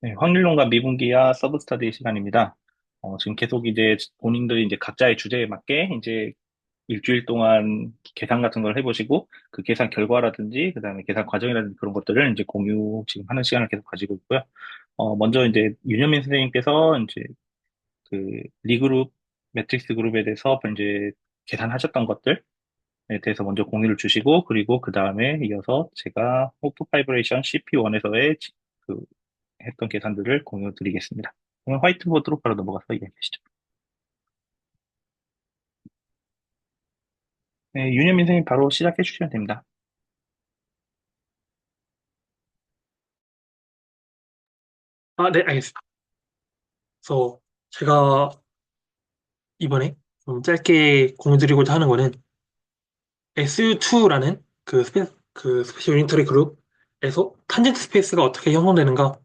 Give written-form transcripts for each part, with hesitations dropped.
네, 확률론과 미분기야 서브스타디 시간입니다. 지금 계속 이제 본인들이 이제 각자의 주제에 맞게 이제 일주일 동안 계산 같은 걸 해보시고 그 계산 결과라든지 그다음에 계산 과정이라든지 그런 것들을 이제 공유 지금 하는 시간을 계속 가지고 있고요. 먼저 이제 윤현민 선생님께서 이제 그 리그룹 매트릭스 그룹에 대해서 이제 계산하셨던 것들에 대해서 먼저 공유를 주시고 그리고 그 다음에 이어서 제가 호프 파이브레이션 CP1에서의 했던 계산들을 공유 드리겠습니다. 그럼 화이트보드로 바로 넘어가서 이야기하시죠. 네, 윤현민 선생님 바로 시작해 주시면 됩니다. 네, 알겠습니다. 그래서 제가 이번에 좀 짧게 공유드리고자 하는 거는 SU2라는 그 스페셜 유니터리 그룹에서 탄젠트 스페이스가 어떻게 형성되는가,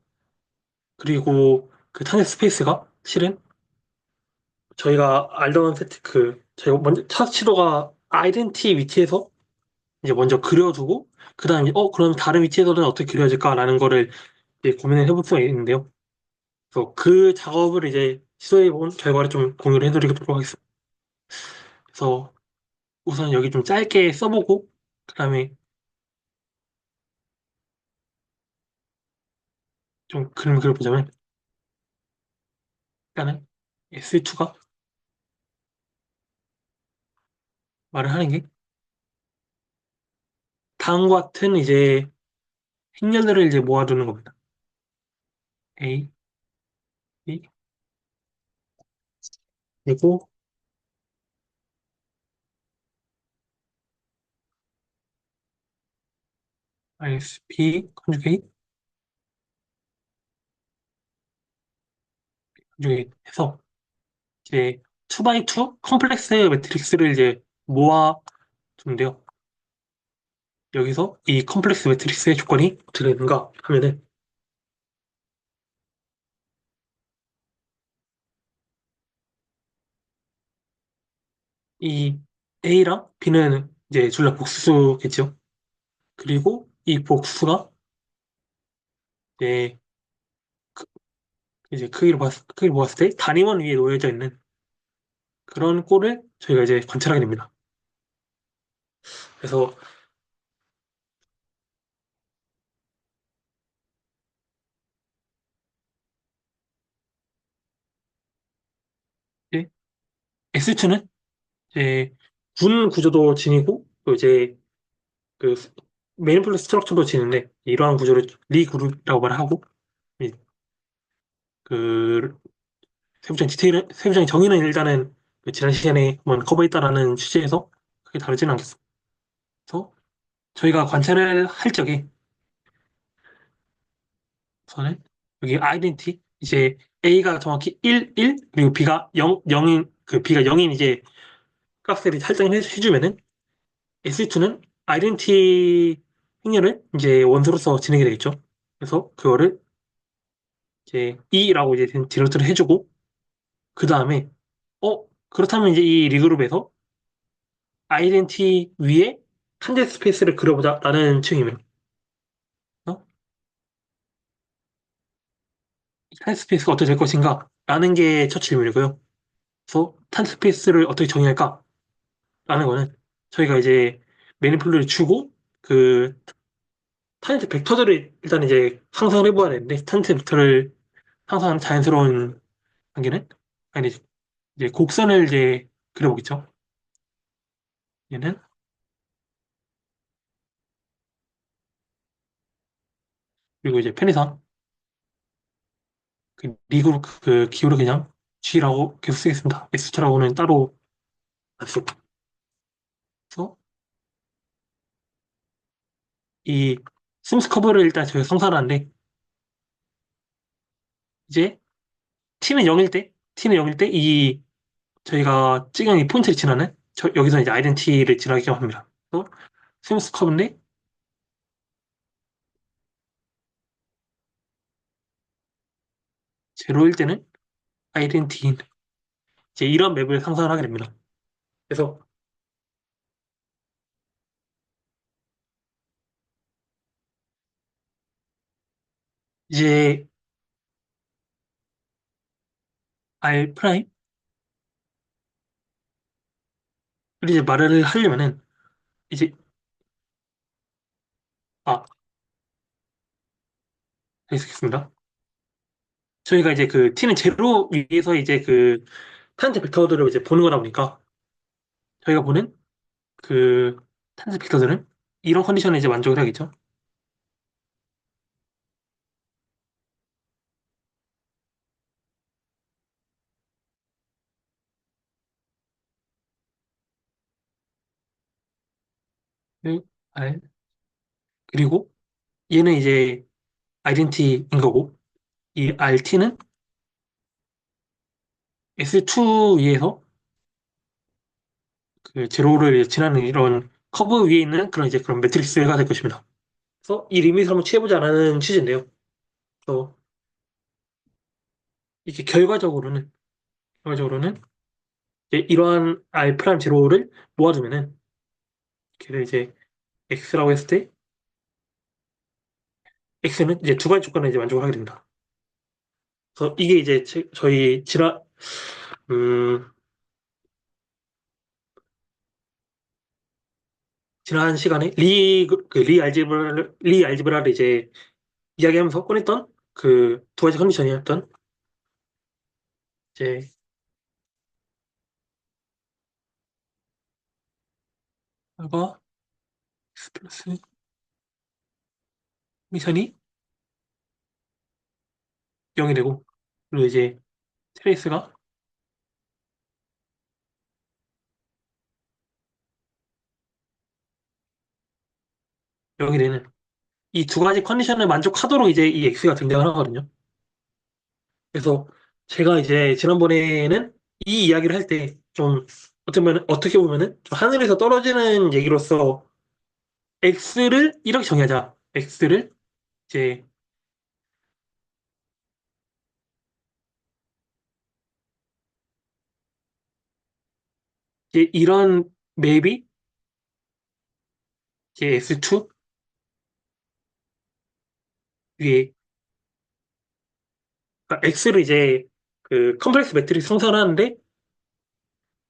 그리고 그 탄젠트 스페이스가 실은 저희가 알던 저희가 먼저 첫 시도가 아이덴티 위치에서 이제 먼저 그려두고, 그 다음에, 그럼 다른 위치에서는 어떻게 그려질까라는 거를 이제 고민을 해볼 수가 있는데요. 그래서 그 작업을 이제 시도해본 결과를 좀 공유를 해드리도록 하겠습니다. 그래서 우선 여기 좀 짧게 써보고, 그 다음에 좀 그림을 그려보자면, 일단은 S2가 말을 하는 게, 다음과 같은 이제 행렬들을 이제 모아두는 겁니다. A, B, 그리고 ISP 컨주게이트 해서 이제 2x2 컴플렉스 매트릭스를 이제 모아두는데요. 여기서 이 컴플렉스 매트릭스의 조건이 어떻게 되는가 하면은, 이 A랑 B는 이제 둘 다 복수겠죠. 그리고 이 복수가 이제 크- 이제 크기를 보았을 때 단위원 위에 놓여져 있는 그런 꼴을 저희가 이제 관찰하게 됩니다. 그래서 이제 S2는 이제 군 구조도 지니고 또 이제 그 매니플로 스트럭처도 지는데, 이러한 구조를 리그룹이라고 말하고, 이- 그 세부적인 정의는 일단은 그 지난 시간에 한번 커버했다라는 취지에서 크게 다루지는 않겠습니다. 그래서 저희가 관찰을 할 적에 우선은 여기 아이덴티 이제 A가 정확히 1, 1 그리고 B가 0, 0인 B가 0인 이제 값을 설정을 해주면은 S2는 아이덴티 행렬을 이제 원소로서 진행이 되겠죠. 그래서 그거를 이제 E라고 이제 디노트를 해주고, 그 다음에 그렇다면 이제 이 리그룹에서 아이덴티 위에 탄젠 스페이스를 그려보자라는 층이면, 어? 탄젠 스페이스가 어떻게 될 것인가? 라는 게 첫 질문이고요. 그래서 탄젠 스페이스를 어떻게 정의할까? 라는 거는 저희가 이제 매니플루를 주고 그 탄젠트 벡터들을 일단 이제 상상을 해봐야 되는데, 탄젠트 벡터를 상상하는 자연스러운 관계는, 아니 이제 곡선을 이제 그려보겠죠. 얘는 그리고 이제 편의상 그 리그로 그 기호를 그냥 G라고 계속 쓰겠습니다. X자라고는 따로 안 쓰고. 그래서 이 심스 커브를 일단 저희가 상상하는데, 이제 T는 0일 때 이 저희가 찍은 이 포인트를 지나는 여기서 이제 아이덴티를 지나게 합니다. 그래서 심스 커브인데, 제로일 때는 아이덴티인 이제 이런 맵을 상상을 하게 됩니다. 그래서 이제 R 프라임을 이제 말을 하려면은 이제 아, 알겠습니다. 저희가 이제 그 t는 제로 위에서 이제 그 탄젠트 벡터들을 이제 보는 거다 보니까 저희가 보는 그 탄젠트 벡터들은 이런 컨디션에 이제 만족을 하겠죠. 그 R 그리고 얘는 이제 아이덴티인 거고 이 RT는 S2 위에서 그 제로를 지나는 이런 커브 위에 있는 그런 이제 그런 매트릭스가 될 것입니다. 그래서 이 리밋을 한번 취해보자라는 취지인데요. 그래서 이게 결과적으로는 이제 이러한 R 프라임 제로를 모아두면은 걔를 이제 X라고 했을 때 X는 이제 두 가지 조건을 이제 만족을 하게 됩니다. 그래서 이게 이제 저희 음, 지난 시간에 리 알지브라를 이제 이야기하면서 꺼냈던 그 두 가지 컨디션이었던 이제 과 X 플러스 미션이 0이 되고 그리고 이제 트레이스가 0이 되는 이 두 가지 컨디션을 만족하도록 이제 이 X가 등장을 하거든요. 그래서 제가 이제 지난번에는 이 이야기를 할 때 좀 어떻게 보면은 좀 하늘에서 떨어지는 얘기로서 X를 이렇게 정의하자. X를 이제 이런 맵이 이제 S2 위에 그러니까 X를 이제 그 컴플렉스 매트릭스 생성하는데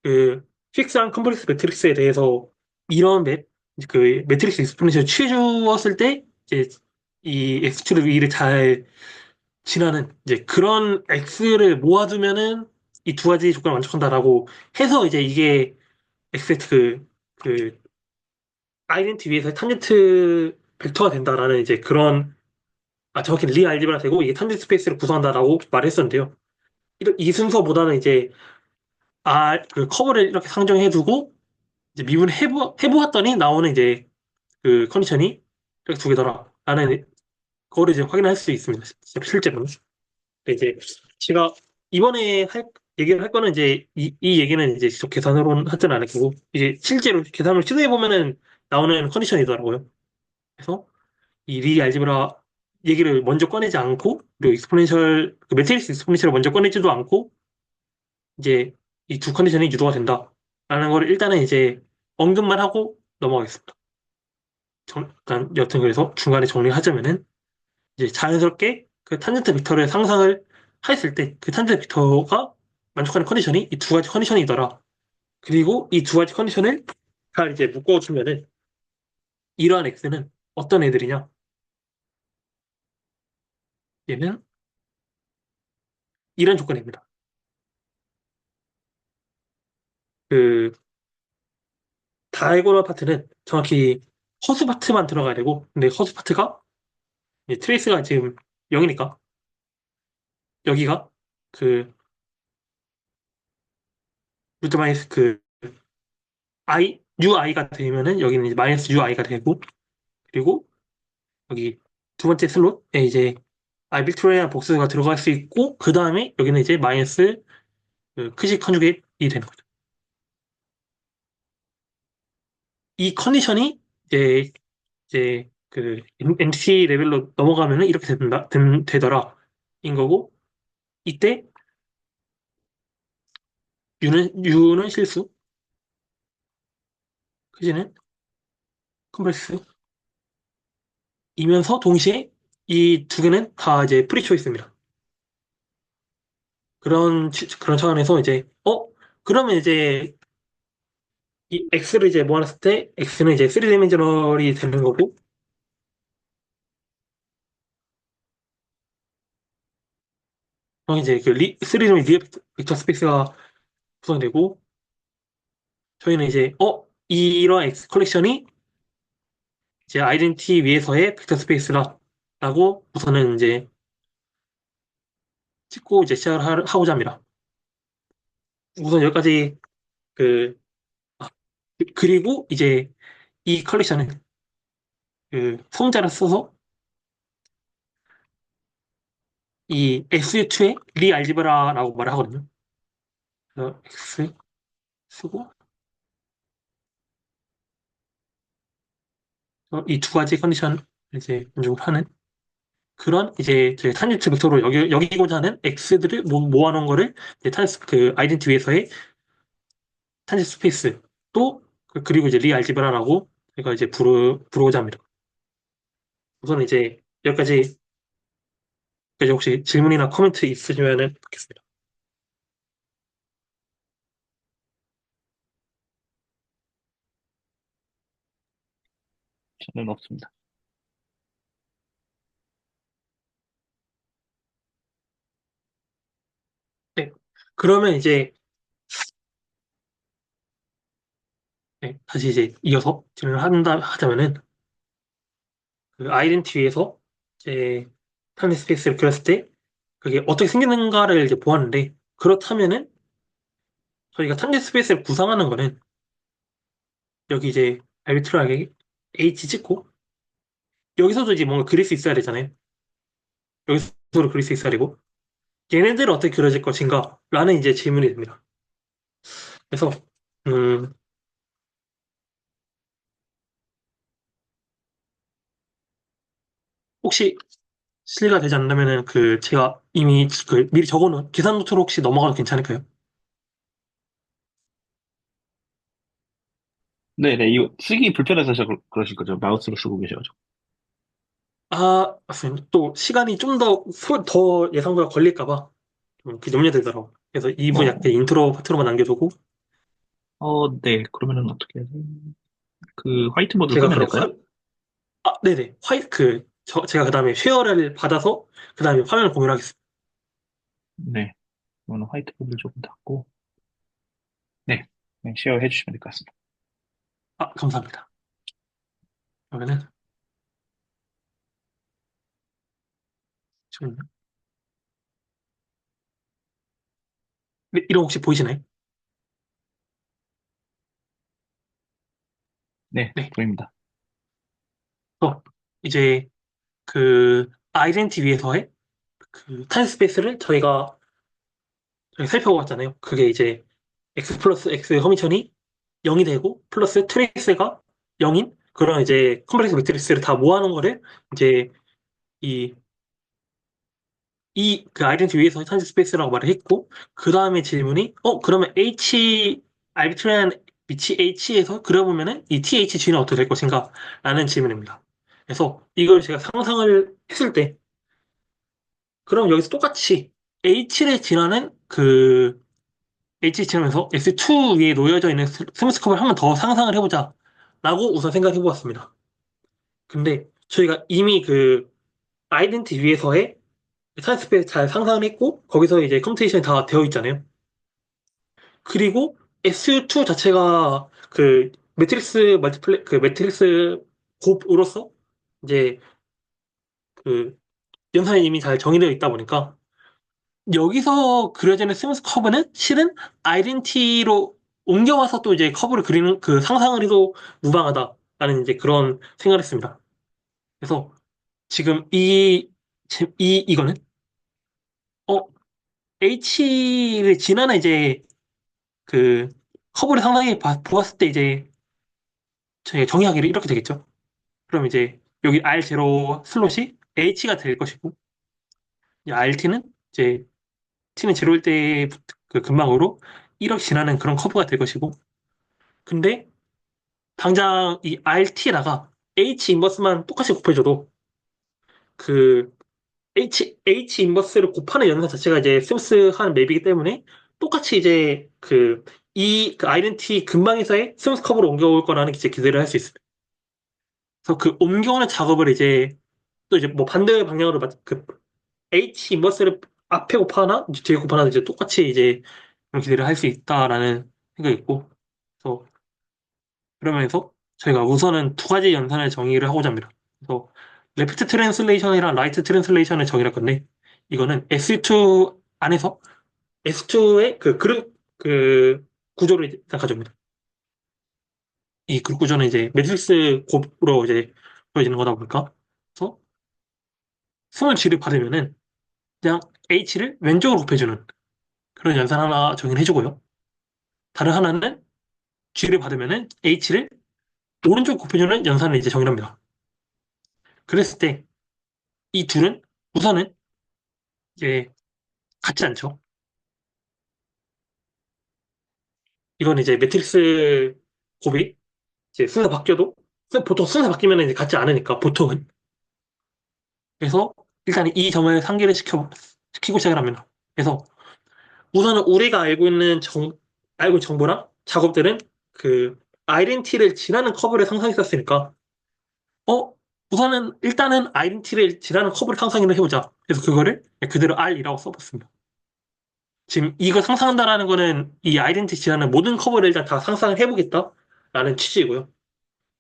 그 픽스한 컴플렉스 매트릭스에 대해서 이런 그 매트릭스 익스포넨셜 취해주었을 때 이제 이 X2를 위를 잘 지나는 이제 그런 X를 모아두면은 이 두 가지 조건을 만족한다라고 해서 이제 이게 엑세트 그 아이덴티 위에서 탄젠트 벡터가 된다라는 이제 그런 정확히는 리 알지브라 되고 이게 탄젠트 스페이스를 구성한다라고 말했었는데요. 이 순서보다는 이제 그 커브를 이렇게 상정해두고 이제 미분을 해보았더니 나오는 이제 그 컨디션이 이렇게 두 개더라. 라는 거를 이제 확인할 수 있습니다. 실제로는. 근데 이제 제가 이번에 얘기를 할 거는 이제 이 얘기는 이제 직접 계산으로 하지는 않을 거고 이제 실제로 계산을 시도해 보면은 나오는 컨디션이더라고요. 그래서 이 리 알지브라 얘기를 먼저 꺼내지 않고 그리고 그 매트릭스 익스포넨셜을 먼저 꺼내지도 않고 이제 이 두 컨디션이 유도가 된다라는 걸 일단은 이제 언급만 하고 넘어가겠습니다. 일단 여튼 그래서 중간에 정리하자면은 이제 자연스럽게 그 탄젠트 벡터를 상상을 했을 때 그 탄젠트 벡터가 만족하는 컨디션이 이 두 가지 컨디션이더라. 그리고 이 두 가지 컨디션을 잘 이제 묶어주면은 이러한 X는 어떤 애들이냐? 얘는 이런 조건입니다. 그 다이고널 파트는 정확히 허수 파트만 들어가야 되고 근데 허수 파트가 트레이스가 지금 0이니까 여기가 그 루트 마이너스 그 UI가 되면은 여기는 이제 마이너스 UI가 되고 그리고 여기 두 번째 슬롯에 이제 알비트로리한 복수가 들어갈 수 있고 그 다음에 여기는 이제 마이너스 그 크식 컨주게이트이 되는 거죠. 이 컨디션이 이제 그 엔티티 레벨로 넘어가면은 이렇게 되더라 인 거고 이때 U는 실수, 그지는 컴플렉스이면서 동시에 이 두 개는 다 이제 프리 초이스입니다. 그런 차원에서 이제, 그러면 이제 이 X를 이제 모아놨을 때 X는 이제 3디멘셔널이 되는 거고, 그럼 이제 그 3디멘셔널 리얼 벡터 스페이스가 구성되고, 저희는 이제, 이러한 X 컬렉션이 이제 아이덴티 위에서의 벡터 스페이스라고 우선은 이제 찍고 이제 시작을 하고자 합니다. 우선 여기까지 그, 아, 그리고 이제 이 컬렉션은 그 소문자를 써서 이 SU2의 리알지브라라고 말을 하거든요. 그래서 X 쓰고 이 두 가지 컨디션을 이제 만족을 하는 그런 이제 저희 탄젠트 벡터로 여기고자 하는 X들을 모아놓은 거를 이제 그 아이덴티 위에서의 탄젠트 스페이스 또 그리고 이제 리알지브라라고 제가 이제 부르고자 합니다. 우선 이제 여기까지 이제 혹시 질문이나 코멘트 있으시면은 받겠습니다. 저는 없습니다. 네. 그러면 이제 네, 다시 이제 이어서 질문을 하자면은 그 아이덴티에서 이제 타임 스페이스를 그렸을 때 그게 어떻게 생기는가를 이제 보았는데 그렇다면은 저희가 타임 스페이스를 구상하는 거는 여기 이제 알비트라하게 H 찍고 여기서도 이제 뭔가 그릴 수 있어야 되잖아요. 여기서도 그릴 수 있어야 되고 얘네들은 어떻게 그려질 것인가? 라는 이제 질문이 됩니다. 그래서 음, 혹시 실례가 되지 않는다면은 그 제가 이미 그 미리 적어놓은 계산 노트로 혹시 넘어가도 괜찮을까요? 네네, 이거 쓰기 불편해서 그러실 거죠. 마우스로 쓰고 계셔가지고. 맞습니다. 또 시간이 좀 더 예상보다 걸릴까봐 좀 염려되더라고요. 그래서 2분 약간 어, 인트로 파트로만 남겨두고 네. 그러면은 어떻게 해서 그 화이트보드 제가 끄면 그럼 될까요? 네네. 제가 그 다음에 쉐어를 받아서 그 다음에 화면을 공유하겠습니다. 네. 그러면 화이트보드 조금 닫고, 네. 네, 쉐어 해주시면 될 것 같습니다. 감사합니다. 그러면은, 지금, 네, 이런 거 혹시 보이시나요? 네, 네. 보입니다. 이제 그 아이덴티 위에서의 그 타임 스페이스를 저희 살펴봤잖아요. 그게 이제 x 플러스 x 허미천이 0이 되고 플러스 트레이스가 0인 그런 이제 컴플렉스 매트리스를 다 모아놓은 거를 이제 이 그 아이덴티 위에서 타임 스페이스라고 말을 했고 그 다음에 질문이 그러면 알비트리한 위치 H에서 그려보면은 이 THG는 어떻게 될 것인가 라는 질문입니다. 그래서 이걸 제가 상상을 했을 때 그럼 여기서 똑같이 H를 지나는 그 H 지나면서 S2 위에 놓여져 있는 스무스 컵을 한 번 더 상상을 해보자 라고 우선 생각해 보았습니다. 근데 저희가 이미 그 아이덴티 위에서의 타임스페이스 잘 상상을 했고 거기서 이제 컴퓨테이션이 다 되어 있잖아요. 그리고 SU2 자체가 그 매트릭스 곱으로서 이제 그 연산이 이미 잘 정의되어 있다 보니까 여기서 그려지는 스무스 커브는 실은 아이덴티로 옮겨와서 또 이제 커브를 그리는 그 상상을 해도 무방하다라는 이제 그런 생각을 했습니다. 그래서 지금 이거는 어 H를 지나는 이제 그 커브를 상상해 보았을 때 이제 저희가 정의하기를 이렇게 되겠죠. 그럼 이제 여기 R0 슬롯이 H가 될 것이고 RT는 이제 T는 제로일 때 그 근방으로 1억 지나는 그런 커브가 될 것이고 근데 당장 이 RT에다가 H 인버스만 똑같이 곱해줘도 그 H 인버스를 곱하는 연산 자체가 이제 스무스 하는 맵이기 때문에 똑같이 이제 그 아이덴티 근방에서의 스무스 커브로 옮겨올 거라는 이제 기대를 할 수 있습니다. 그래서 그 옮겨오는 작업을 이제 또 이제 뭐 반대 방향으로 그 H 인버스를 앞에 곱하나 이제 뒤에 곱하나 이제 똑같이 이제 그런 기대를 할 수 있다라는 생각이 있고 그래서 그러면서 저희가 우선은 두 가지 연산을 정의를 하고자 합니다. 그래서 레프트 트랜슬레이션이랑 라이트 트랜슬레이션을 정의할 건데 이거는 S2 안에서 S2의 그 그룹 그 구조를 일단 가져옵니다. 이 그룹 구조는 이제 매트릭스 곱으로 이제 보여지는 거다 보니까 그래서 스몰 G를 받으면은 그냥 H를 왼쪽으로 곱해주는 그런 연산 하나 정의를 해주고요. 다른 하나는 G를 받으면은 H를 오른쪽 곱해주는 연산을 이제 정의를 합니다. 그랬을 때 이 둘은 우선은 이제 같지 않죠. 이건 이제 매트릭스 곱이 이제 순서 바뀌어도 보통 순서 바뀌면 이제 같지 않으니까 보통은 그래서 일단 이 점을 상기를 시키고 시작을 합니다. 그래서 우선은 우리가 알고 있는 정보랑 작업들은 그 아이덴티를 지나는 커브를 상상했었으니까 어 우선은 일단은 아이덴티를 지나는 커브를 상상을 해보자. 그래서 그거를 그대로 R이라고 써봤습니다. 지금 이거 상상한다라는 거는 이 아이덴티 지나는 모든 커브를 일단 다 상상을 해보겠다라는 취지이고요.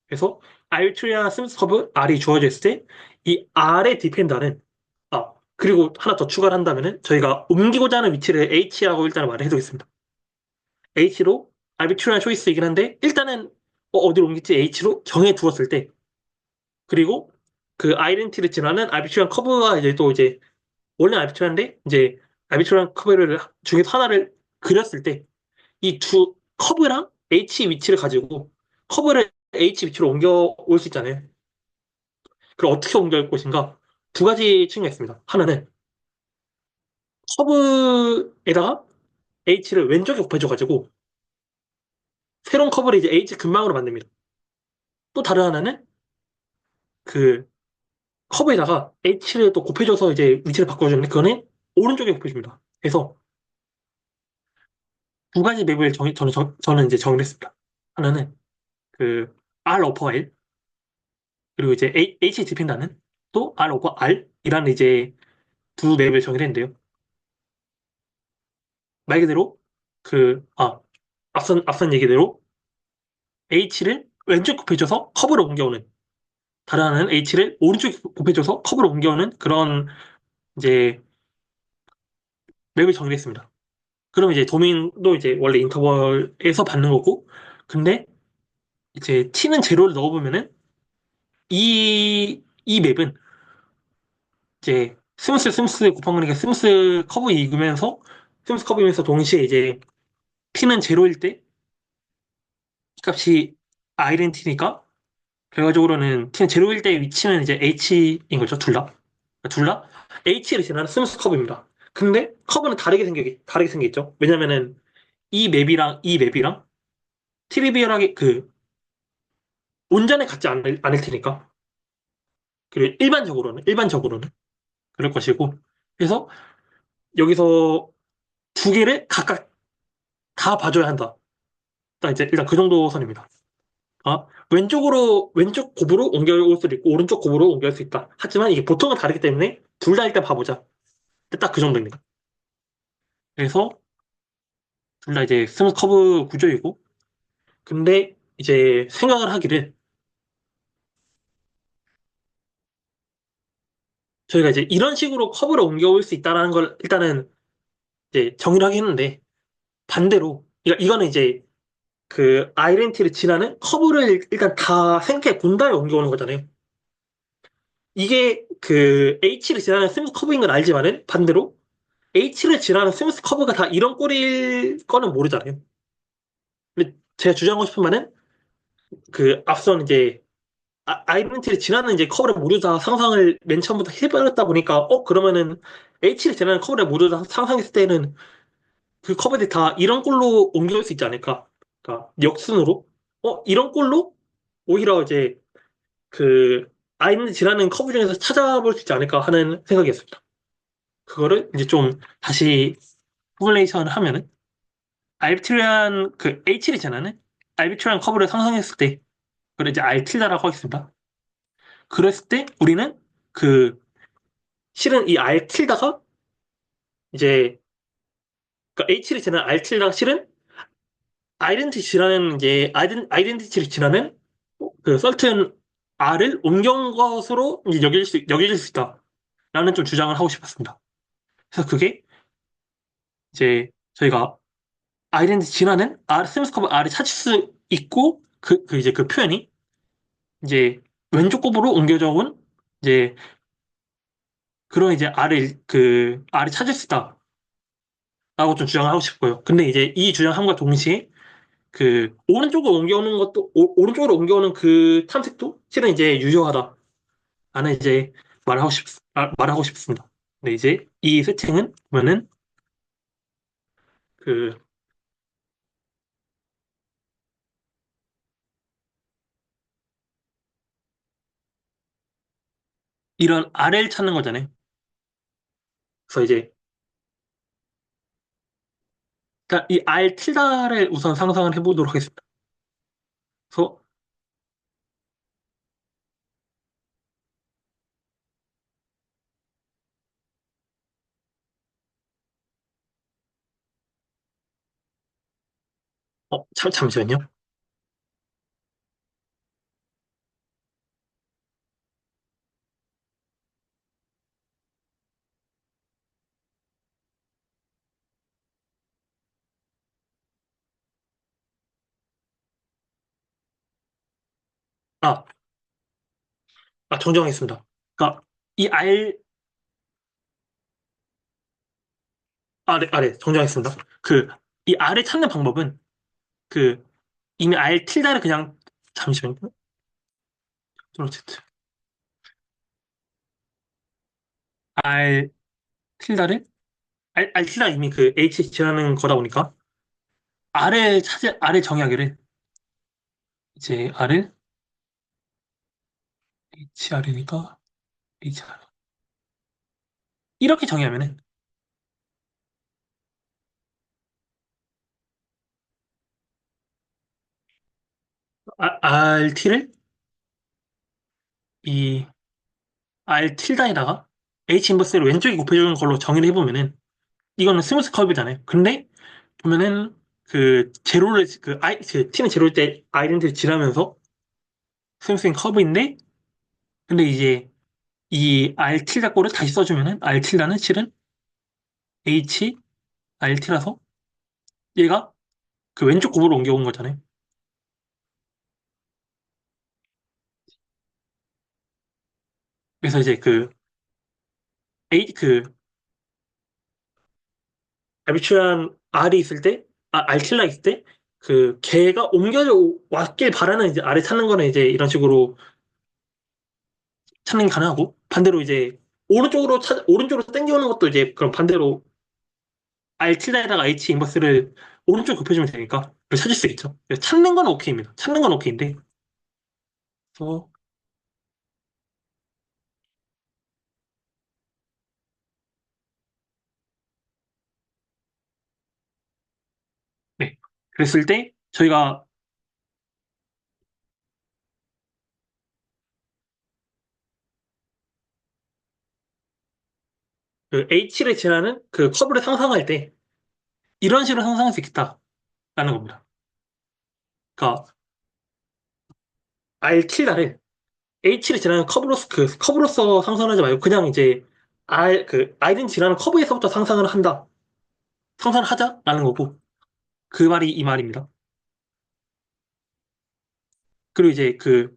그래서 알트리아 심스 커브 R이 주어져 있을 때 이 R의 디펜더는 그리고 하나 더 추가를 한다면은 저희가 옮기고자 하는 위치를 H라고 일단 말을 해두겠습니다. H로 arbitrary choice이긴 한데 일단은 어디로 옮길지 H로 정해 두었을 때 그리고 그 아이덴티를 지나는 arbitrary 커브가 이제 또 이제 원래 arbitrary인데 이제 arbitrary 커브를 중에서 하나를 그렸을 때 이 두 커브랑 H 위치를 가지고 커브를 H 위치로 옮겨 올 수 있잖아요. 그럼 어떻게 옮겨올 것인가? 두 가지 측면이 있습니다. 하나는 커브에다가 H를 왼쪽에 곱해줘가지고 새로운 커브를 이제 H 근방으로 만듭니다. 또 다른 하나는 그 커브에다가 H를 또 곱해줘서 이제 위치를 바꿔주는데 그거는 오른쪽에 곱해줍니다. 그래서 두 가지 맵을 저는 이제 정의를 했습니다. 하나는 그 R 오퍼 L 그리고 이제 H 디펜다는 또 R 오퍼 R이라는 이제 두 맵을 정의를 했는데요. 말 그대로 앞선 얘기대로 H를 왼쪽 곱해줘서 커브로 옮겨오는 다른 하나는 H를 오른쪽 곱해줘서 커브로 옮겨오는 그런 이제 맵을 정의했습니다. 그럼 이제 도메인도 이제 원래 인터벌에서 받는 거고, 근데 이제 t는 제로를 넣어보면은 이 맵은 이제 스무스 곱한 거니까 스무스 커브 이으면서 스무스 커브이면서 동시에 이제 t는 제로일 때 값이 아이덴티니까 결과적으로는 t는 제로일 때 위치는 이제 h인 거죠, 둘 다. 둘 다 h를 지나는 스무스 커브입니다. 근데 커브는 다르게 생겼죠. 왜냐면은 이 맵이랑 트리비얼하게 온전히 같지 않을 테니까. 그리고 일반적으로는 그럴 것이고. 그래서 여기서 두 개를 각각 다 봐줘야 한다. 일단 그 정도 선입니다. 왼쪽 곱으로 옮겨올 수도 있고, 오른쪽 곱으로 옮겨올 수 있다. 하지만 이게 보통은 다르기 때문에 둘 다 일단 봐보자. 딱 그 정도입니다. 그래서 둘 다 이제 스무 커브 구조이고, 근데 이제 생각을 하기를 저희가 이제 이런 식으로 커브를 옮겨올 수 있다라는 걸 일단은 이제 정의를 하긴 했는데, 반대로, 이거는 이제 그 아이덴티를 지나는 커브를 일단 다 생각해 본 다음에 옮겨오는 거잖아요. 이게 그 H를 지나는 스무스 커브인 건 알지만은 반대로 H를 지나는 스무스 커브가 다 이런 꼴일 거는 모르잖아요. 근데 제가 주장하고 싶은 말은 그 앞선 이제 아이덴티를 지나는 이제 커브를 모두 다 상상을 맨 처음부터 해버렸다 보니까 그러면은 H를 지나는 커브를 모두 다 상상했을 때는 그 커브들이 다 이런 꼴로 옮겨올 수 있지 않을까? 그러니까 역순으로 이런 꼴로 오히려 이제 그 아이덴티라는 커브 중에서 찾아볼 수 있지 않을까 하는 생각이었습니다. 그거를 이제 좀 다시 포뮬레이션을 하면은 알비트리안 그 H를 지나는 알비트리안 커브를 상상했을 때 그걸 이제 R 틸다라고 하겠습니다. 그랬을 때 우리는 그 실은 이 R 틸다가 이제 그 H를 지나는 R 틸다가 실은 아이덴티티라는 이제 아이덴티티를 지나는 그 certain R을 옮겨온 것으로 이제 여겨질 수 있다라는 좀 주장을 하고 싶었습니다. 그래서 그게 이제 저희가 아이덴티티 지나는 R 스무스 커브 R을 찾을 수 있고 그 이제 그 표현이 이제 왼쪽 곱으로 옮겨져 온 이제 그런 이제 R을 찾을 수 있다라고 좀 주장을 하고 싶고요. 근데 이제 이 주장함과 동시에 그 오른쪽으로 옮겨오는 것도 오른쪽으로 옮겨오는 그 탐색도 실은 이제 유효하다라는 이제 말하고 싶습니다. 근데 이제 이 세팅은 보면은 그 이런 R을 찾는 거잖아요. 그래서 이제 일단 이 R 틸다를 우선 상상을 해보도록 하겠습니다. 그래서 잠시만요. 아, 정정하겠습니다. 그러니까 이 R 네, 정정하겠습니다. 이 R을 찾는 방법은 그 이미 R 틸다를 그냥 잠시만요. 어쨌든 R 틸다를 R 틸다 이미 그 H 지나는 거다 보니까 R을 정의하기를 이제 R을 HR이니까 HR 이렇게 정의하면은 RT를 이 R 틸다에다가 H 인버스를 왼쪽에 곱해주는 걸로 정의를 해보면은 이거는 스무스 커브잖아요. 근데 보면은 그 제로를 그 T는 제로일 때 아이덴티를 지나면서 스무스인 커브인데 근데 이제 이 R 틸다 꼴을 다시 써주면은 R 틸다는 실은 H R T라서 얘가 그 왼쪽 곱으로 옮겨온 거잖아요. 그래서 이제 그 그 아비추한 R이 있을 때, R킬라 있을 때, 그 걔가 옮겨져 왔길 바라는 이제 R을 찾는 거는 이제 이런 식으로 찾는 게 가능하고 반대로 이제 오른쪽으로 당겨오는 것도 이제 그럼 반대로 R킬라에다가 H 인버스를 오른쪽 곱해주면 되니까 그걸 찾을 수 있죠. 찾는 건 오케이입니다. 찾는 건 오케이인데, 그래서 네. 그랬을 때 저희가 그 H를 지나는 그 커브를 상상할 때 이런 식으로 상상할 수 있겠다라는 겁니다. 그러니까 R킬라를 H를 지나는 커브로서 상상하지 말고 그냥 이제 R은 지나는 커브에서부터 상상을 한다. 상상을 하자라는 거고 그 말이 이 말입니다. 그리고 이제 그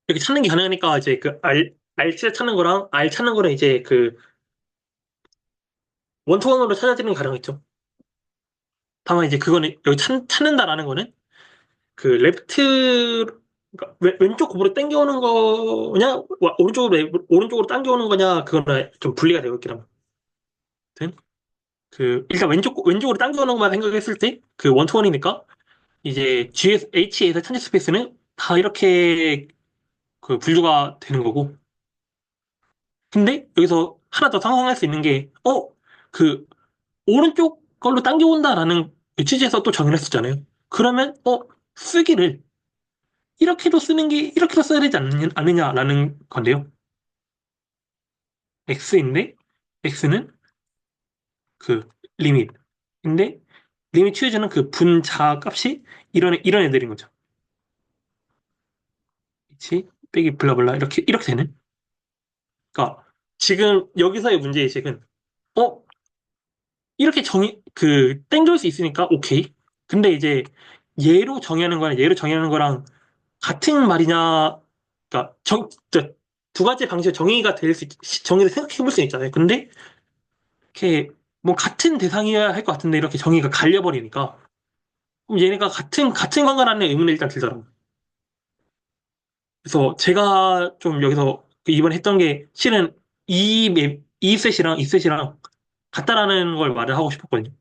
이렇게 찾는 게 가능하니까 이제 그 R를 찾는 거랑 R 찾는 거는 이제 그 원투원으로 찾아지는 게 가능했죠. 다만 이제 그거는 여기 찾는다라는 거는 그 그러니까 왼쪽 곱으로 당겨오는 거냐 오른쪽으로 당겨오는 거냐 그거는 좀 분리가 되고 있긴 합니다. 그 일단 왼쪽으로 당겨오는 것만 생각했을 때 그 원투원이니까 이제 H에서 찬지 스페이스는 다 이렇게 그 분류가 되는 거고 근데 여기서 하나 더 상상할 수 있는 게, 그 오른쪽 걸로 당겨온다라는 그 취지에서 또 정의를 했었잖아요. 그러면, 쓰기를 이렇게도 쓰는 게 이렇게도 써야 되지 않느냐라는 건데요. x인데, x는 그 리밋. 근데 리밋 취해주는 그 분자 값이 이런 애들인 거죠. 그치? 빼기 블라블라 이렇게 되는. 그러니까 지금 여기서의 문제의식은 어 이렇게 땡겨올 수 있으니까 오케이. 근데 이제 얘로 정의하는 거랑 같은 말이냐, 그러니까 두 가지 방식의 정의를 생각해 볼 수 있잖아요. 근데 이렇게 뭐 같은 대상이어야 할 것 같은데 이렇게 정의가 갈려버리니까 그럼 얘네가 같은 건가라는 의문이 일단 들더라고요. 그래서 제가 좀 여기서 그 이번에 했던 게 실은 이 셋이랑 같다라는 걸 말을 하고 싶었거든요.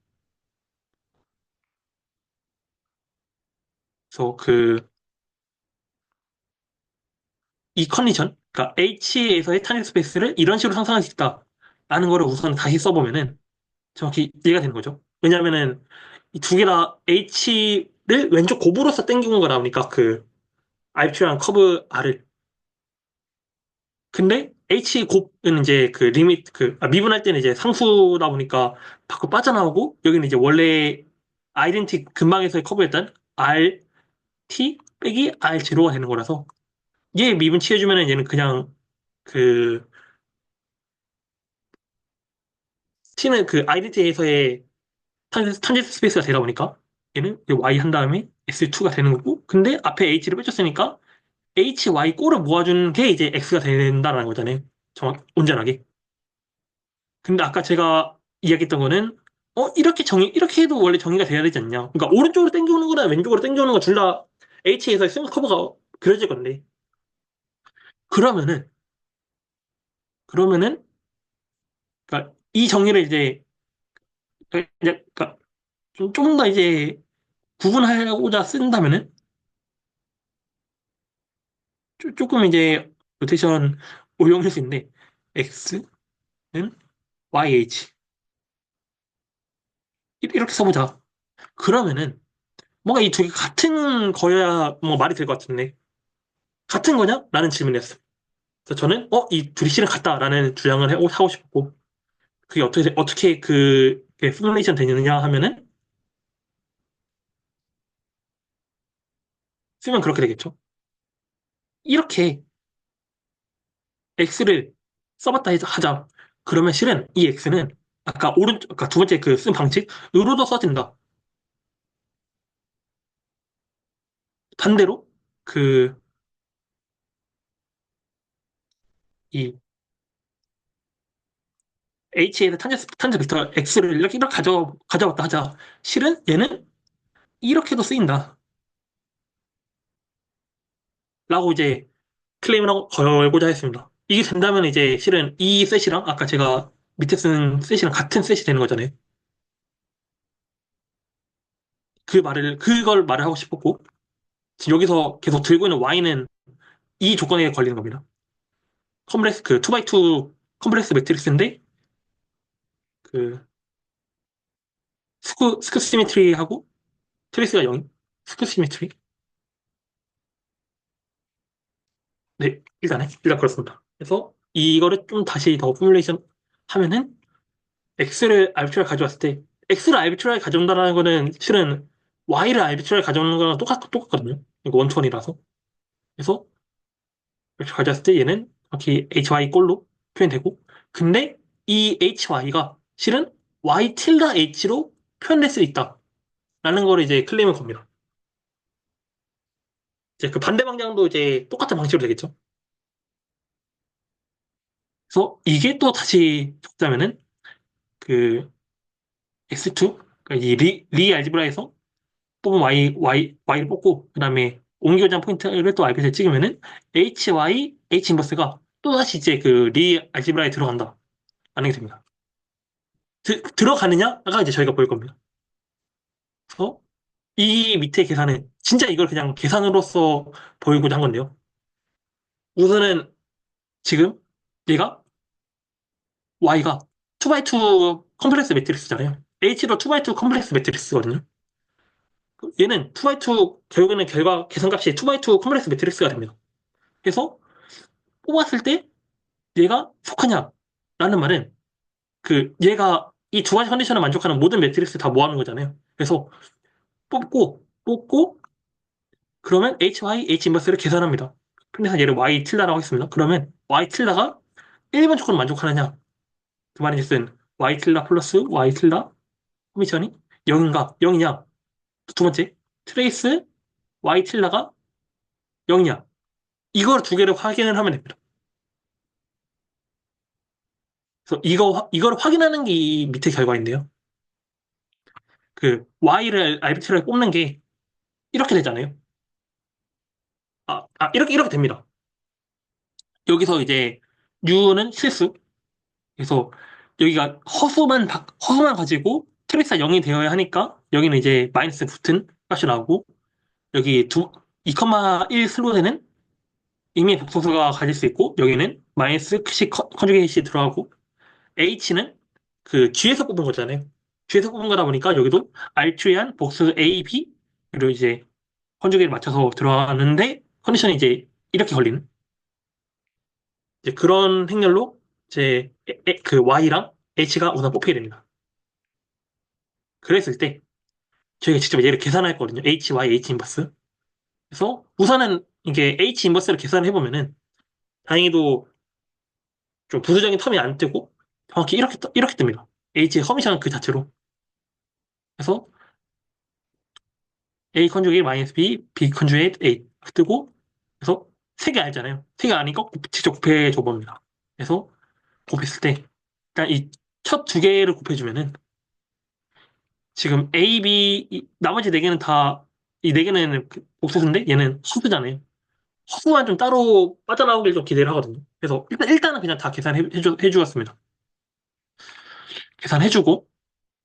그래서 이 컨디션, 그러니까 H에서의 탄력 스페이스를 이런 식으로 상상할 수 있다라는 거를 우선 다시 써보면은 정확히 이해가 되는 거죠. 왜냐하면은 이 두 개 다 H를 왼쪽 곱으로서 땡기는 거 나오니까 그 RQ랑 커브 R을. 근데 H 곱은 이제 미분할 때는 이제 상수다 보니까 밖으로 빠져나오고 여기는 이제 원래 아이덴티 근방에서의 커브였던 RT 빼기 R0가 되는 거라서 얘 미분 취해주면은 얘는 그냥 그 T는 그 아이덴티에서의 탄젠트 스페이스가 되다 보니까 얘는 Y 한 다음에 S2가 되는 거고 근데 앞에 H를 빼줬으니까 HY 꼴을 모아주는 게 이제 X가 된다는 거잖아요. 온전하게. 근데 아까 제가 이야기했던 거는 이렇게 해도 원래 정의가 돼야 되지 않냐. 그러니까 오른쪽으로 당겨오는 거나 왼쪽으로 당겨오는 거 둘 다 H에서 스몰 커브가 그려질 건데 그러면은 그러면은 그러니까 이 정의를 이제 그러니까 좀 더 이제 구분하고자 쓴다면은 조금 이제 로테이션 오용할 수 있는데 X는 YH 이렇게 써보자. 그러면은 뭔가 이 두 개 같은 거여야 뭐 말이 될 것 같은데 같은 거냐? 라는 질문이었어요. 그래서 저는 이 둘이 실은 같다라는 주장을 하고 싶었고 그게 어떻게 그게 시뮬레이션 되느냐 하면은 쓰면 그렇게 되겠죠. 이렇게 x를 써봤다 하자. 그러면 실은 이 x는 아까 두 번째 그 쓴 방식으로도 써진다. 반대로 그 이 h에서 탄젠스 벡터 x를 이렇게 가져왔다 하자. 실은 얘는 이렇게도 쓰인다. 라고 이제 걸고자 했습니다. 이게 된다면 이제 실은 이 셋이랑 아까 제가 밑에 쓴 셋이랑 같은 셋이 되는 거잖아요. 그걸 말을 하고 싶었고, 지금 여기서 계속 들고 있는 Y는 이 조건에 걸리는 겁니다. 컴플렉스, 2x2 컴플렉스 매트릭스인데, 그, 스크 시메트리하고, 트레이스가 0, 스크 시메트리. 네, 일단 그렇습니다. 그래서 이거를 좀 다시 더 포뮬레이션 하면은, X를 알비트랄 가져온다는 거는 실은 Y를 알비트랄 가져오는 거랑 똑같거든요. 이거 원투원이라서. 그래서 이렇게 가져왔을 때 얘는 이렇게 HY 꼴로 표현되고, 근데 이 HY가 실은 Y 틸다 H로 표현될 수 있다. 라는 걸 이제 클레임을 겁니다. 이제 그 반대 방향도 이제 똑같은 방식으로 되겠죠. 그래서 이게 또 다시 적자면은 그 X2, 그러니까 이 리 알지브라에서 뽑은 Y를 뽑고, 그 다음에 옮겨진 포인트를 또 RPS에 찍으면은 H 인버스가 또다시 이제 그 리 알지브라에 들어간다. 라는 게 됩니다. 들어가느냐가 이제 저희가 볼 겁니다. 그래서 이 밑에 계산은 진짜 이걸 그냥 계산으로서 보이고자 한 건데요. 우선은 지금 얘가 Y가 2x2 컴플렉스 매트리스잖아요. H도 2x2 컴플렉스 매트리스거든요. 얘는 2x2, 결국에는 계산값이 2x2 컴플렉스 매트리스가 됩니다. 그래서 뽑았을 때 얘가 속하냐? 라는 말은 얘가 이 두 가지 컨디션을 만족하는 모든 매트릭스 다 모아놓은 거잖아요. 그래서 뽑고, 그러면 HY, H 인버스를 계산합니다. 그래서 얘를 Y 틸다라고 했습니다. 그러면 Y 틸다가 1번 조건을 만족하느냐? 그 말인즉슨 Y 틸다 플러스 Y 틸다 포미션이 0인가? 0이냐? 두 번째, 트레이스 Y 틸다가 0이냐? 이걸 두 개를 확인을 하면 됩니다. 그래서 이걸 확인하는 게 이 밑에 결과인데요. Y를 알비트라를 뽑는 게 이렇게 되잖아요. 이렇게 됩니다. 여기서 이제 U는 실수. 그래서 여기가 허수만 가지고 트레이스가 0이 되어야 하니까 여기는 이제 마이너스 붙은 값이 나오고 여기 2,1 슬롯에는 이미 복소수가 가질 수 있고 여기는 마이너스 식 컨주게이시 들어가고 H는 G에서 뽑은 거잖아요. G에서 뽑은 거다 보니까 여기도 R2한 복수 A, B 그리고 이제 컨주게를 맞춰서 들어가는데 컨디션이 이제 이렇게 걸리는 이제 그런 행렬로 이제 Y랑 H가 우선 뽑히게 됩니다. 그랬을 때 저희가 직접 얘를 계산했거든요. H, Y, H 인버스. 그래서 우선은 이게 H 인버스를 계산해 보면은 다행히도 좀 부수적인 텀이 안 뜨고 정확히 이렇게 뜹니다. H의 커미션 그 자체로. 그래서 A 컨주게이트 마이너스 B, B 컨주게이트 A 뜨고 그래서 세 개 알잖아요. 세 개 아니까 직접 곱해 줘 봅니다. 그래서 곱했을 때 일단 이 첫 두 개를 곱해주면은 지금 A, B 나머지 네 개는 이 네 개는 복소수인데 얘는 허수잖아요. 허수만 좀 따로 빠져나오길 좀 기대를 하거든요. 그래서 일단은 그냥 다 해주었습니다. 계산해주고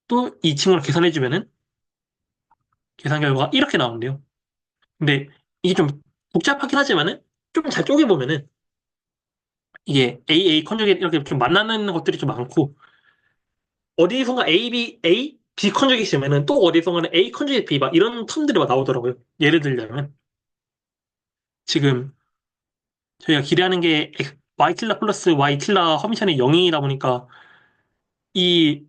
또 이 친구를 계산해주면은 계산 결과가 이렇게 나오는데요. 근데 이게 좀 복잡하긴 하지만은 좀 잘 쪼개보면은 이게 A 컨주게이트 이렇게 좀 만나는 것들이 좀 많고 어디선가 B 컨주게이트면은 또 어디선가는 A 컨주게이트 B 막 이런 텀들이 막 나오더라고요. 예를 들자면 지금 저희가 기대하는 게 Y 틸라 플러스 Y 틸라 허미션이 0이다 보니까 이,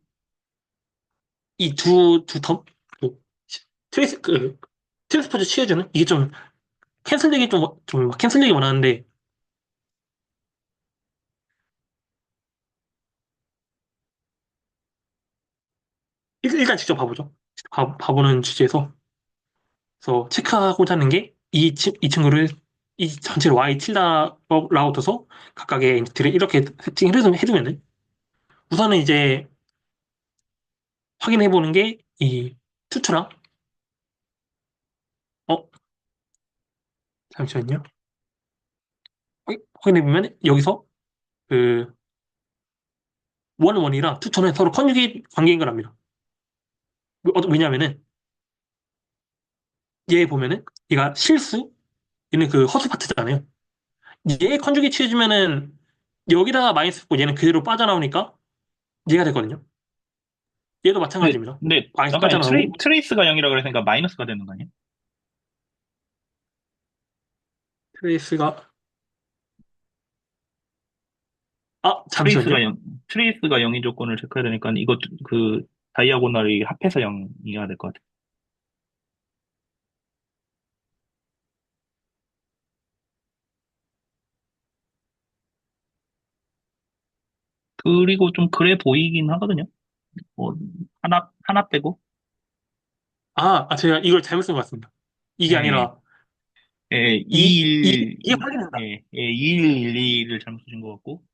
이 두 텀? 그, 트레이스, 트랜스포즈 취해주는? 이게 좀 캔슬되기 원하는데, 일단 직접 봐보죠. 봐보는 주제에서. 그래서 체크하고자 하는 게, 이 친구를, 이 전체를 Y 틸다라고 둬서 각각의 인트를 이렇게 세팅을 해주면은, 우선은 이제 확인해보는 게, 이 투투랑, 어, 잠시만요. 확인해보면, 여기서 그, 원이랑 투투는 서로 컨주게이트 관계인 걸 압니다. 왜냐면은, 얘 보면은, 얘가 실수, 얘는 허수 파트잖아요. 얘 컨주게이트 취해주면은, 여기다가 마이너스 고 얘는 그대로 빠져나오니까, 얘가 되거든요. 얘도 근데, 마찬가지입니다. 근데 마이너스 잠깐만요. 빠져나오고, 트레이스가 0이라 그랬으니까 마이너스가 되는 거 아니에요? 트레이스가, 트레이스가 잠시만요. 0, 트레이스가 0인 조건을 체크해야 되니까 이거 다이아고널이 합해서 0이어야 될 것 같아요. 그리고 좀 그래 보이긴 하거든요. 뭐, 하나 빼고. 제가 이걸 잘못 쓴 것 같습니다. 이게 예, 아니라, 예, 이게 확인된다. 2112를 잘못 쓰신 것 같고,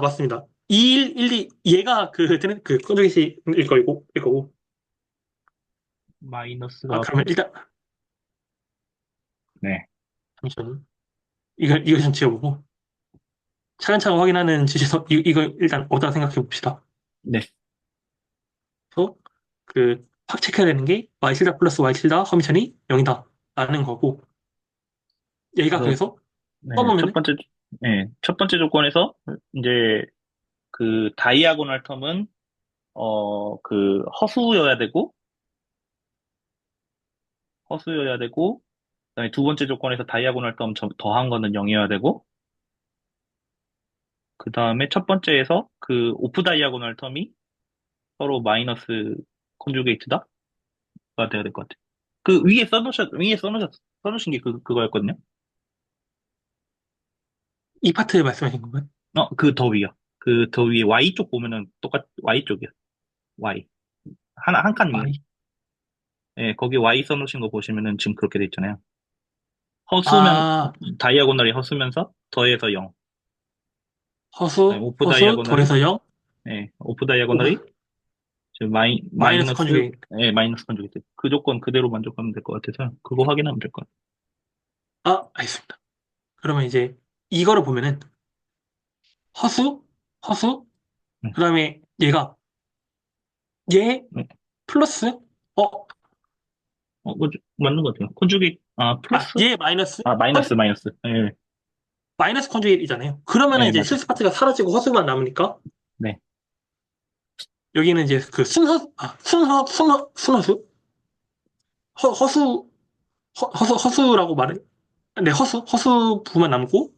맞습니다. 2112, 얘가 컨주게이트일 거고. 마이너스가, 그러면 일단, 네, 잠시만요. 이거 좀 지워보고, 차근차근 확인하는 지시서, 이거 일단 어디다 생각해 봅시다. 네. 그래서 확 체크해야 되는 게 y 틸다 플러스 y 틸다 커미션이 0이다 라는 거고 얘가 그래서, 그래서 네, 첫 써보면은 번째, 예, 첫 번째 조건에서 이제 그 다이아고널 텀은 그 허수여야 되고 그다음에 두 번째 조건에서 다이아고널 텀 더한 거는 0이어야 되고 그다음에 첫 번째에서 그 오프 다이아고널 텀이 서로 마이너스 컨주게이트다가 돼야 될 것 같아요. 그 써놓으신 게 그거였거든요. 이 파트 말씀하신 건가요? 그 더 위요. 그 더 위에 Y 쪽 보면은 Y 쪽이요. Y. 한 칸 위에. Y. 예, 거기 Y 써놓으신 거 보시면은 지금 그렇게 돼 있잖아요. 허수면, 아, 다이아고널이 허수면서 더해서 0. 오프 허수, 다이아고널이, 더해서 0, 오프 다이아고널이 지금 마이너스 마이너스, 컨주게이트. 마이너스 컨주게이트. 그 조건 그대로 만족하면 될 것 같아서 그거 확인하면 될 것 같아요. 아, 알겠습니다. 그러면 이제 이거를 보면은 허수, 허수, 네. 그 다음에 얘가 얘 네. 플러스, 어, 맞는 것 같아요. 플러스? 얘 마이너스, 마이너스. 예, 마이너스 컨주게이트이잖아요. 그러면은 네, 이제 맞아요. 실수 파트가 사라지고 허수만 남으니까 네. 여기는 이제 그 순허수? 허수, 허수라고 말해. 네, 허수 부만 남고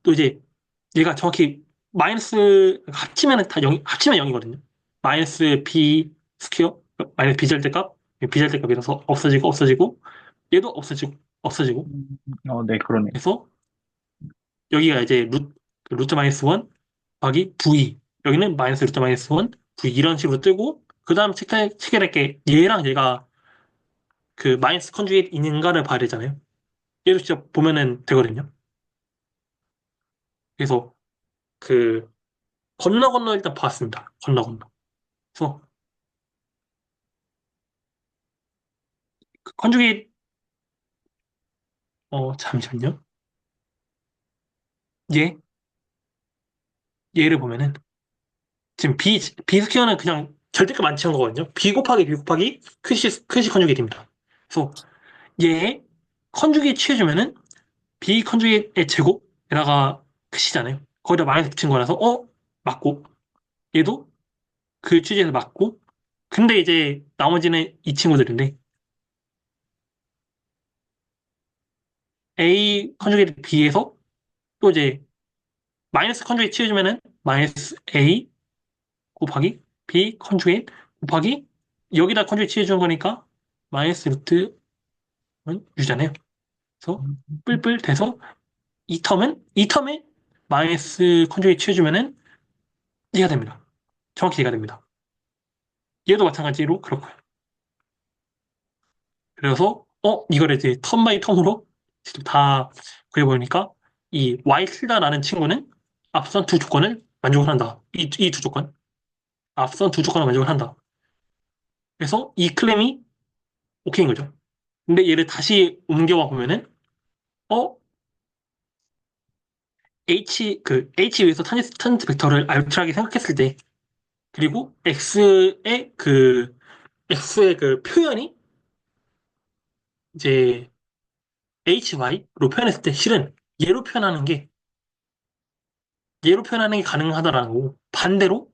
또 이제 얘가 정확히 마이너스 합치면은 다 0, 합치면 0이거든요. 마이너스 b 스퀘어, 마이너스 b 절대값, b 절대값이라서 없어지고 얘도 없어지고. 네, 그러네요. 그래서 여기가 이제 루트 마이너스 1 더하기 v. 여기는 마이너스 루트 마이너스 1 v 이런 식으로 뜨고 그 다음 체결할 게 얘랑 얘가 그 마이너스 컨주게이트 있는가를 봐야 되잖아요. 얘도 진짜 보면은 되거든요. 그래서 그 건너 일단 봤습니다. 건너. 그래서 그 컨주게이트 잠시만요. 얘 얘를 보면은 지금 비스퀘어는 그냥 절대값 안 치는 거거든요. b 곱하기 크시 컨주게이트입니다. 그래서 얘 컨주게이트 취해주면은 b 컨주게이트의 제곱에다가 크시잖아요. 거기다 마이너스 붙인 거라서 맞고 얘도 그 취지에서 맞고 근데 이제 나머지는 이 친구들인데 a 컨주게이트 b에서 또 이제 마이너스 컨주게이트 취해주면은 마이너스 a 곱하기 b 컨주게이트 곱하기 여기다 컨주게이트 취해준 거니까 마이너스 루트 유잖아요. 그래서 뿔뿔 돼서 이 텀에 마이너스 컨주게이트 취해주면은 이해가 됩니다. 정확히 이해가 됩니다. 얘도 마찬가지로 그렇고요. 그래서 이거를 이제 텀 바이 텀으로 다 그려보니까 이 y 틀다라는 친구는 앞선 두 조건을 만족을 한다. 이 두 조건. 앞선 두 조건을 만족을 한다. 그래서 이 클램이 오케이인 거죠. 근데 얘를 다시 옮겨와 보면은 어 H 위에서 탄젠트 벡터를 알뜰하게 생각했을 때 그리고 X의 그 표현이 이제 HY로 표현했을 때 실은 얘로 표현하는 게 가능하다라는 거고 반대로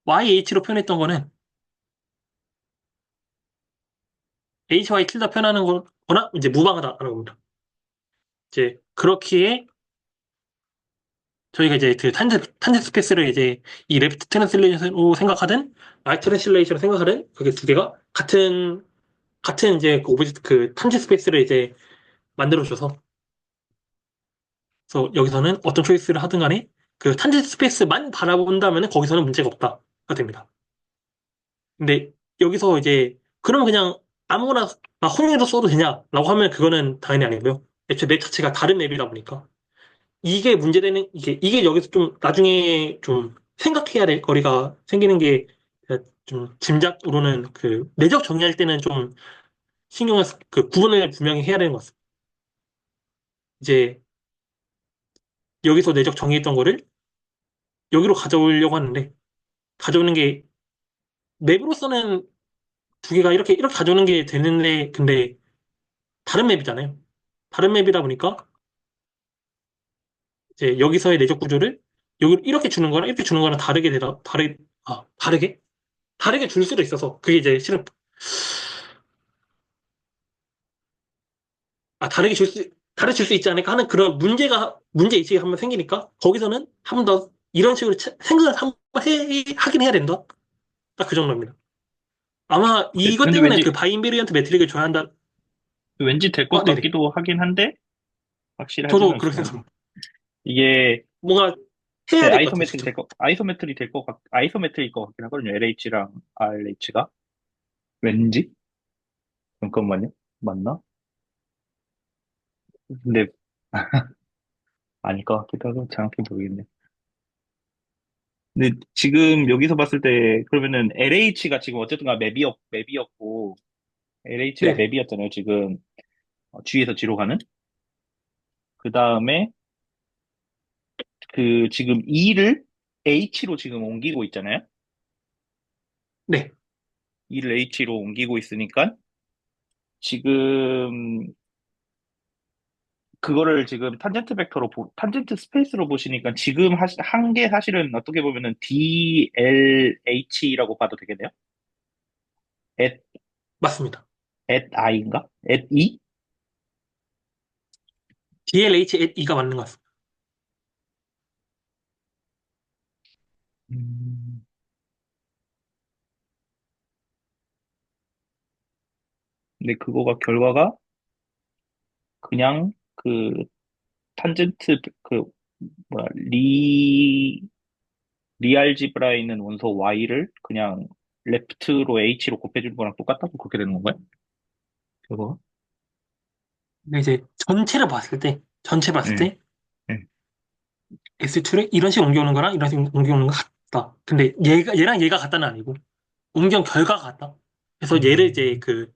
YH로 표현했던 거는 HY 틀다 표현하는 거나 이제 무방하다라는 겁니다. 이제 그렇기에 저희가 이제 그 탄젠트 스페이스를 이제 이 레프트 트랜슬레이션으로 생각하든 라이트 트랜슬레이션으로 생각하든 그게 두 개가 같은 이제 그 오브젝트 그 탄젠트 스페이스를 이제 만들어줘서 그래서 여기서는 어떤 초이스를 하든 간에 그 탄젠트 스페이스만 바라본다면 거기서는 문제가 없다가 됩니다. 근데 여기서 이제 그러면 그냥 아무거나 혼용해서 써도 되냐라고 하면 그거는 당연히 아니고요. 애초에 맵 자체가 다른 맵이다 보니까 이게 문제되는 이게 여기서 좀 나중에 좀 생각해야 될 거리가 생기는 게 좀 짐작으로는 그 내적 정의할 때는 좀 신경을 그 구분을 분명히 해야 되는 것 같습니다. 이제 여기서 내적 정의했던 거를 여기로 가져오려고 하는데 가져오는 게 맵으로서는 두 개가 이렇게 가져오는 게 되는데 근데 다른 맵이잖아요. 다른 맵이다 보니까 이제 여기서의 내적 구조를 여기 이렇게 주는 거랑 이렇게 주는 거랑 다르게 줄 수도 있어서 그게 이제 실은 다르게 줄 수 있지 않을까 하는 그런 문제 의식이 한번 생기니까 거기서는 한 번 더 이런 식으로 생각을 한번 하긴 해야 된다. 딱 그 정도입니다. 아마 이것 근데 때문에 그 왠지, 바이인베리언트 매트릭을 좋아한다. 왠지 될 것 네네. 같기도 하긴 한데, 확실하지는 저도 그렇게 않습니다. 생각합니다. 이게, 뭔가 네, 해야 될 것 같아요, 진짜. 아이소메트리일 것 같긴 하거든요. LH랑 RH가. 왠지? 잠깐만요. 맞나? 근데, 아닐 것 같기도 하고, 정확히 모르겠네. 근데 지금 여기서 봤을 때, 그러면은 LH가 지금 어쨌든 맵이었고, LH가 네네. 맵이었잖아요. 지금, G에서 G로 가는. 그 다음에, 지금 E를 H로 지금 옮기고 있잖아요. 네. E를 H로 옮기고 있으니까, 지금, 그거를 지금 탄젠트 스페이스로 보시니까 지금 한 게 사실은 어떻게 보면은 DLH라고 봐도 되겠네요. at, 맞습니다. at i인가? at e? DLH-E가 맞는 것 같습니다. 음, 근데 그거가 결과가 그냥 탄젠트 그 뭐야 리알지브라에 있는 원소 y를 그냥 레프트로 h로 곱해주는 거랑 똑같다고 그렇게 되는 건가요? 그거? 근데 이제 전체 봤을 예, 때 예. S2를 이런 식으로 옮겨오는 거랑 이런 식으로 옮겨오는 거 같다. 근데 얘랑 얘가 같다는 아니고 옮겨 결과가 같다. 그래서 얘를 이제 음, 그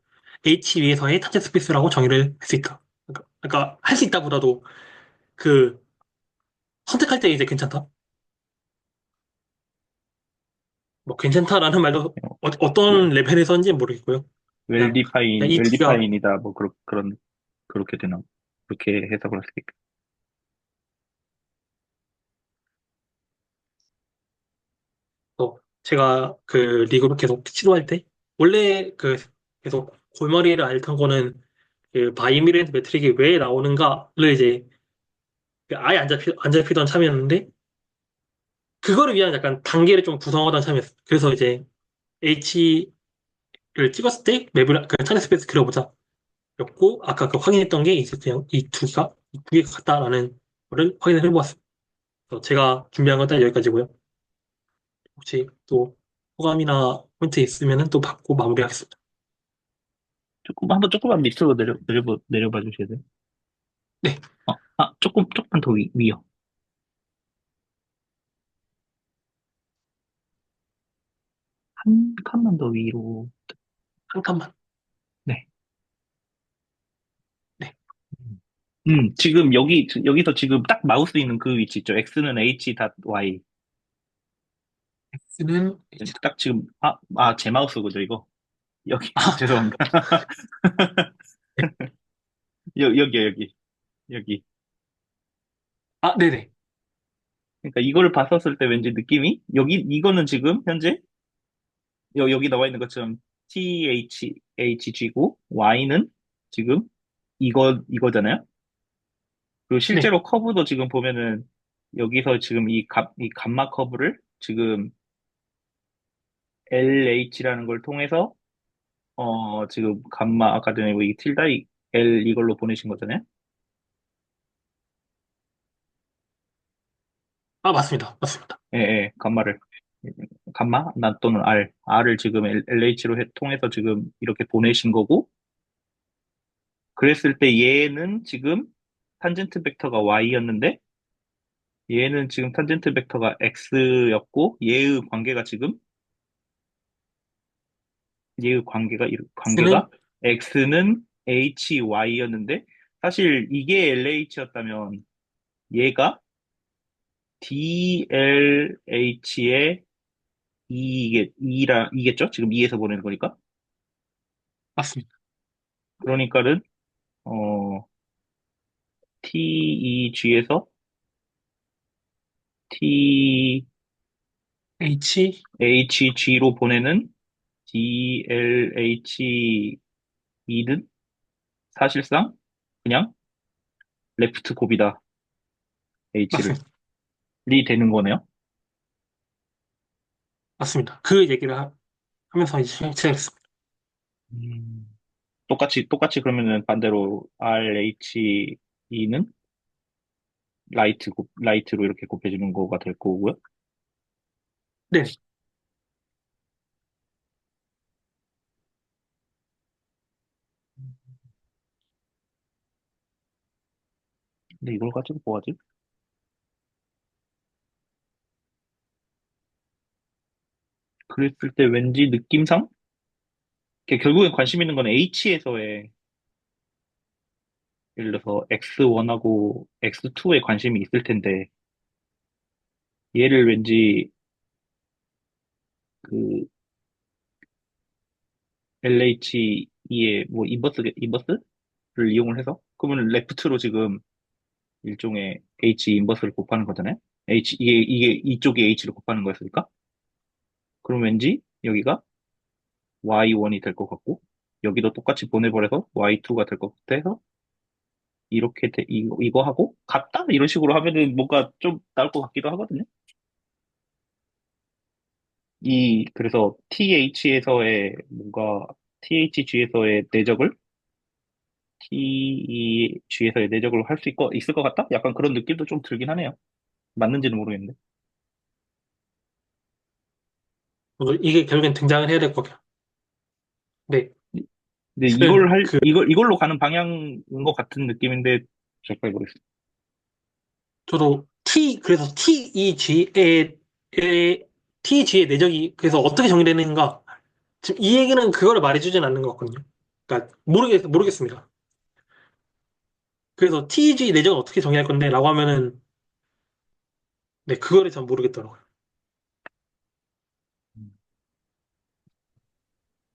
H 위에서의 타겟 스페이스라고 정의를 할 수 있다. 그러니까 할 수 있다보다도 그 선택할 때 이제 괜찮다. 뭐 괜찮다라는 말도 어떤 레벨에서인지 모르겠고요. 그냥 이 D가 웰디파인이다, 뭐, 그렇게 되나? 그렇게 해석을 할 수 있겠 제가 그 리그를 계속 치료할 때 원래 그 계속 골머리를 앓던 거는 그 바이미랜드 매트릭이 왜 나오는가를 이제 그 아예 안 잡히던 참이었는데 그거를 위한 약간 단계를 좀 구성하던 참이었어요. 그래서 이제 H를 찍었을 때 맵을 그 차례 스페이스 그려보자 였고 아까 그 확인했던 게 이제 그냥 이 두 개가 같다라는 거를 확인을 해보았습니다. 그래서 제가 준비한 건 딱 여기까지고요. 혹시 또 호감이나 포인트 있으면 또 받고 마무리하겠습니다. 한번 조금만 밑으로 내려봐 주셔야 돼요. 네, 조금만 더 위요. 한 칸만 더 위로. 한 칸만. 네. 네, 지금 여기서 지금 딱 마우스 있는 그 위치 있죠. X는 H.Y. X는 딱 지금, 제 마우스 그죠, 이거? 여기, 아, 죄송합니다. 네. 여기. 여기. 네네. 그러니까 이거를 봤었을 때 왠지 느낌이, 이거는 지금 현재 여기 나와 있는 것처럼 THG고, Y는 지금 이거잖아요? 그리고 네, 실제로 커브도 지금 보면은, 여기서 지금 이 감마 커브를 지금 LH라는 걸 통해서, 지금 감마, 아까 전에 이 틸다, L 이걸로 보내신 거잖아요? 맞습니다. 맞습니다. 예, 예, 또는 R을 지금 LH로 통해서 지금 이렇게 보내신 거고, 그랬을 때 얘는 지금 탄젠트 벡터가 Y였는데, 얘는 지금 탄젠트 벡터가 X였고, X는 관계가 X는 HY였는데, 사실 이게 LH였다면, 얘가 DLH의 이겠죠? 지금 E에서 보내는 거니까. 맞습니다. 그러니까는, 어, TEG에서 H, THG로 보내는 DLHE는 사실상 그냥 레프트 곱이다. H를. 맞습니다. 리 되는 거네요. 맞습니다. 그 얘기를 하면서 이제 시작했습니다. 음, 똑같이 그러면은 반대로 RHE는 라이트로 이렇게 곱해주는 거가 될 거고요. 네. 근데 이걸 가지고 뭐 하지? 그랬을 때 왠지 느낌상? 결국엔 관심 있는 건 H에서의, 예를 들어서 X1하고 X2에 관심이 있을 텐데, 얘를 왠지 그 LHE의 뭐 인버스를 이용을 해서, 그러면 레프트로 지금 일종의 H 인버스를 곱하는 거잖아요? 이게 이쪽이 H를 곱하는 거였으니까? 그럼 왠지 여기가 Y1이 될 것 같고, 여기도 똑같이 보내버려서 Y2가 될 것 같아서, 이거 하고, 같다? 이런 식으로 하면은 뭔가 좀 나을 것 같기도 하거든요. 그래서 THG에서의 내적을 TEG에서의 내적을 할 수 있을 것 같다? 약간 그런 느낌도 좀 들긴 하네요. 맞는지는 모르겠는데. 이게 결국엔 등장을 해야 될 거고요. 네. 근데 실은 그, 이걸로 가는 방향인 것 같은 느낌인데, 잘 모르겠어요. 저도 그래서 TEG의 내적이 그래서 어떻게 정의되는가. 지금 이 얘기는 그거를 말해주진 않는 것 같거든요. 그러니까 모르겠습니다. 그래서 TEG 내적은 어떻게 정의할 건데? 라고 하면은, 네, 그거를 전 모르겠더라고요.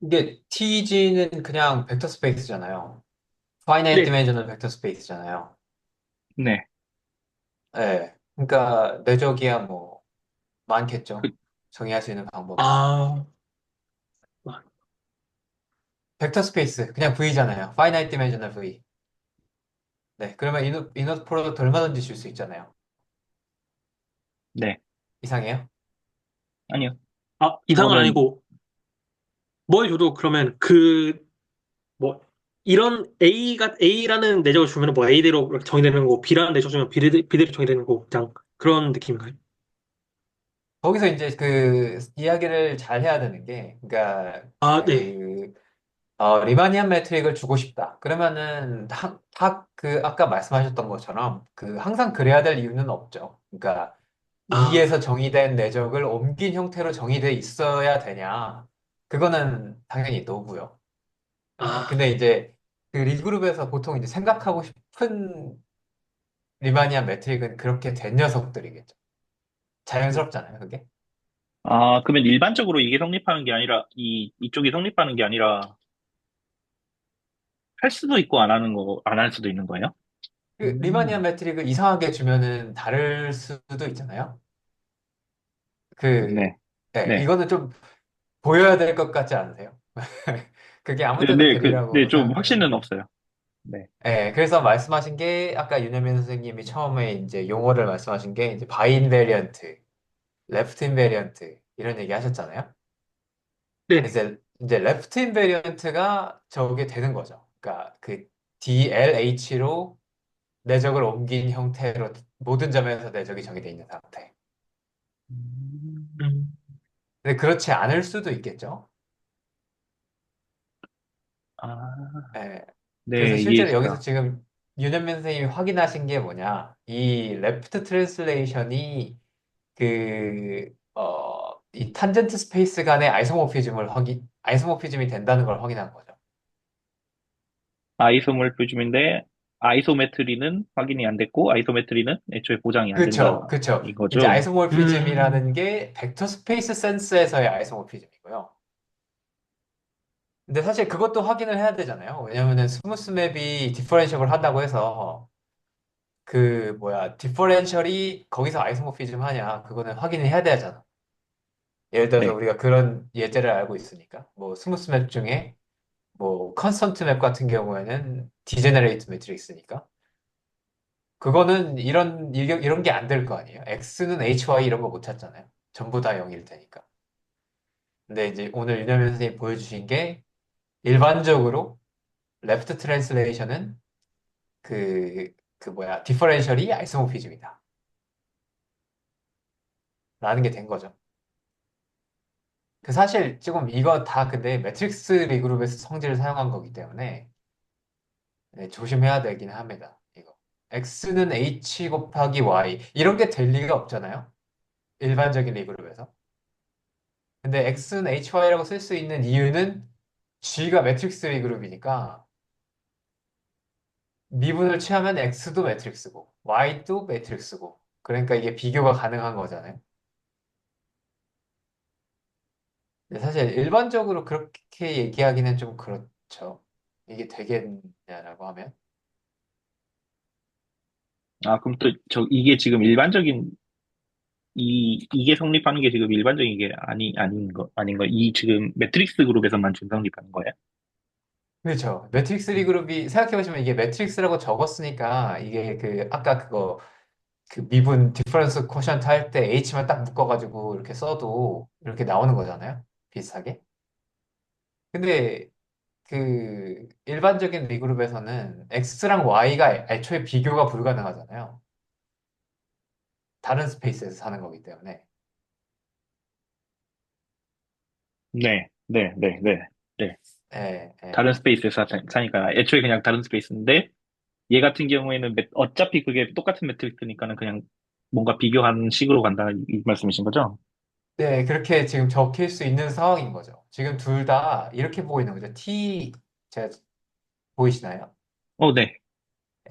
이게 TG는 그냥 벡터 스페이스잖아요. 파이나이트 네. 디멘셔널 벡터 스페이스잖아요. 네. 예. 그러니까 내적이야 뭐 그, 많겠죠. 정의할 수 있는 방법이. 아, 벡터 스페이스 그냥 V잖아요. 파이나이트 디멘셔널 V. 네. 그러면 이너 프로덕트 얼마든지 줄 수 있잖아요. 네. 이상해요? 아니요. 이상은 그거는, 아니고, 뭘 줘도 그러면 뭐, 이런 A라는 내적을 주면 뭐 A대로 정의되는 거고, B라는 내적 주면 B대로 정의되는 거고, 그냥 그런 느낌인가요? 거기서 이제 그 이야기를 잘 해야 되는 게, 그러니까 네. 리마니안 매트릭을 주고 싶다. 그러면은 아까 말씀하셨던 것처럼 항상 그래야 될 이유는 없죠. 그러니까 아, 2에서 정의된 내적을 옮긴 형태로 정의돼 있어야 되냐? 그거는 당연히 노고요. 예, 아, 근데 이제 그 리그룹에서 보통 이제 생각하고 싶은 리마니안 매트릭은 그렇게 된 녀석들이겠죠. 자연스럽잖아요, 그게. 그러면 일반적으로 이게 성립하는 게 아니라, 이쪽이 성립하는 게 아니라, 할 수도 있고 안 할 수도 있는 거예요? 그 리마니안 음, 매트릭을 이상하게 주면은 다를 수도 있잖아요. 그, 네. 네, 네. 이거는 좀 보여야 될 것 같지 않으세요? 그게 아무 때나 네, 되리라고 좀 생각하거든요. 확신은 없어요. 네. 네, 그래서 말씀하신 게 아까 윤현민 선생님이 처음에 이제 용어를 말씀하신 게 이제 바인베리언트, 레프트 인베리언트 이런 얘기 하셨잖아요. 네네. 이제 레프트 인베리언트가 저게 되는 거죠. 그러니까 그 DLH로 내적을 옮긴 형태로 모든 점에서 내적이 정의되어 있는 상태. 음, 음, 근데 그렇지 않을 수도 있겠죠. 아, 예. 그래서 네, 실제로 여기서 이해했어요. 지금 윤현민 선생님이 확인하신 게 뭐냐? 이 레프트 트랜슬레이션이 이 탄젠트 스페이스 간의 아이소모피즘이 된다는 걸 확인한 거죠. 아이소몰피즘인데, 아이소메트리는 확인이 안 됐고, 아이소메트리는 애초에 보장이 안 된다, 그쵸, 그쵸. 이제 이거죠. 음, 아이소모피즘이라는 게 벡터 스페이스 센스에서의 아이소모피즘이고요. 근데 사실 그것도 확인을 해야 되잖아요. 왜냐면은 스무스 맵이 디퍼런시able 한다고 해서 그 뭐야 디퍼렌셜이 거기서 아이소모피즘 하냐 그거는 확인을 해야 되잖아. 예를 들어서 네. 우리가 그런 예제를 알고 있으니까 뭐 스무스 맵 중에 뭐 컨스턴트 맵 같은 경우에는 디제너레이트 매트릭스니까 그거는 이런 게 안 될 거 아니에요. X는 HY 이런 거 못 찾잖아요. 전부 다 0일 테니까. 근데 이제 오늘 윤여민 선생님이 보여주신 게 일반적으로 레프트 트랜슬레이션은 그 뭐야 디퍼렌셜이 아이소모피즘이다 라는 게 된 거죠. 그 사실 지금 이거 다 근데 매트릭스 리그룹에서 성질을 사용한 거기 때문에 네, 조심해야 되긴 합니다. 이거. X는 H 곱하기 Y 이런 게 될 리가 없잖아요. 일반적인 리그룹에서. 근데 X는 HY라고 쓸 수 있는 이유는 G가 매트릭스 리그룹이니까 미분을 취하면 X도 매트릭스고 Y도 매트릭스고 그러니까 이게 비교가 가능한 거잖아요. 근데 사실 일반적으로 그렇게 얘기하기는 좀 그렇죠. 이게 되겠냐라고 하면. 아, 그럼 또, 이게 지금 일반적인, 이게 성립하는 게 지금 일반적인 게 아닌 거. 이 지금 매트릭스 그룹에서만 지금 성립하는 거예요? 그렇죠. 매트릭스 리그룹이 생각해보시면 이게 매트릭스라고 적었으니까 이게 그 아까 그거 그 미분 디퍼런스 코션트 할 때 H만 딱 묶어가지고 이렇게 써도 이렇게 나오는 거잖아요. 비슷하게. 근데 그 일반적인 리그룹에서는 X랑 Y가 애초에 비교가 불가능하잖아요. 다른 스페이스에서 사는 거기 때문에. 네, 네, 네, 네, 네. 예, 예. 다른 스페이스에서 사니까 애초에 그냥 다른 스페이스인데 얘 같은 경우에는 어차피 그게 똑같은 매트릭스니까는 그냥 뭔가 비교하는 식으로 간다는 이 말씀이신 거죠? 네, 그렇게 지금 적힐 수 있는 상황인 거죠. 지금 둘 다 이렇게 보고 있는 거죠. 제가 보이시나요? 네.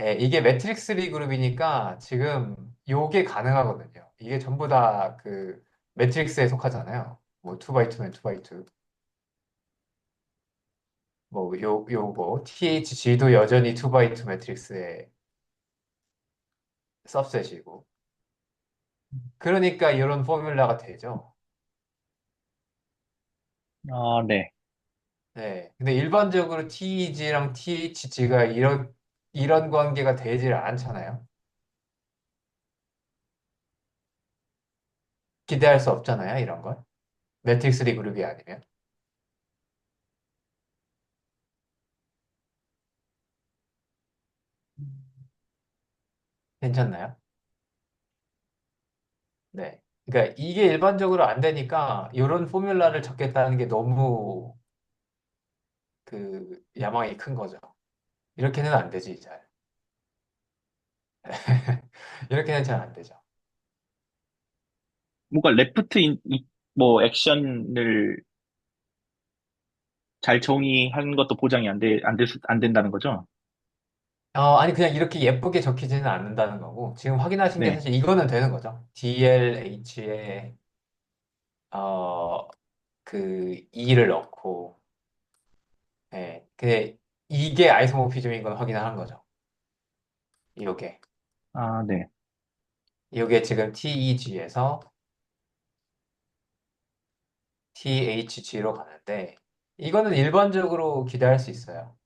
예, 이게 매트릭스 리그룹이니까 지금 요게 가능하거든요. 이게 전부 다 그 매트릭스에 속하잖아요. 뭐 2x2면 2x2. 뭐 요거 THG도 여전히 2x2 매트릭스의 सब셋이고. 그러니까 이런 포뮬라가 되죠. 아, 네. 네. 근데 일반적으로 TEG랑 THG가 이런 관계가 되질 않잖아요. 기대할 수 없잖아요, 이런 걸. 매트릭스 리그룹이 아니면. 괜찮나요? 네. 그러니까 이게 일반적으로 안 되니까 이런 포뮬라를 적겠다는 게 너무 그 야망이 큰 거죠. 이렇게는 안 되지, 잘. 이렇게는 잘 안 되죠. 뭔가 뭐 액션을 잘 정의한 것도 보장이 안 된다는 거죠? 아니, 그냥 이렇게 예쁘게 적히지는 않는다는 거고, 지금 확인하신 게 네. 사실 이거는 되는 거죠. DLH에, 어, 그, E를 넣고, 예. 근데 이게 아이소모피즘인 건 확인하는 거죠. 이게. 아, 네. 이게 지금 TEG에서 THG로 가는데, 이거는 일반적으로 기대할 수 있어요.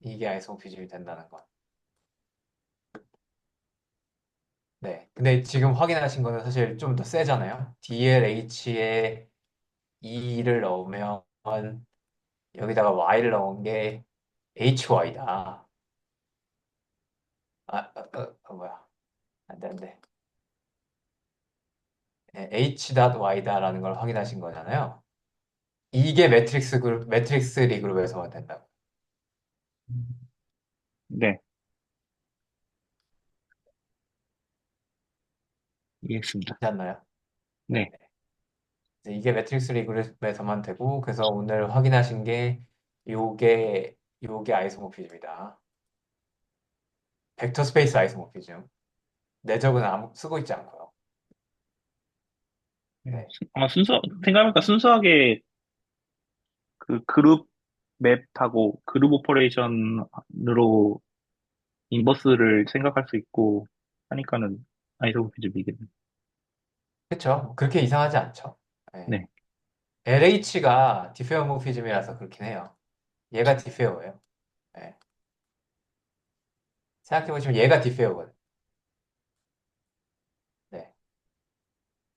이게 아이소모피즘이 된다는 건. 네. 근데 지금 확인하신 거는 사실 좀 더 세잖아요. DLH에 E를 넣으면 여기다가 Y를 넣은 게 HY다. 뭐야. 안 돼, 안 돼. H.Y다라는 걸 확인하신 거잖아요. 이게 매트릭스 리그룹에서만 된다고. 네. 이해했습니다. 괜찮나요? 네. 네. 이게 매트릭스 리그룹에서만 되고, 그래서 오늘 확인하신 게 요게 아이소모피즘이다. 벡터 스페이스 아이소모피즘. 내적은 아무 쓰고 있지 않고요. 네. 생각해보니까 순수하게 그 그룹 맵하고 그룹 오퍼레이션으로 인버스를 생각할 수 있고, 하니까는 아이소모피즘이겠네. 그쵸? 그렇게 이상하지 않죠? 네. 네, LH가 디페어모피즘이라서 그렇긴 해요. 얘가 디페어예요. 네. 생각해보시면 얘가 디페어거든. 네.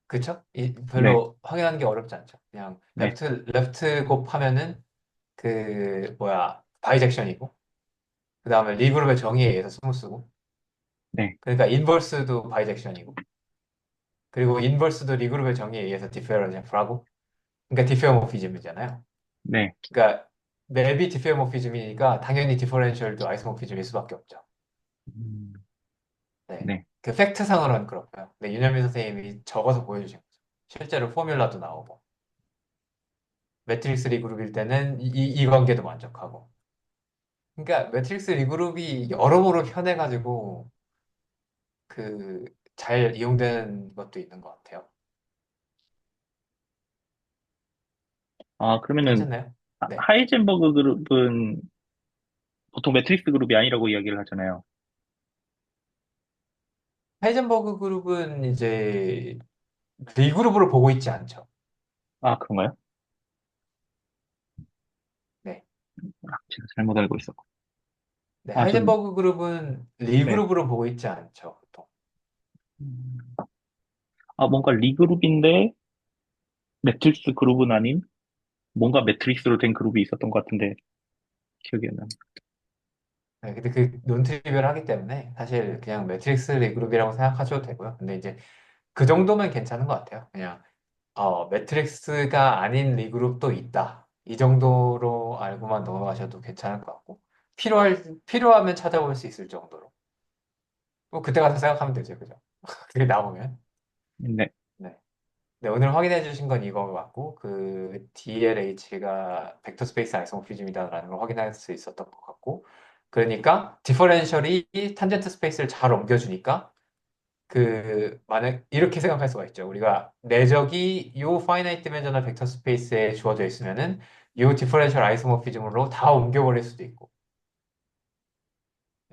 그쵸? 네, 별로 확인하는 게 어렵지 않죠. 그냥 네, 레프트 곱하면은 바이젝션이고, 그 다음에 리그룹의 정의에 의해서 스무스고, 네, 그러니까 인버스도 바이젝션이고, 그리고 인버스도 리그룹의 정의에 의해서 디페어런셜하고, 그러니까 디페어모피즘이잖아요. 네, 그러니까 맵이 디페어모피즘이니까 당연히 디퍼렌셜도 아이소모피즘일 수밖에 없죠. 음, 네. 네. 그 팩트상으로는 그렇고요. 근데 윤현민 선생님이 적어서 보여주신 거죠. 실제로 포뮬라도 나오고, 매트릭스 리그룹일 때는 이 관계도 만족하고. 그러니까 매트릭스 리그룹이 여러모로 편해가지고 그 잘 이용되는 것도 있는 것 같아요. 아, 그러면은 괜찮나요? 네. 하이젠버그 그룹은 보통 매트릭스 그룹이 아니라고 이야기를 하잖아요. 하이젠버그 그룹은 이제 리그룹으로 보고 있지 않죠. 아, 그런가요? 네. 아, 제가 잘못 알고 있었고. 네, 아, 전, 하이젠버그 그룹은 네. 리그룹으로 보고 있지 않죠, 보통. 음, 아, 뭔가 리그룹인데 매트릭스 그룹은 아닌 뭔가 매트릭스로 된 그룹이 있었던 것 같은데 기억이 안 나요. 네, 근데 그 논트리비얼 하기 때문에 사실 그냥 매트릭스 리그룹이라고 생각하셔도 되고요. 근데 이제 그 정도면 괜찮은 것 같아요. 그냥 매트릭스가 아닌 리그룹도 있다. 이 정도로 알고만 넘어가셔도 괜찮을 것 같고 필요하면 찾아볼 수 있을 정도로. 뭐 그때 가서 생각하면 되죠, 그죠? 그게 나오면. 네, 네. 네, 오늘 확인해 주신 건 이거 같고, 그 DLH가 벡터 스페이스 아이소모피즘이다라는 걸 확인할 수 있었던 것 같고, 그러니까 디퍼렌셜이 탄젠트 스페이스를 잘 옮겨주니까, 만약 이렇게 생각할 수가 있죠. 우리가 내적이 요 파이나이트 디멘저널 벡터 스페이스에 주어져 있으면은 요 디퍼렌셜 아이소모피즘으로 다 옮겨버릴 수도 있고,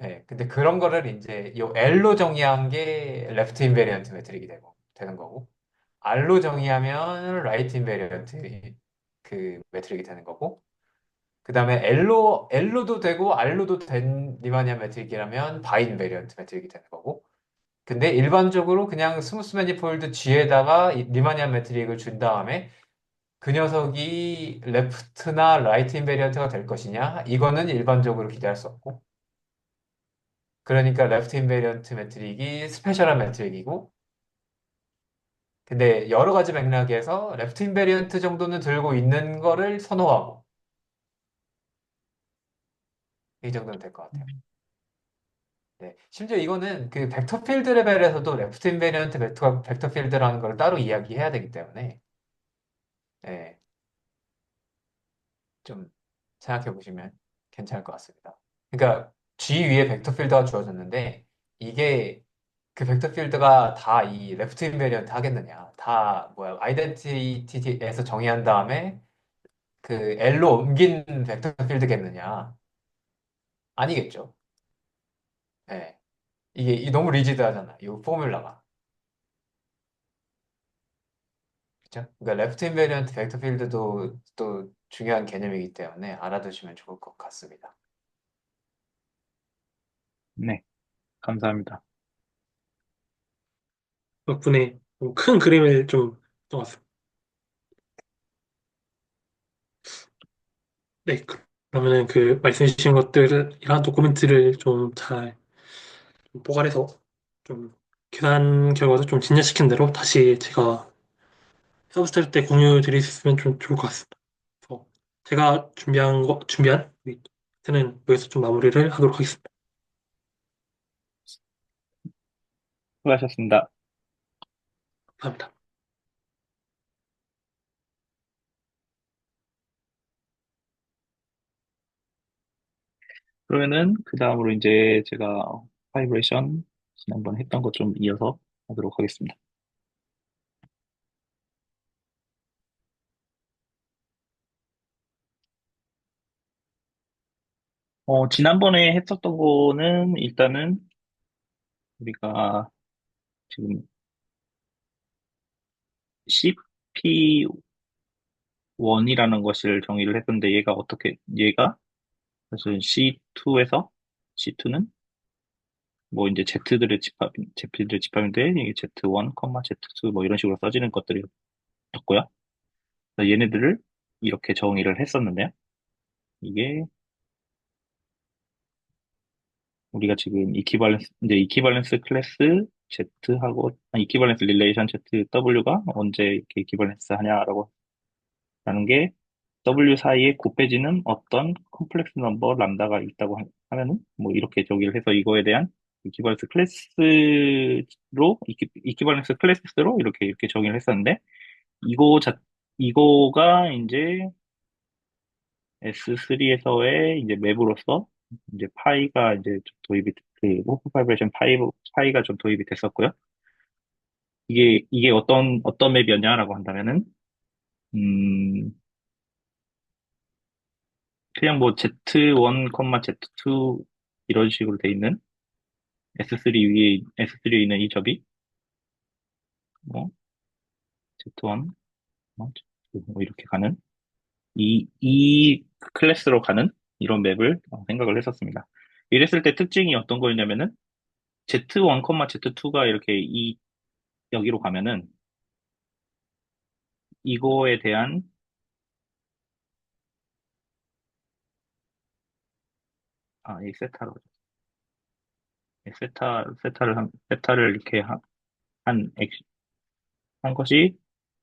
예, 근데 그런 거를 이제 요 L로 정의한 게 레프트 인베리언트 매트릭이 되는 거고, R로 정의하면 라이트 인베리언트 그 매트릭이 되는 거고, 그 다음에 L로도 되고 R로도 된 리마니안 매트릭이라면 바이 인베리언트 매트릭이 되는 거고, 근데 일반적으로 그냥 스무스 매니폴드 G에다가 이 리마니안 매트릭을 준 다음에 그 녀석이 레프트나 라이트 인베리언트가 될 것이냐? 이거는 일반적으로 기대할 수 없고, 그러니까 레프트 인베리언트 매트릭이 스페셜한 매트릭이고, 근데 여러 가지 맥락에서 레프트 인베리언트 정도는 들고 있는 거를 선호하고 이 정도는 될 것 같아요. 네. 심지어 이거는 그 벡터 필드 레벨에서도 레프트 인베리언트 벡터 필드라는 걸 따로 이야기해야 되기 때문에 네, 좀 생각해 보시면 괜찮을 것 같습니다. 그러니까 G 위에 벡터 필드가 주어졌는데 이게 그 벡터 필드가 다 이 레프트 인베리언트 하겠느냐? 다 뭐야? 아이덴티티에서 정의한 다음에 그 L로 옮긴 벡터 필드겠느냐? 아니겠죠. 예. 이게 너무 리지드하잖아. 이 포뮬라가. 그죠? 그러니까 레프트 인베리언트 벡터 필드도 또 중요한 개념이기 때문에 알아두시면 좋을 것 같습니다. 네, 감사합니다. 덕분에 좀큰 그림을 좀 떠왔습니다. 네, 그러면은 그 말씀해 주신 것들이랑 도코멘트를 좀 잘 포괄해서 좀 계산 결과도 좀 진전시킨 대로 다시 제가 서브스타일 때 공유 드릴 수 있으면 좀 좋을 것 같습니다. 그래서 제가 준비한 는 여기서 좀 마무리를 하도록 하겠습니다. 수고하셨습니다. 감사합니다. 그러면은 그 다음으로 이제 제가 바이브레이션 지난번 했던 것 좀 이어서 하도록 하겠습니다. 지난번에 했었던 거는 일단은 우리가 지금 CP1이라는 것을 정의를 했는데 얘가 사실 C2에서 C2는 뭐 이제 Z들의 집합인데 이게 Z1, Z2 뭐 이런 식으로 써지는 것들이었고요. 그래서 얘네들을 이렇게 정의를 했었는데요. 이게 우리가 지금 이퀴발렌스 클래스 이퀴발렌스 릴레이션 ZW가 언제 이렇게 이퀴발렌스 하냐라고 하는 게 W 사이에 곱해지는 어떤 컴플렉스 넘버 람다가 있다고 하면은 뭐 이렇게 저기를 해서 이거에 대한 이퀴발렌스 클래스로 이렇게 정의를 했었는데 이거 자 이거가 이제 S3에서의 이제 맵으로서 이제 파이가 이제 좀 그 호프 파이브레이션 파이가 좀 도입이 됐었고요. 이게 어떤 맵이었냐라고 한다면은 음 그냥 뭐 Z1, Z2 이런 식으로 돼 있는 S3위에 있는 이 접이 뭐 Z1, 뭐 Z2 뭐 이렇게 가는 이 클래스로 가는 이런 맵을 생각을 했었습니다. 이랬을 때 특징이 어떤 거였냐면은 Z1, Z2가 이렇게 여기로 가면은 이거에 대한 이 세타로 세타를 이렇게 한, 액- 한 것이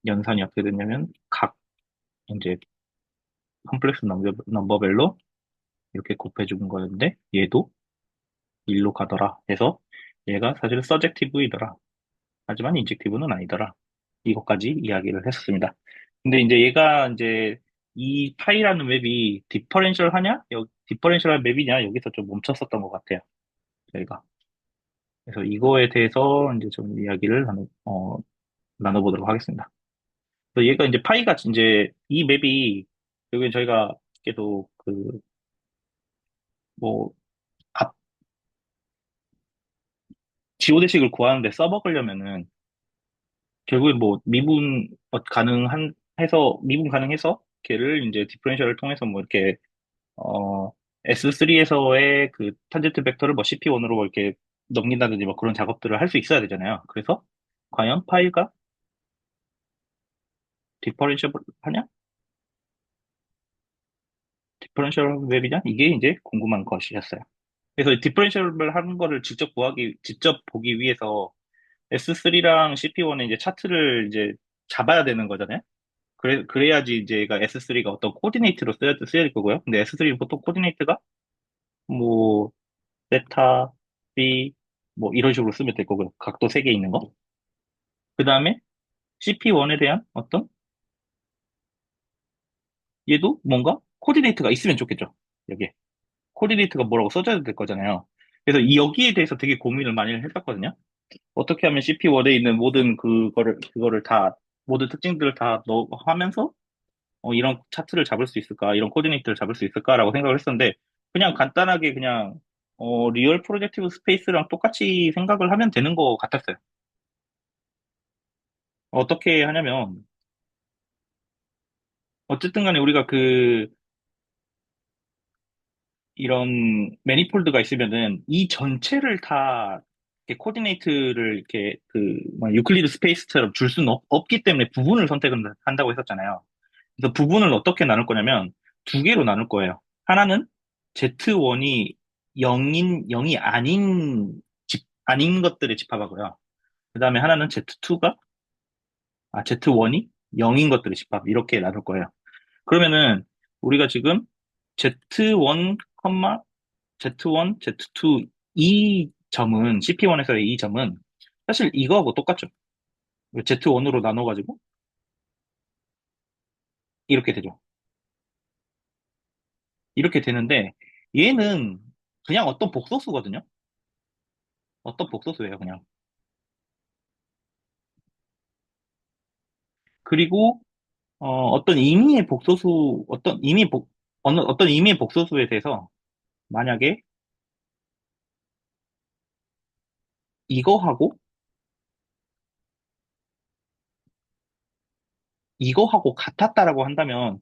연산이 어떻게 됐냐면 각 이제 컴플렉스 넘버별로 이렇게 곱해준 거였는데 얘도 일로 가더라 해서 얘가 사실 서젝티브이더라. 하지만 인젝티브는 아니더라. 이것까지 이야기를 했었습니다. 근데 이제 얘가 이제 이 파이라는 맵이 디퍼렌셜한 맵이냐 여기서 좀 멈췄었던 것 같아요. 저희가. 그래서 이거에 대해서 이제 좀 이야기를 나눠보도록 하겠습니다. 그래서 얘가 이제 파이가 이제 이 맵이 여기 저희가 계속 뭐 앞, 지오대식을 구하는데 써먹으려면은 결국에 뭐 미분 가능해서 걔를 이제 디퍼렌셜을 통해서 뭐 이렇게 어 S3에서의 그 탄젠트 벡터를 뭐 CP1으로 이렇게 넘긴다든지 뭐 그런 작업들을 할 수 있어야 되잖아요. 그래서 과연 파이가 디퍼렌셜 하냐? 디퍼렌셜 웹이냐? 이게 이제 궁금한 것이었어요. 그래서 디퍼렌셜을 하는 거를 직접 보기 위해서 S3랑 CP1의 이제 차트를 이제 잡아야 되는 거잖아요. 그래야지 이제 얘가 S3가 어떤 코디네이트로 쓰여질 거고요. 근데 S3는 보통 코디네이트가 뭐, 세타, B, 뭐 이런 식으로 쓰면 될 거고요. 각도 3개 있는 거. 그 다음에 CP1에 대한 얘도 뭔가 코디네이트가 있으면 좋겠죠. 여기에. 코디네이트가 뭐라고 써져야 될 거잖아요. 그래서 여기에 대해서 되게 고민을 많이 했었거든요. 어떻게 하면 CP1에 있는 모든 특징들을 다 하면서 이런 차트를 잡을 수 있을까, 이런 코디네이트를 잡을 수 있을까라고 생각을 했었는데, 그냥 간단하게 그냥, 리얼 프로젝티브 스페이스랑 똑같이 생각을 하면 되는 것 같았어요. 어떻게 하냐면, 어쨌든 간에 우리가 이런 매니폴드가 있으면은, 이 전체를 다, 이렇게 코디네이트를 이렇게 뭐 유클리드 스페이스처럼 줄 수는 없기 때문에 부분을 선택을 한다고 했었잖아요. 그래서 부분을 어떻게 나눌 거냐면 두 개로 나눌 거예요. 하나는 Z1이 0이 아닌 것들의 집합하고요. 그 다음에 하나는 Z1이 0인 것들의 집합. 이렇게 나눌 거예요. 그러면은 우리가 지금 Z1, Z1, Z2 이 점은, CP1에서의 이 점은 사실 이거하고 똑같죠. Z1으로 나눠가지고 이렇게 되죠. 이렇게 되는데 얘는 그냥 어떤 복소수거든요. 어떤 복소수예요, 그냥. 그리고 어떤 임의의 복소수에 대해서 만약에 이거하고 이거하고 같았다라고 한다면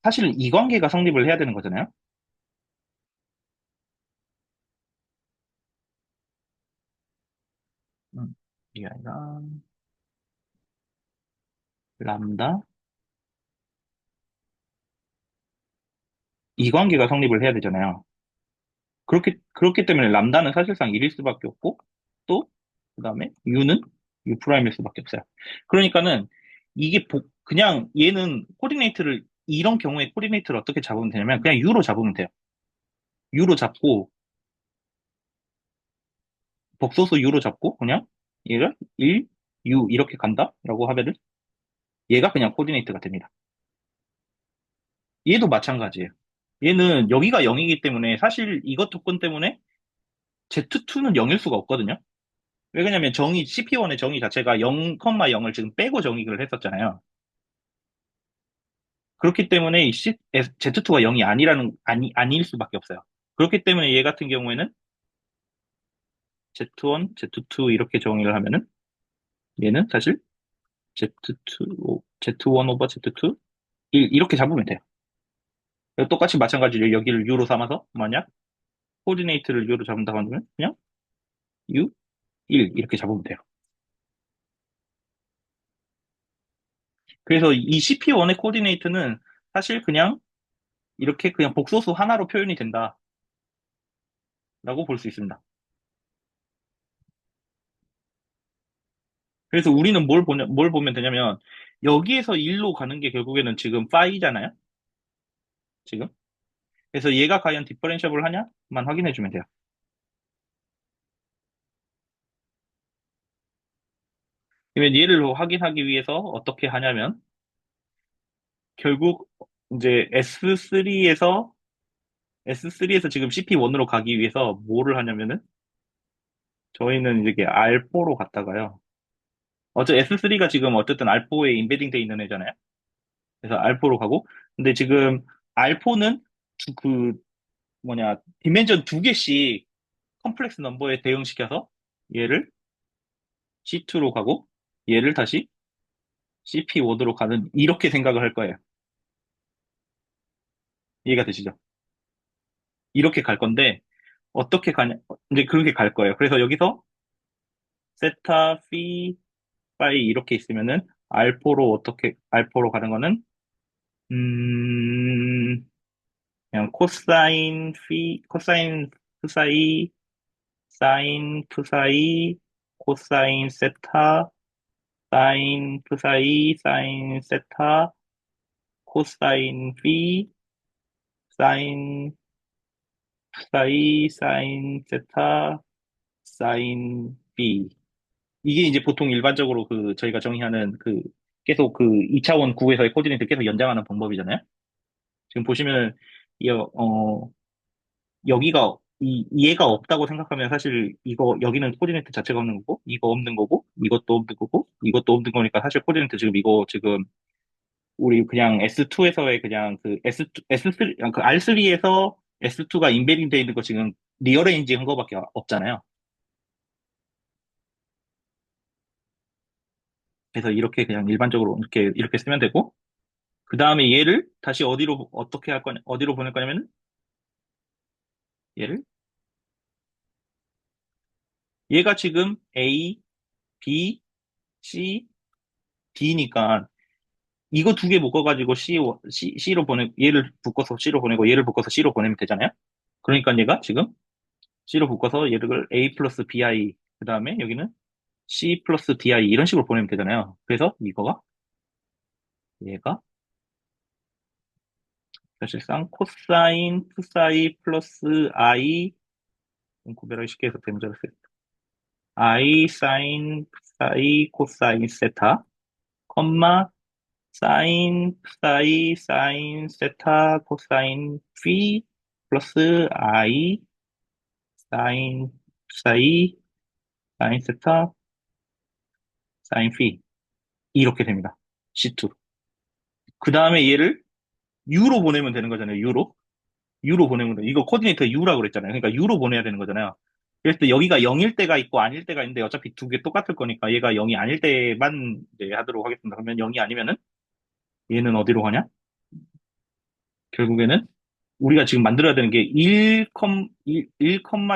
사실은 이 관계가 성립을 해야 되는 거잖아요. 이게 아니라 람다 이 관계가 성립을 해야 되잖아요. 그렇기 때문에 람다는 사실상 1일 수밖에 없고, 또, 그 다음에 u는 u 프라임일 수밖에 없어요. 그러니까는 그냥 얘는 이런 경우에 코디네이트를 어떻게 잡으면 되냐면, 그냥 u로 잡으면 돼요. u로 잡고, 복소수 u로 잡고, 그냥 얘를 1, u 이렇게 간다? 라고 하면은 얘가 그냥 코디네이트가 됩니다. 얘도 마찬가지예요. 얘는 여기가 0이기 때문에 사실 이것 조건 때문에 Z2는 0일 수가 없거든요. 왜냐면 CP1의 정의 자체가 0, 0을 지금 빼고 정의를 했었잖아요. 그렇기 때문에 Z2가 0이 아닐 수밖에 없어요. 그렇기 때문에 얘 같은 경우에는 Z1, Z2 이렇게 정의를 하면은 얘는 사실 Z1 오버 Z2, 1 이렇게 잡으면 돼요. 똑같이 마찬가지로 여기를 U로 삼아서 만약 코디네이트를 U로 잡는다고 하면 그냥 U, 1 이렇게 잡으면 돼요. 그래서 이 CP1의 코디네이트는 사실 그냥 이렇게 그냥 복소수 하나로 표현이 된다라고 볼 수 있습니다. 그래서 우리는 뭘 보면 되냐면, 여기에서 1로 가는 게 결국에는 지금 파이잖아요? 지금? 그래서 얘가 과연 디퍼렌셔블 하냐만 확인해 주면 돼요. 그러면 얘를 확인하기 위해서 어떻게 하냐면, 결국 이제 S3에서 지금 CP1으로 가기 위해서 뭐를 하냐면은, 저희는 이게 R4로 갔다가요. S3가 지금 어쨌든 R4에 인베딩 돼 있는 애잖아요? 그래서 R4로 가고, 근데 지금 R4는 디멘전 두 개씩 컴플렉스 넘버에 대응시켜서 얘를 C2로 가고 얘를 다시 CP1으로 가는 이렇게 생각을 할 거예요. 이해가 되시죠? 이렇게 갈 건데 어떻게 가냐? 이제 그렇게 갈 거예요. 그래서 여기서 세타, 피, 파이 이렇게 있으면은 알포로 가는 거는 음 그냥 코사인 프사이, 사인 프사이, 코사인 세타, 사인 프사이, 사인 세타, 코사인 피, 사인 사인 세타, 사인 비. 이게 이제 보통 일반적으로 저희가 정의하는 계속 2차원 구에서의 코디네이트 계속 연장하는 방법이잖아요. 지금 보시면 이, 여기가 얘가 없다고 생각하면 사실 여기는 코디네이트 자체가 없는 거고 이거 없는 거고 이것도 없는 거고 이것도 없는 거니까 사실 코디네이트 지금 이거 지금 우리 그냥 S2에서의 그냥 S3, R3에서 S2가 인베딩 돼 있는 거 지금 리어레인지 한 거밖에 없잖아요. 그래서 이렇게 그냥 일반적으로 이렇게 쓰면 되고, 그 다음에 얘를 다시 어떻게 할 거냐, 어디로 보낼 거냐면, 얘를, 얘가 지금 A, B, C, D니까, 이거 두 개 묶어가지고 C로 얘를 묶어서 C로 보내고, 얘를 묶어서 C로 보내면 되잖아요? 그러니까 얘가 지금 C로 묶어서 얘를 A 플러스 BI, 그 다음에 여기는 C 플러스 DI 이런 식으로 보내면 되잖아요. 그래서 얘가 사실상 코사인 프사이 플러스 I 구별하기 쉽게 해서 대문자를 써요. I 사인 프사이 코사인 세타 컴마 사인 프사이 사인 세타 코사인 phi 플러스 I 사인 프사이 사인 세타 사인 phi 이렇게 됩니다. C2. 그 다음에 얘를 U로 보내면 되는 거잖아요. U로 보내면 돼. 이거 코디네이터 U라고 그랬잖아요. 그러니까 U로 보내야 되는 거잖아요. 그래서 여기가 0일 때가 있고 아닐 때가 있는데 어차피 두 개 똑같을 거니까 얘가 0이 아닐 때만 이제 하도록 하겠습니다. 그러면 0이 아니면은 얘는 어디로 가냐? 결국에는 우리가 지금 만들어야 되는 게 1,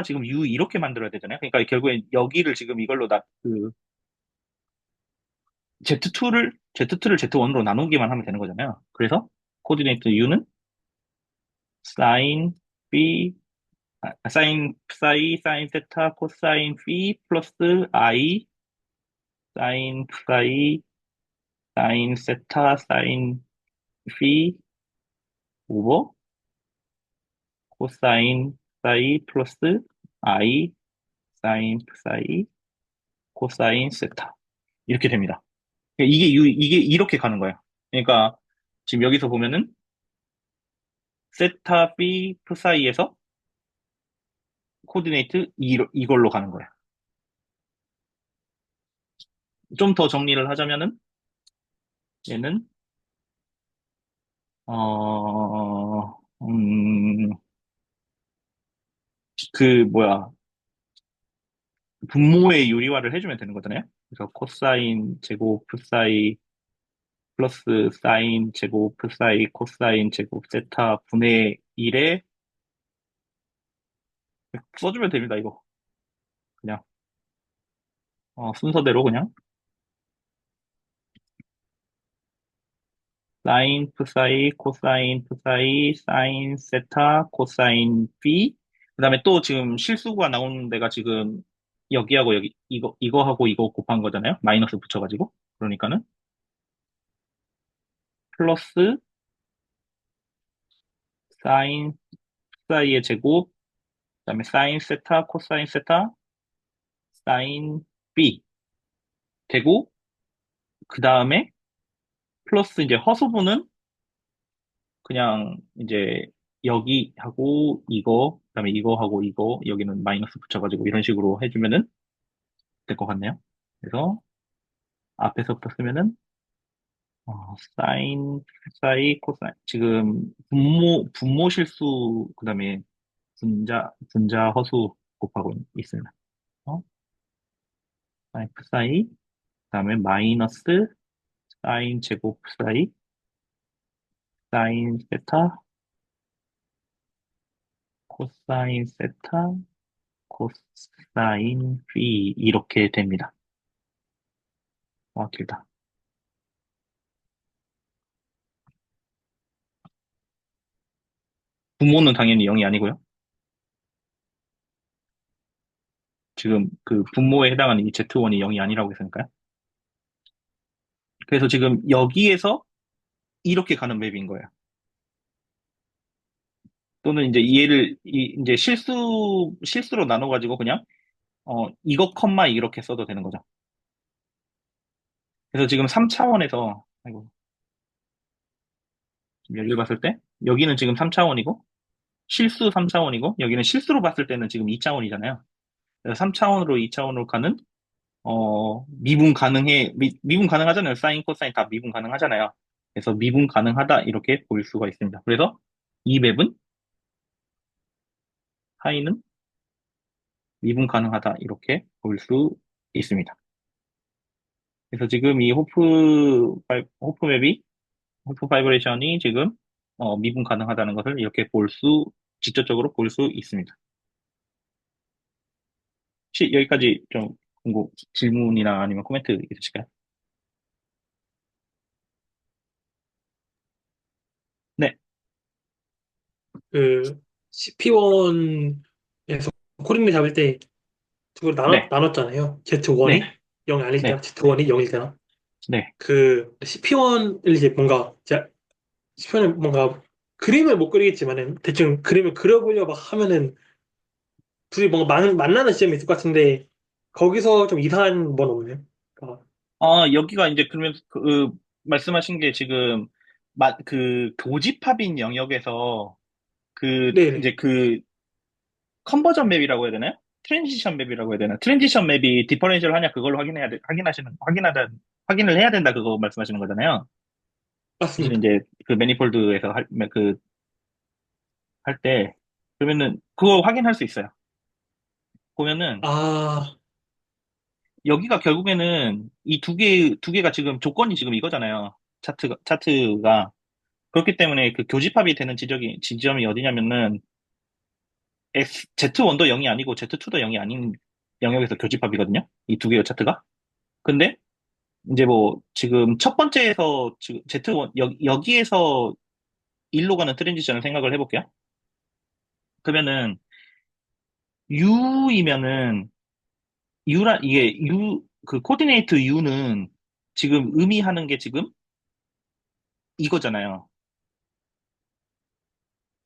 지금 U 이렇게 만들어야 되잖아요. 그러니까 결국엔 여기를 지금 이걸로 Z2를 Z1으로 나누기만 하면 되는 거잖아요. 그래서 코디네이트 U는 sin B, sin psi, sin 세타, 코사인 phi 플러스 I, sin psi, sin 세타, sin phi 오버 코사인 psi 플러스 I, sin psi, 코사인 세타. 이렇게 됩니다. 이게 이렇게 가는 거예요. 그러니까 지금 여기서 보면은 세타 피 프사이에서 코디네이트 이걸로 가는 거예요. 좀 더 정리를 하자면은 얘는 그 뭐야 분모의 유리화를 해주면 되는 거잖아요. 그래서 코사인 제곱 프사이 플러스 사인 제곱 프사이 코사인 제곱 세타 분의 1에 써주면 됩니다. 이거 그냥 순서대로 그냥 사인 프사이 코사인 프사이 사인 세타 코사인 피 그다음에 또 지금 실수가 나오는 데가 지금 여기하고 여기 이거하고 이거 곱한 거잖아요. 마이너스 붙여가지고 그러니까는 플러스 사인 사이의 제곱 그다음에 사인 세타 코사인 세타 사인 피 되고 그다음에 플러스 이제 허수분은 그냥 이제 여기하고 이거 그다음에 이거하고 이거 여기는 마이너스 붙여가지고 이런 식으로 해주면은 될 것 같네요. 그래서 앞에서부터 쓰면은 사인, 사이, 코사인 지금 분모 실수 그다음에 분자 허수 곱하고 있습니다. 어? 사인, 사이 그다음에 마이너스 사인 제곱 사이 사인 세타 코사인 세타 코사인 피 이렇게 됩니다. 와 길다. 분모는 당연히 0이 아니고요. 지금 그 분모에 해당하는 이 Z1이 0이 아니라고 했으니까요. 그래서 지금 여기에서 이렇게 가는 맵인 거예요. 또는 이제 이제 실수로 나눠가지고 그냥, 이거 컴마 이렇게 써도 되는 거죠. 그래서 지금 3차원에서, 아이고, 지금 여기를 봤을 때, 여기는 지금 3차원이고, 실수 3차원이고, 여기는 실수로 봤을 때는 지금 2차원이잖아요. 그래서 3차원으로 2차원으로 가는, 미분 가능하잖아요. 사인, 코사인 다 미분 가능하잖아요. 그래서 미분 가능하다, 이렇게 볼 수가 있습니다. 그래서 이 맵은, 하이는 미분 가능하다, 이렇게 볼 수 있습니다. 그래서 지금 이 호프 바이브레이션이 지금 미분 가능하다는 것을 이렇게 직접적으로 볼 수 있습니다. 혹시 여기까지 좀 질문이나 아니면 코멘트 있으실까요? 네, 그 CP1에서 코딩을 잡을 때 두 개로 네, 나눴잖아요. Z1이 네, 0이 아닐 때나 네, Z1이 0일 때나. 네. 그 CP1을 이제 뭔가 CP1은 뭔가 그림을 못 그리겠지만은 대충 그림을 그려보려고 하면은 둘이 뭔가 만나는 지점이 있을 것 같은데 거기서 좀 이상한 건 없나요? 그러니까 여기가 이제 그러면 말씀하신 게 지금 그 교집합인 영역에서 네네. 이제 컨버전 맵이라고 해야 되나요? 트랜지션 맵이라고 해야 되나? 트랜지션 맵이 디퍼런셜 하냐 그걸로 확인을 해야 된다 그거 말씀하시는 거잖아요. 사실 맞습니다. 이제 그 매니폴드에서 할 때 그러면은 그거 확인할 수 있어요. 보면은 아, 여기가 결국에는 이 두 개가 지금 조건이 지금 이거잖아요. 차트가. 그렇기 때문에 그 교집합이 되는 지점이 어디냐면은 Z1도 0이 아니고 Z2도 0이 아닌 영역에서 교집합이거든요. 이 두 개의 차트가. 근데 이제 뭐 지금 첫 번째에서 지금 Z1 여기에서 1로 가는 트랜지션을 생각을 해볼게요. 그러면은 U이면은 이게 그 코디네이트 U는 지금 의미하는 게 지금 이거잖아요.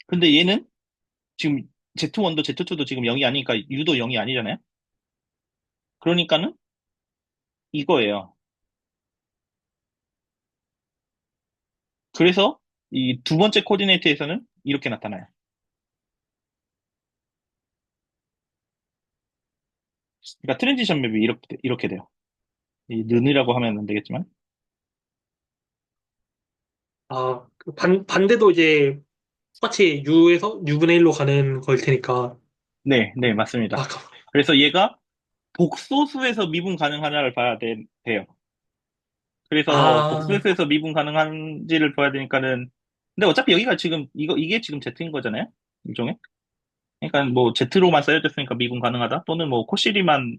근데 얘는 지금 Z1도 Z2도 지금 0이 아니니까 U도 0이 아니잖아요. 그러니까는 이거예요. 그래서 이 두 번째 코디네이트에서는 이렇게 나타나요. 그러니까 트랜지션 맵이 이렇게 돼요. 이 는이라고 하면 안 되겠지만. 그 반대도 이제 똑같이 U에서 U분의 1로 가는 거일 테니까. 네, 네, 아, 맞습니다. 그래서 얘가 복소수에서 미분 가능하냐를 돼요. 그래서 아, 복소수에서 미분 가능한지를 봐야 되니까는, 근데 어차피 여기가 지금, 이게 지금 Z인 거잖아요? 일종의? 그러니까 뭐 Z로만 써여졌으니까 미분 가능하다? 또는 뭐 코시리만으로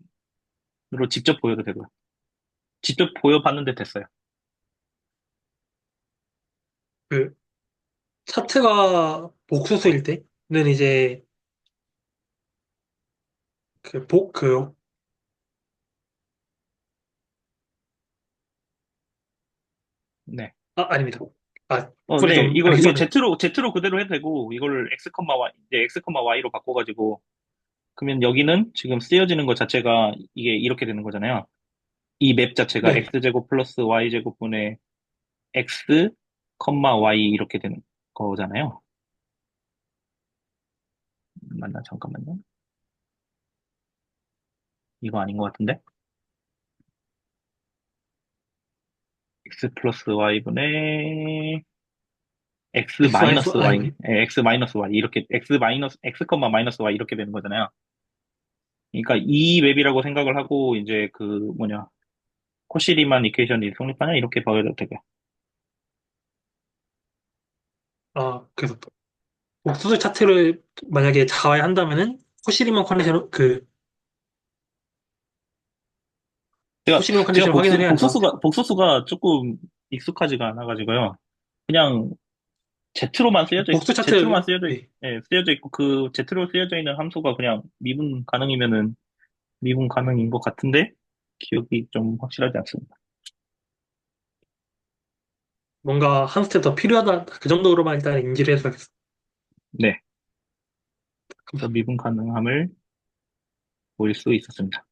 직접 보여도 되고요. 직접 보여봤는데 됐어요. 그 차트가 복소수일 때는 이제 그 복, 그, 네. 아닙니다. 복소리 네. 좀 아는 게 이거 좀, Z로 그대로 해도 되고, 이걸 이제 Y로 바꿔가지고, 그러면 여기는 지금 쓰여지는 것 자체가 이게 이렇게 되는 거잖아요. 이 맵 자체가 네. X제곱 플러스 Y제곱분의 X, Y 이렇게 되는 거잖아요. 맞나? 잠깐만요. 이거 아닌 것 같은데? X 플러스 Y분의 X X 마이너스 마이너스 Y, I분이. X 마이너스 Y 이렇게 X, 마이너스 Y 이렇게 되는 거잖아요. 그러니까 이 맵이라고 생각을 하고 이제 그 뭐냐 코시리만 이퀘이션이 성립하냐 이렇게 봐도 되고요. 그래서 복소수 차트를 만약에 자화한다면은 코시리먼 컨디션, 제가 코시리먼 제가 컨디션을 확인을 해야 할 것 같아요. 복소수가 조금 익숙하지가 않아가지고요. 그냥 복수 Z로만 차트, 네. 쓰여져 있고 그 Z로 쓰여져 있는 함수가 그냥 미분 가능이면은 미분 가능인 것 같은데 기억이 좀 확실하지 않습니다. 뭔가 한 스텝 더 필요하다. 그 정도로만 일단 인지를 해서 네, 그래서 감사합니다. 미분 가능함을 보일 수 있었습니다.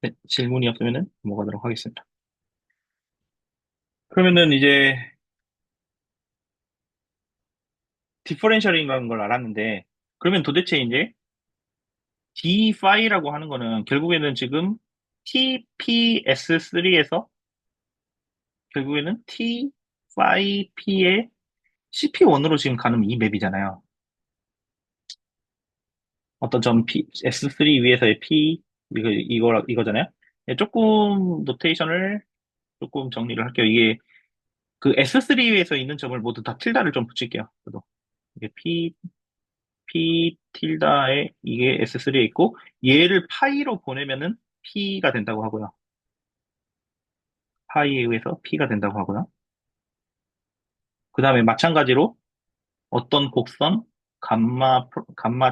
네, 질문이 없으면은 넘어가도록 하겠습니다. 그러면은 이제 디퍼렌셜이라는 걸 알았는데 그러면 도대체 이제 D5라고 하는 거는 결국에는 지금 TPS3에서 결국에는 T5P의 CP1으로 지금 가는 이 맵이잖아요. 어떤 점 S3 위에서의 P, 이거잖아요. 예, 조금 노테이션을 조금 정리를 할게요. 이게 그 S3 위에서 있는 점을 모두 다 틸다를 좀 붙일게요. 저도. 이게 P 틸다에 이게 S3에 있고, 얘를 파이로 보내면은 P가 된다고 하고요. 파이에 의해서 P가 된다고 하고요. 그 다음에 마찬가지로 어떤 곡선 감마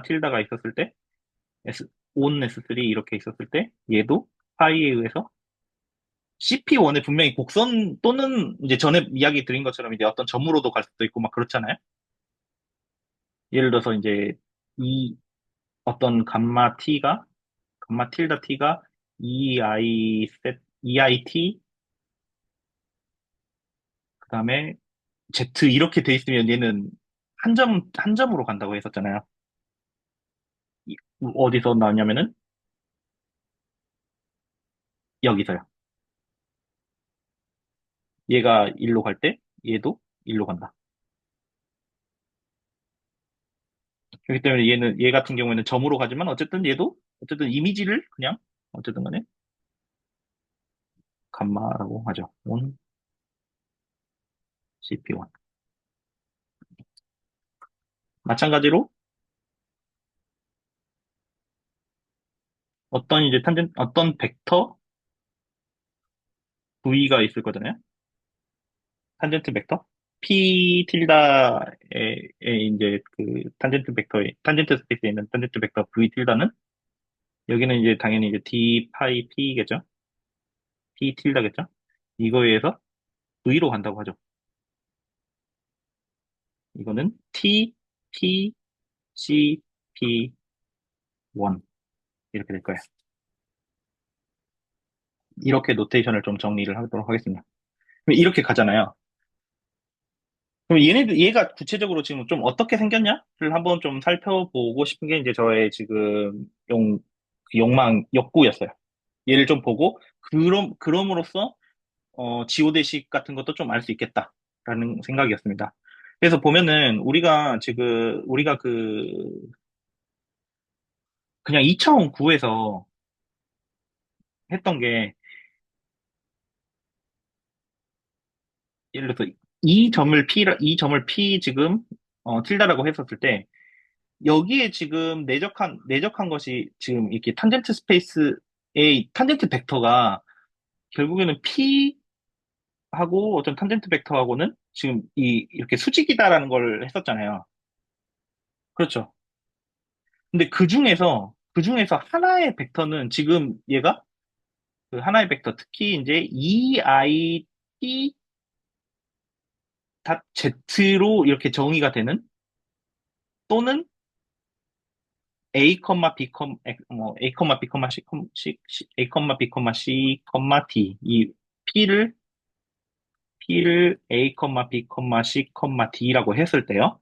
틸다가 있었을 때 S, 온 S3 이렇게 있었을 때 얘도 파이에 의해서 CP1에 분명히 곡선 또는 이제 전에 이야기 드린 것처럼 이제 어떤 점으로도 갈 수도 있고 막 그렇잖아요. 예를 들어서 이제 이 어떤 감마 틸다 T가 EIT 그다음에 Z 이렇게 돼 있으면 얘는 한 점으로 간다고 했었잖아요. 어디서 나왔냐면은 여기서요. 얘가 일로 갈 때 얘도 일로 간다. 그렇기 때문에 얘 같은 경우에는 점으로 가지만 어쨌든 얘도 어쨌든 이미지를 그냥 어쨌든 간에 감마라고 하죠. on CP1. 마찬가지로 어떤 이제 어떤 벡터 V가 있을 거잖아요. 탄젠트 벡터 P 틸다의 이제 그 탄젠트 스페이스에 있는 탄젠트 벡터 V 틸다는 여기는 이제 당연히 이제 D 파이 P겠죠. P 틸다겠죠. 이거에 의해서 V로 간다고 하죠. 이거는 T P C P 1 이렇게 될 거예요. 이렇게 노테이션을 좀 정리를 하도록 하겠습니다. 그럼 이렇게 가잖아요. 그럼 얘가 구체적으로 지금 좀 어떻게 생겼냐를 한번 좀 살펴보고 싶은 게 이제 저의 지금 그 욕구였어요. 얘를 좀 보고, 그럼으로써, 지오대식 같은 것도 좀 알 수 있겠다라는 생각이었습니다. 그래서 보면은, 우리가 그냥 2차원 구에서 했던 게, 예를 들어서 이 점을 P 지금, 틸다라고 했었을 때, 여기에 지금 내적한 것이 지금 이렇게 탄젠트 스페이스의 탄젠트 벡터가 결국에는 P하고 어떤 탄젠트 벡터하고는 지금 이렇게 수직이다라는 걸 했었잖아요. 그렇죠. 근데 그 중에서 하나의 벡터는 지금 얘가 그 하나의 벡터 특히 이제 EIT Z로 이렇게 정의가 되는 또는 A, B, A, B, A, B, C, D 이 P를 A, B, C, D라고 했을 때요.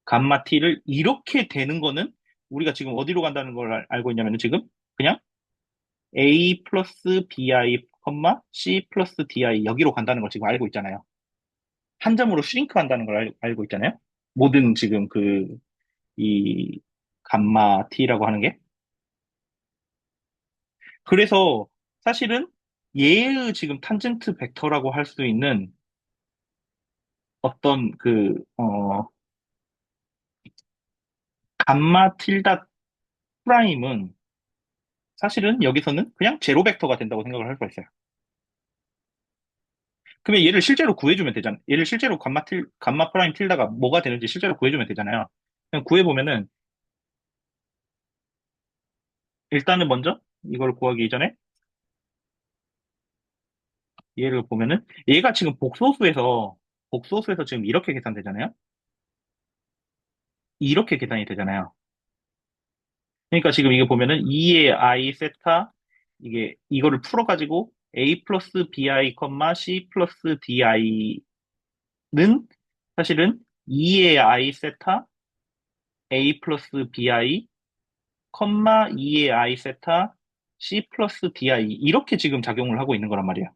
감마 T를 이렇게 되는 거는 우리가 지금 어디로 간다는 걸 알고 있냐면 지금 그냥 A 플러스 BI, C 플러스 DI 여기로 간다는 걸 지금 알고 있잖아요. 한 점으로 슈링크 한다는 걸 알고 있잖아요. 모든 지금 이 감마 T라고 하는 게. 그래서 사실은 얘의 지금 탄젠트 벡터라고 할 수 있는 어떤 감마 틸다 프라임은 사실은 여기서는 그냥 제로 벡터가 된다고 생각을 할 수가 있어요. 그러면 얘를 실제로 구해주면 되잖아요. 얘를 실제로 감마 프라임 틸다가 뭐가 되는지 실제로 구해주면 되잖아요. 그냥 구해보면은 일단은 먼저 이걸 구하기 이전에 얘를 보면은 얘가 지금 복소수에서 지금 이렇게 계산되잖아요. 이렇게 계산이 되잖아요. 그러니까 지금 이게 보면은 2의 i 세타 이거를 풀어가지고 a 플러스 bi, c 플러스 di는 사실은 2의 i 세타 a 플러스 bi, 2의 i 세타 c 플러스 di 이렇게 지금 작용을 하고 있는 거란 말이에요.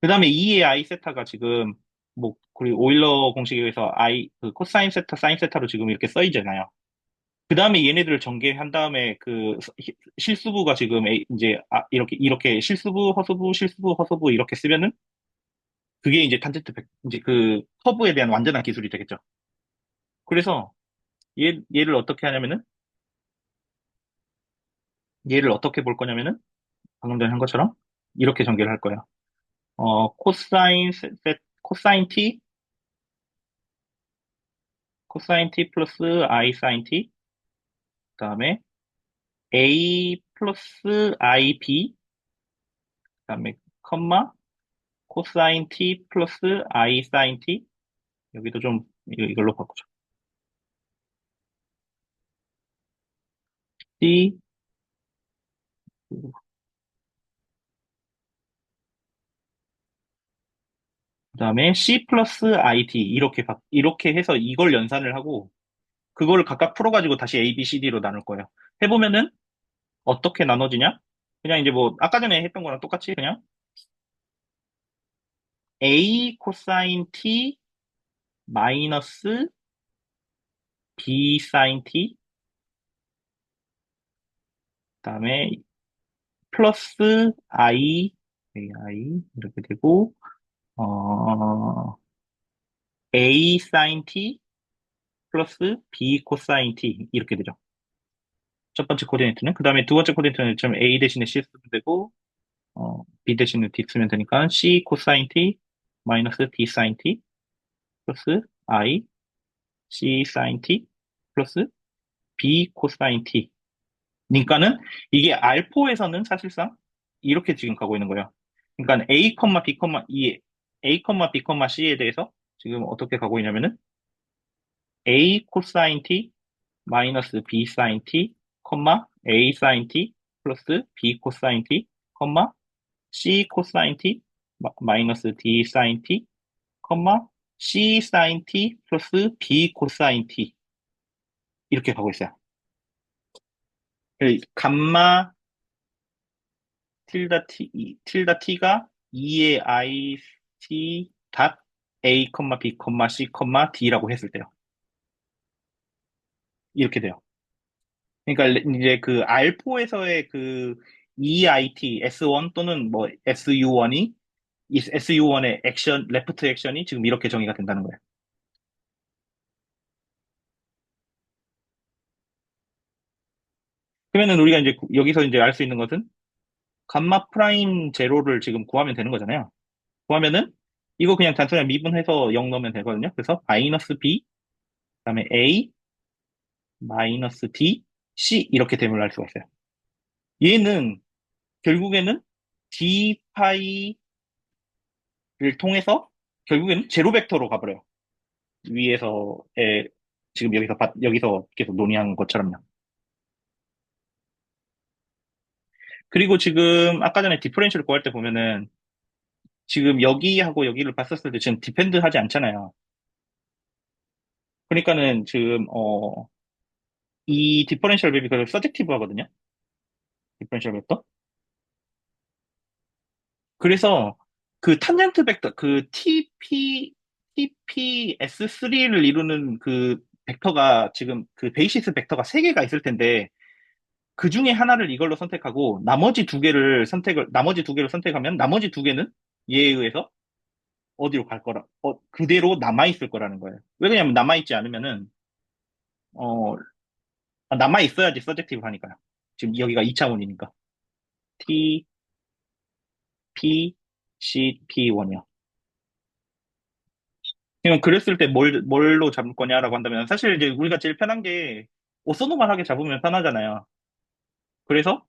그 다음에 2의 i 세타가 지금 뭐 그리고 오일러 공식에 의해서 그 코사인 세타, 사인 세타로 지금 이렇게 써 있잖아요. 그 다음에 얘네들을 전개한 다음에 실수부가 지금 이제 이렇게 실수부 이렇게 쓰면은 그게 이제 이제 그 커브에 대한 완전한 기술이 되겠죠. 그래서 얘를 어떻게 하냐면은 얘를 어떻게 볼 거냐면은 방금 전에 한 것처럼 이렇게 전개를 할 거예요. 코사인 t 플러스 i 사인 t 그다음에 a 플러스 i b 그다음에 컴마 코사인 t 플러스 i 사인 t 여기도 좀 이걸로 바꾸죠. C 그다음에 C 플러스 IT 이렇게 해서 이걸 연산을 하고 그거를 각각 풀어가지고 다시 A, B, C, D로 나눌 거예요. 해보면은 어떻게 나눠지냐? 그냥 이제 뭐 아까 전에 했던 거랑 똑같이 그냥 A 코사인 T 마이너스 B sin t, 그다음에 플러스 I, AI 이렇게 되고, 어, A sin t 플러스 B 코사인 t 이렇게 되죠. 첫 번째 코디네이트는. 그 다음에 두 번째 코디네이트는 좀 A 대신에 C 쓰면 되고, B 대신에 D 쓰면 되니까 C 코사인 t 마이너스 D 사인 t 플러스 I C 사인 t 플러스 B 코사인 t. 그러니까는 이게 R4에서는 사실상 이렇게 지금 가고 있는 거예요. 그러니까 A, B, 이 A, B, C에 대해서 지금 어떻게 가고 있냐면은 A 코사인 t 마이너스 B 사인 t, A 사인 t 플러스 B 코사인 t, C 코사인 t 마이너스 D 사인 t, C 사인 t 플러스 B 코사인 t 이렇게 가고 있어요. 감마 틸다 t가 2의 I t 닷 A, B, C, D라고 했을 때요. 이렇게 돼요. 그러니까 이제 그 R4에서의 그 EIT, S1 또는 뭐 SU1이 이 SU1의 액션, 레프트 액션이 지금 이렇게 정의가 된다는 거예요. 그러면은 우리가 이제 여기서 이제 알 수 있는 것은 감마 프라임 제로를 지금 구하면 되는 거잖아요. 구하면은 이거 그냥 단순히 미분해서 0 넣으면 되거든요. 그래서 마이너스 B, 그다음에 A, 마이너스 D, C 이렇게 대문을 알 수가 있어요. 얘는 결국에는 D 파이를 통해서 결국에는 제로 벡터로 가버려요. 위에서의 지금 여기서 계속 논의한 것처럼요. 그리고 지금 아까 전에 디퍼렌셜을 구할 때 보면은 지금 여기하고 여기를 봤었을 때 지금 디펜드 하지 않잖아요. 그러니까는 지금 이 디퍼렌셜 맵이 그걸 서젝티브 하거든요. 디퍼렌셜 맵도. 그래서 그 탄젠트 벡터 그 TPS3를 이루는 그 벡터가 지금 그 베이시스 벡터가 세 개가 있을 텐데 그 중에 하나를 이걸로 선택하고 나머지 두 개를 선택하면 나머지 두 개는 얘에 의해서 어디로 갈 거라, 그대로 남아있을 거라는 거예요. 왜 그러냐면 남아있지 않으면은, 어, 남아있어야지 서젝티브 하니까요. 지금 여기가 2차원이니까. T, P, C, P1이요. 그러면 그랬을 때 뭘로 잡을 거냐라고 한다면 사실 이제 우리가 제일 편한 게 오소노멀하게 잡으면 편하잖아요. 그래서,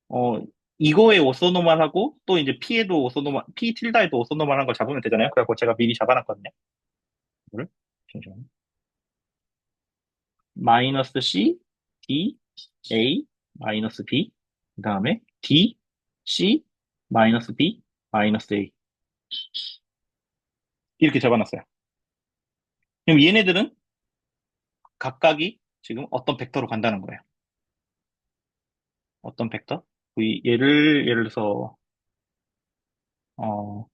어, 이거에 오소노멀하고 또 이제 P 틸다에도 오소노멀한 걸 잡으면 되잖아요. 그래갖고 제가 미리 잡아놨거든요. 이거를. 잠시만요. 마이너스 C, D, A, 마이너스 B, 그 다음에 D, C, 마이너스 B, 마이너스 A. 이렇게 적어놨어요. 그럼 얘네들은 각각이 지금 어떤 벡터로 간다는 거예요. 어떤 벡터? 예를 들어서, 어,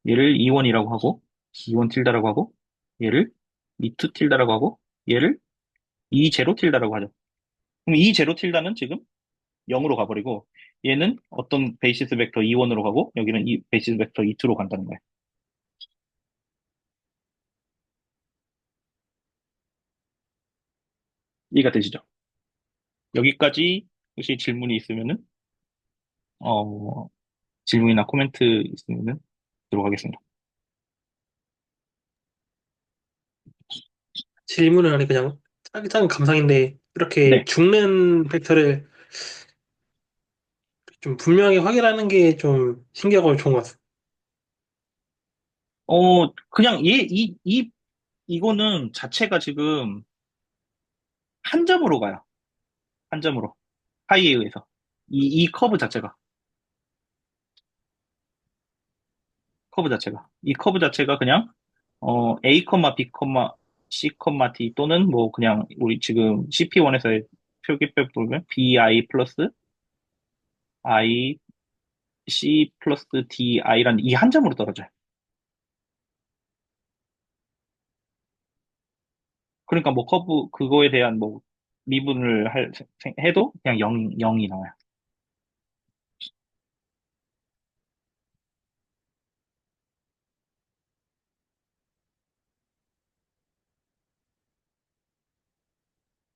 얘를 E1이라고 하고, E1 틸다라고 하고, 얘를 E2 틸다라고 하고, 얘를 E0 틸다라고 하죠. 그럼 E0 틸다는 지금 0으로 가버리고, 얘는 어떤 베이시스 벡터 E1으로 가고, 여기는 베이시스 벡터 E2로 간다는 거예요. 이해가 되시죠? 여기까지 혹시 질문이 있으면은, 어, 질문이나 코멘트 있으면은 들어가겠습니다. 질문을 하니 그냥 작은 감상인데 이렇게 네. 죽는 벡터를 좀 분명하게 확인하는 게 좀 신기하고 좋은 것 같아요. 그냥 이거는 자체가 지금 한 점으로 가요. 한 점으로. 파이에 의해서. 이 이 커브 자체가 그냥, A, B, C, D 또는 뭐 그냥 우리 지금 CP1에서의 표기법 보면 BI 플러스 I, C 플러스 DI라는 이 한 점으로 떨어져요. 그러니까 뭐 커브 그거에 대한 뭐 미분을 해도 그냥 0이 나와요.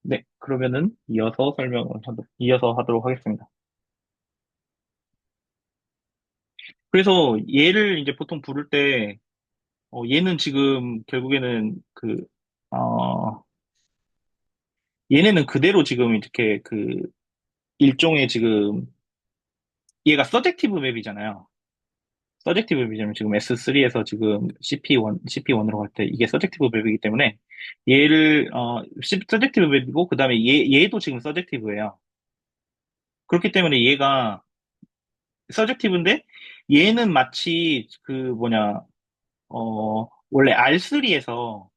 네, 그러면은 이어서 하도록 하겠습니다. 그래서 얘를 이제 보통 부를 때, 얘는 지금 결국에는 어, 얘네는 그대로 지금 이렇게 일종의 지금, 얘가 서젝티브 맵이잖아요. 서젝티브 맵이면 지금 S3에서 지금 CP1으로 갈 때 이게 서젝티브 맵이기 때문에 서젝티브 맵이고, 그 다음에 얘도 지금 서젝티브예요. 그렇기 때문에 얘가 서젝티브인데, 얘는 마치 원래 R3에서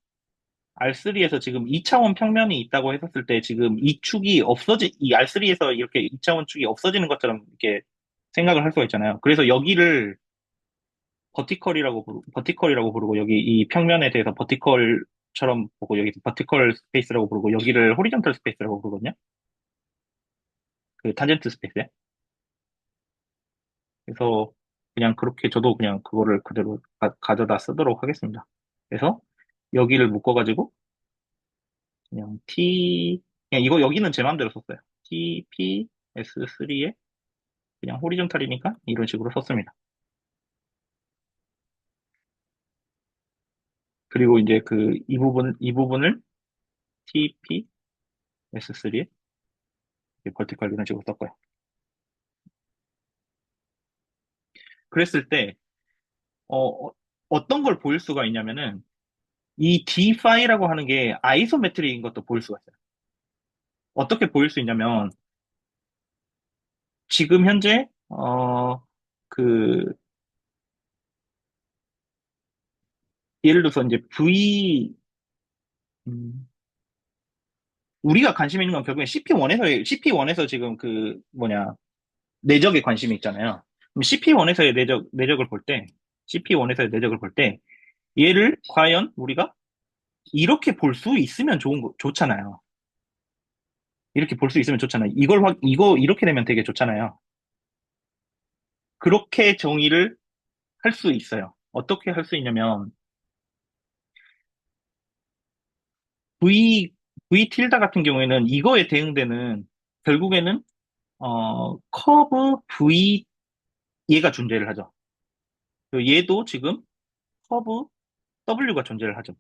지금 2차원 평면이 있다고 했었을 때 지금 이 R3에서 이렇게 2차원 축이 없어지는 것처럼 이렇게 생각을 할 수가 있잖아요. 그래서 여기를 버티컬이라고 부르고, 여기 이 평면에 대해서 버티컬처럼 보고, 여기 버티컬 스페이스라고 부르고, 여기를 호리존털 스페이스라고 부르거든요. 그 탄젠트 스페이스. 그래서 그냥 그렇게 저도 그냥 그거를 그대로 가져다 쓰도록 하겠습니다. 그래서 여기를 묶어가지고 그냥 그냥 이거 여기는 제 마음대로 썼어요. TPS3에 그냥 호리존탈이니까 이런 식으로 썼습니다. 그리고 이제 이 부분을 TPS3에 버티컬 이런 식으로 썼고요. 그랬을 때 어떤 걸 보일 수가 있냐면은 이 D5라고 하는 게 아이소메트릭인 것도 보일 수가 있어요. 어떻게 보일 수 있냐면 지금 현재 그 예를 들어서 이제 우리가 관심 있는 건 결국엔 CP1에서 지금 내적에 관심이 있잖아요. 그럼 CP1에서의 내적을 볼 때 얘를 과연 우리가 이렇게 볼 수 있으면 좋잖아요. 이렇게 볼 수 있으면 좋잖아요. 이거 이렇게 되면 되게 좋잖아요. 그렇게 정의를 할 수 있어요. 어떻게 할 수 있냐면 V V 틸다 같은 경우에는 이거에 대응되는 결국에는 커브 V 얘가 존재를 하죠. 그리고 얘도 지금 커브 W가 존재를 하죠.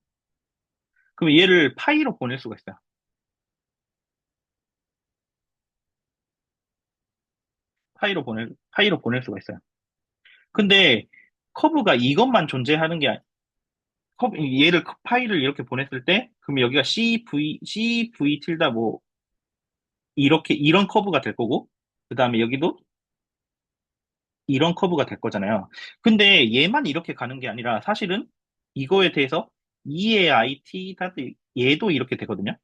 그럼 얘를 파이로 보낼 수가 있어요. 파이로 보낼 수가 있어요. 근데 커브가 이것만 존재하는 게 얘를 파이를 이렇게 보냈을 때 그럼 여기가 CV 틸다 뭐 이렇게 이런 커브가 될 거고, 그 다음에 여기도 이런 커브가 될 거잖아요. 근데 얘만 이렇게 가는 게 아니라 사실은 이거에 대해서 2의 IT 얘도 이렇게 되거든요.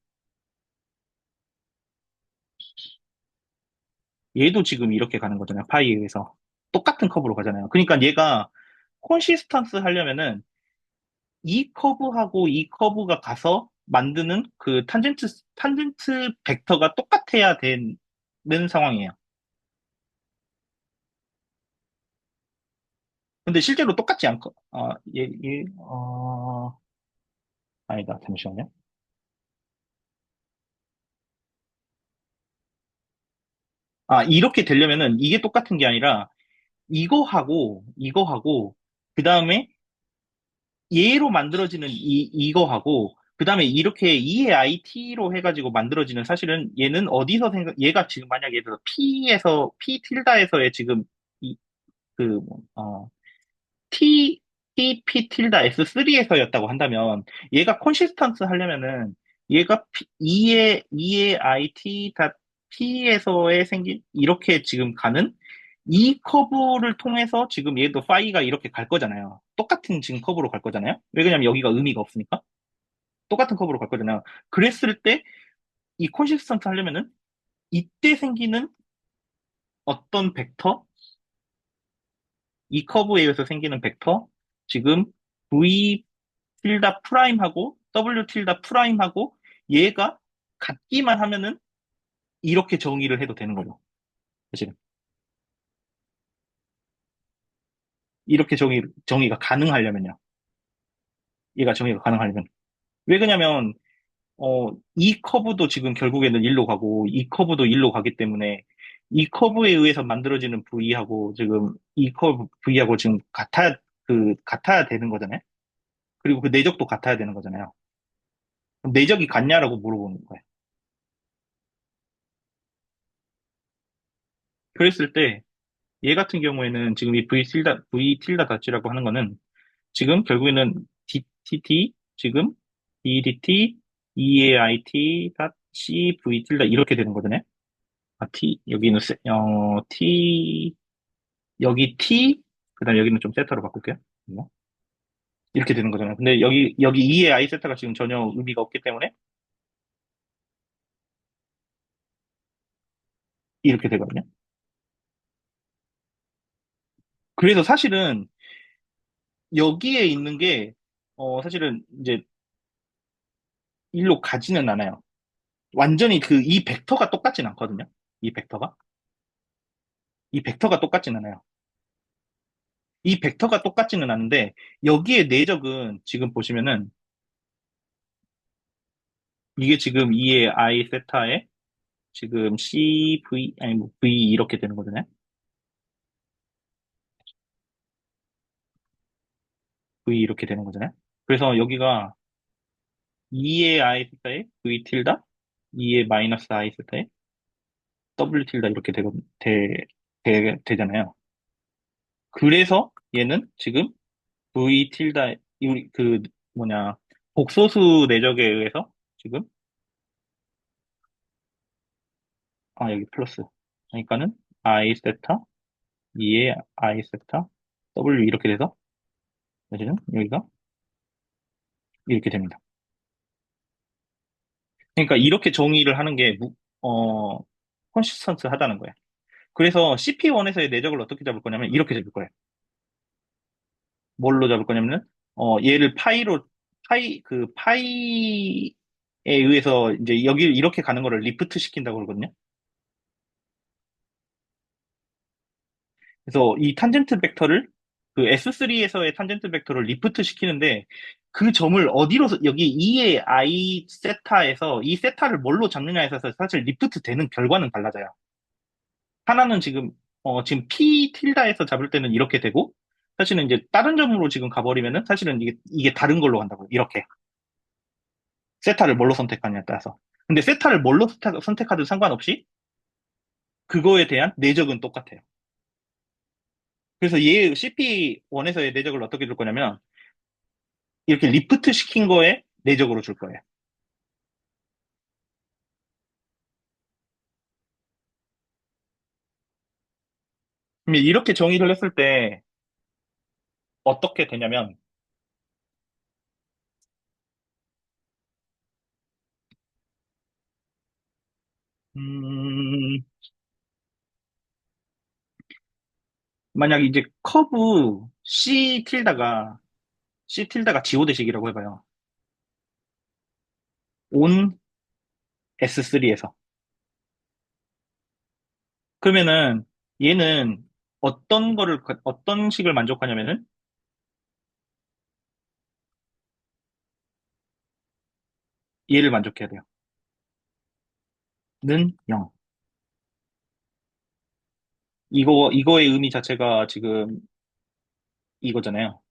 얘도 지금 이렇게 가는 거잖아요. 파이에 의해서. 똑같은 커브로 가잖아요. 그러니까 얘가 콘시스턴스 하려면은 이 커브하고 이 커브가 가서 만드는 그 탄젠트 벡터가 똑같아야 되는 상황이에요. 근데 실제로 똑같지 않고, 아니다. 잠시만요. 이렇게 되려면은 이게 똑같은 게 아니라 이거하고, 그 다음에 얘로 만들어지는 이거하고, 그 다음에 이렇게 2의 IT로 해가지고 만들어지는 사실은 얘가 지금 만약에 예를 들어 P 틸다에서의 지금 이, 그, 뭐, TP 틸다 S3에서였다고 한다면, 얘가 콘시스턴스 하려면은, 얘가 2의 IT 닷 P에서의 이렇게 지금 가는 이 커브를 통해서 지금 얘도 파이가 이렇게 갈 거잖아요. 똑같은 지금 커브로 갈 거잖아요. 왜냐면 여기가 의미가 없으니까. 똑같은 커브로 갈 거잖아요. 그랬을 때 이 콘시스턴트 하려면은 이때 생기는 어떤 벡터, 이 커브에 의해서 생기는 벡터, 지금 V 틸다 프라임하고 W 틸다 프라임하고 얘가 같기만 하면은 이렇게 정의를 해도 되는 거죠. 사실은. 이렇게 정의가 가능하려면요. 얘가 정의가 가능하려면. 왜 그러냐면, 이 커브도 지금 결국에는 일로 가고, 이 커브도 일로 가기 때문에, 이 커브에 의해서 만들어지는 V하고, 지금, 이 커브 V하고 지금 같아야 되는 거잖아요. 그리고 그 내적도 같아야 되는 거잖아요. 그럼 내적이 같냐라고 물어보는 거예요. 그랬을 때, 얘 같은 경우에는 지금 이 V tilda 닷지라고 하는 거는, 지금 결국에는 DTT, 지금 DDT, EAIT, C, V tilda 이렇게 되는 거잖아요. 여기는 T, 여기 T, 그다음 여기는 좀 세타로 바꿀게요. 뭐, 이렇게 되는 거잖아요. 근데 여기 2의 I 세타가 지금 전혀 의미가 없기 때문에 이렇게 되거든요. 그래서 사실은 여기에 있는 게, 사실은 이제 일로 가지는 않아요. 완전히 이 벡터가 똑같진 않거든요. 이 벡터가. 이 벡터가 똑같진 않아요. 이 벡터가 똑같지는 않은데, 여기에 내적은 지금 보시면은, 이게 지금 2의 I 세타에 지금 CV, 아니, 뭐 V 이렇게 되는 거잖아요. V 이렇게 되는 거잖아요. 그래서 여기가 2의 I 세타에 V 틸다, 2의 마이너스 I 세타에 W 틸다 이렇게 되잖아요. 그래서 얘는 지금 V 틸다, 뭐냐, 복소수 내적에 의해서 지금, 여기 플러스. 그러니까는 I 세타, 2의 I 세타, W 이렇게 돼서, 사실은 여기가 이렇게 됩니다. 그러니까 이렇게 정의를 하는 게, 컨시스턴트 하다는 거예요. 그래서 CP1에서의 내적을 어떻게 잡을 거냐면, 이렇게 잡을 거예요. 뭘로 잡을 거냐면은, 얘를 파이에 의해서 이제 여기 이렇게 가는 거를 리프트 시킨다고 그러거든요. 그래서 이 탄젠트 벡터를 그 S3에서의 탄젠트 벡터를 리프트 시키는데 그 점을 여기 2의 I 세타에서 이 세타를 뭘로 잡느냐에 있어서 사실 리프트 되는 결과는 달라져요. 하나는 지금 P 틸다에서 잡을 때는 이렇게 되고 사실은 이제 다른 점으로 지금 가버리면은 사실은 이게 다른 걸로 간다고요. 이렇게. 세타를 뭘로 선택하냐에 따라서. 근데 세타를 뭘로 선택하든 상관없이 그거에 대한 내적은 똑같아요. 그래서 얘 CP1에서의 내적을 어떻게 줄 거냐면 이렇게 리프트 시킨 거에 내적으로 줄 거예요. 그럼 이렇게 정의를 했을 때 어떻게 되냐면, 음, 만약 이제 커브 C 틸다가 지오대식이라고 해봐요. 온 S3에서. 그러면은 얘는 어떤 식을 만족하냐면은 얘를 만족해야 돼요. 는 0. 이거의 의미 자체가 지금 이거잖아요.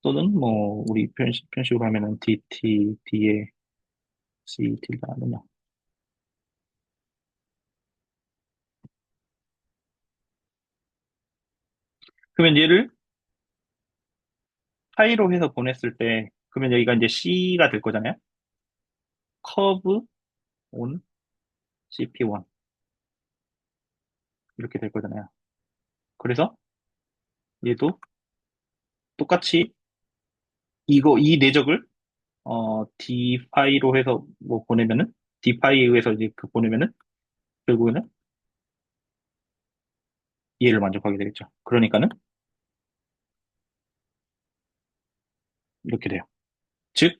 또는 뭐 우리 편식으로 하면은 DT, D에 C 틸다는 0. 그러면 얘를 파이로 해서 보냈을 때, 그러면 여기가 이제 C가 될 거잖아요. 커브 온 CP1 이렇게 될 거잖아요. 그래서 얘도 똑같이 이 내적을 D 파이로 해서 뭐 보내면은 D 파이에 의해서 이제 보내면은 결국에는 얘를 만족하게 되겠죠. 그러니까는 이렇게 돼요. 즉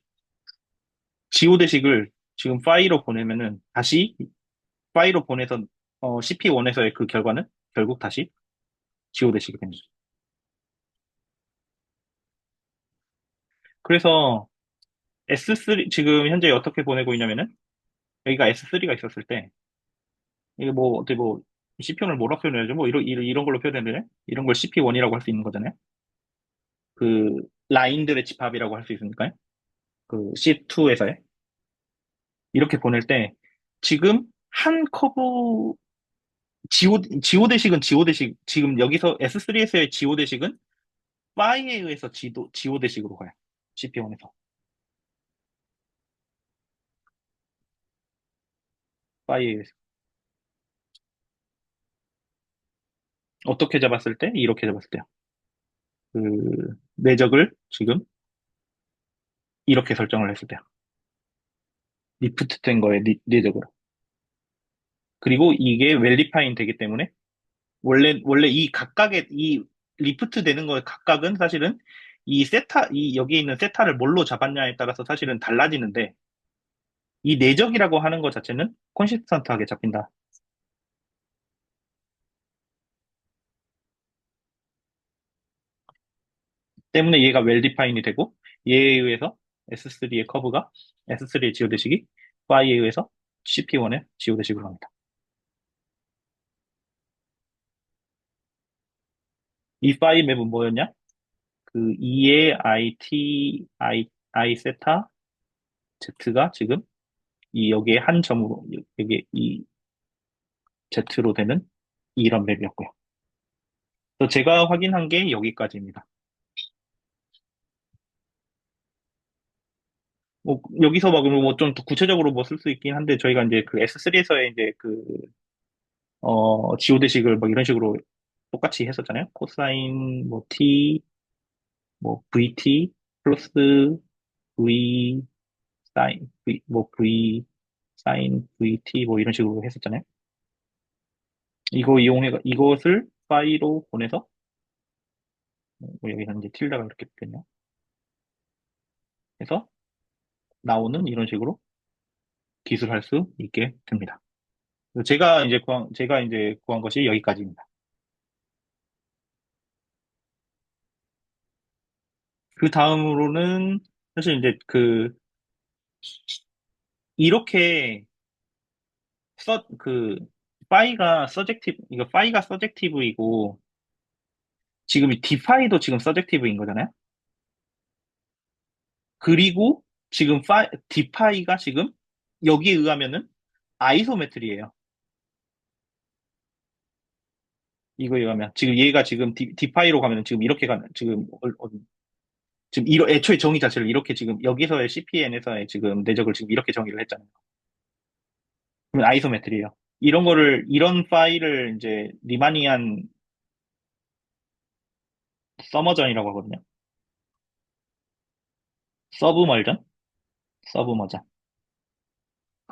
지오대식을 지금 파이로 보내면은 다시 파이로 보내서 CP1에서의 그 결과는 결국 다시 지오대식이 됩니다. 그래서 S3 지금 현재 어떻게 보내고 있냐면은 여기가 S3가 있었을 때 이게 뭐 어떻게 뭐 CP1을 뭐라 표현해야죠? 뭐 이런 걸로 표현되는데 이런 걸 CP1이라고 할 수 있는 거잖아요. 그 라인들의 집합이라고 할 수 있으니까요. 그 C2에서의 이렇게 보낼 때 지금 한 커브 지오 대식은 지금 여기서 S3에서의 지오 대식은 파이에 의해서 지오 대식으로 가요. CP1에서 파이에 의해서 어떻게 잡았을 때 이렇게 잡았을 때요. 그 내적을 지금 이렇게 설정을 했을 때요. 리프트 된 거에 내적으로. 그리고 이게 웰리파인 되기 때문에 원래 이 각각의 이 리프트 되는 거의 각각은 사실은 이 여기에 있는 세타를 뭘로 잡았냐에 따라서 사실은 달라지는데 이 내적이라고 하는 것 자체는 콘시스턴트하게 잡힌다. 때문에 얘가 웰 디파인이 되고 얘에 의해서 S3의 커브가 S3의 지오대식이 Y에 의해서 CP1의 지오대식으로 갑니다. 이 파이 맵은 뭐였냐? 그 2의 I 세타 Z가 지금 이 여기에 한 점으로 여기 이 Z로 되는 이런 맵이었고요. 그래서 제가 확인한 게 여기까지입니다. 뭐 여기서 막뭐좀 구체적으로 뭐 쓸 수 있긴 한데 저희가 이제 그 S3에서의 이제 그 지오대식을 뭐 이런 식으로 똑같이 했었잖아요. 코사인 뭐 t 뭐 vt 플러스 v 사인 v 사인 vt 뭐 이런 식으로 했었잖아요. 이것을 파이로 보내서 뭐 여기서 이제 틸다가 이렇게 붙겠네요. 해서 나오는 이런 식으로 기술할 수 있게 됩니다. 제가 이제 구한 것이 여기까지입니다. 그 다음으로는 사실 이제 그 이렇게 그 파이가 서젝티브이고 지금 이 디파이도 지금 서젝티브인 거잖아요. 그리고 지금 디파이가 지금 여기에 의하면은 아이소메트리예요. 이거에 의하면 지금 얘가 지금 디파이로 가면은 지금 이렇게 가는 지금 지금 애초에 정의 자체를 이렇게 지금 여기서의 CPN에서의 지금 내적을 지금 이렇게 정의를 했잖아요. 그러면 아이소메트리예요. 이런 파일을 이제 리마니안 서머전이라고 하거든요. 서브멀전, 서브머전,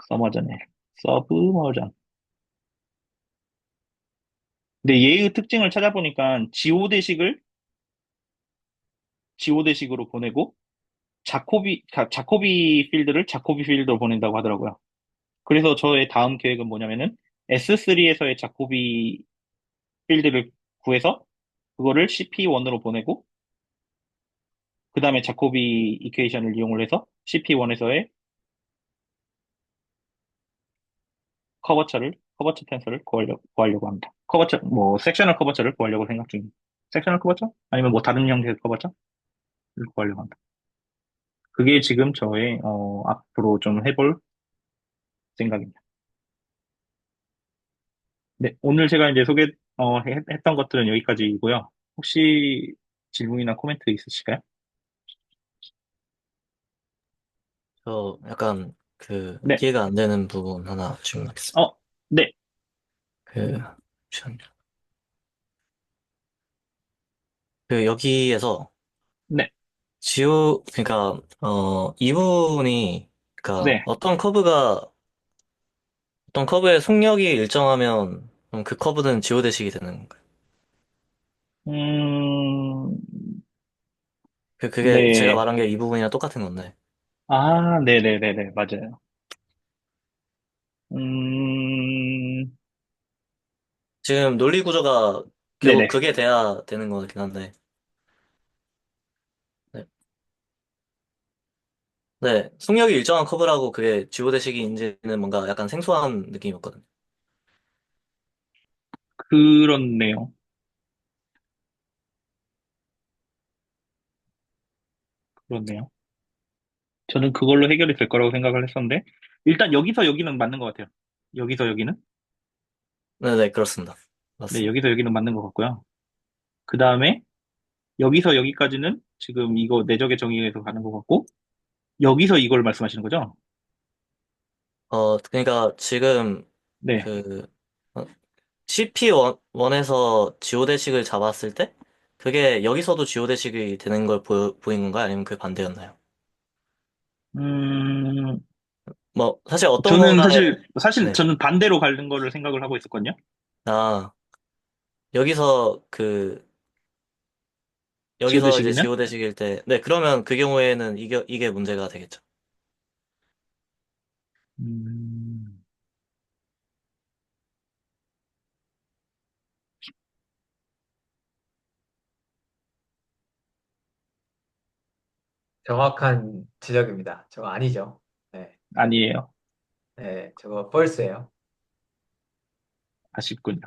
서머전이에요. 서브머전. 근데 얘의 특징을 찾아보니까 지오대식으로 보내고 자코비 필드를 자코비 필드로 보낸다고 하더라고요. 그래서 저의 다음 계획은 뭐냐면은 S3에서의 자코비 필드를 구해서 그거를 CP1으로 보내고 그 다음에 자코비 이퀘이션을 이용을 해서 CP1에서의 커버처 텐서를 구하려고 합니다. 섹셔널 커버처를 구하려고 생각 중입니다. 섹셔널 커버처? 아니면 뭐 다른 형태의 커버처를 구하려고 합니다. 그게 지금 저의, 앞으로 좀 해볼 생각입니다. 네, 오늘 제가 이제 했던 것들은 여기까지이고요. 혹시 질문이나 코멘트 있으실까요? 저 약간 네, 이해가 안 되는 부분 하나 질문하겠습니다. 어, 네, 그, 잠시만요. 여기에서 네, 그러니까, 이분이, 그러니까 네. 어떤 커브의 속력이 일정하면, 그럼 그 커브는 지오대식이 되는 건가요? 음, 그게 제가 네. 말한 게 이 부분이랑 똑같은 건데. 아, 네네네네, 맞아요. 음, 지금 논리 구조가 결국 네네. 그게 돼야 되는 거긴 한데. 네. 네. 속력이 일정한 커브라고 그게 지오대식인지는 뭔가 약간 생소한 느낌이었거든요. 그렇네요. 그렇네요. 저는 그걸로 해결이 될 거라고 생각을 했었는데, 일단 여기서 여기는 맞는 것 같아요. 여기서 여기는? 네네, 그렇습니다. 네, 맞습니다. 여기서 여기는 맞는 것 같고요. 그 다음에, 여기서 여기까지는 지금 이거 내적의 정의에서 가는 것 같고, 여기서 이걸 말씀하시는 거죠? 그러니까 지금 네. 그 CP1에서 지오대식을 잡았을 때 그게 여기서도 지오대식이 되는 걸 보인 건가요? 아니면 그 반대였나요? 음, 뭐 사실 어떤 저는 거나에 사실 네. 저는 반대로 가는 거를 생각을 하고 있었거든요. 아, 여기서 여기서 이제 지오대식이면? 지오대식일 때 네, 그러면 그 경우에는 이게 문제가 되겠죠. 음, 정확한 지적입니다. 저거 아니죠. 네, 아니에요. 네, 저거 false예요. 아쉽군요.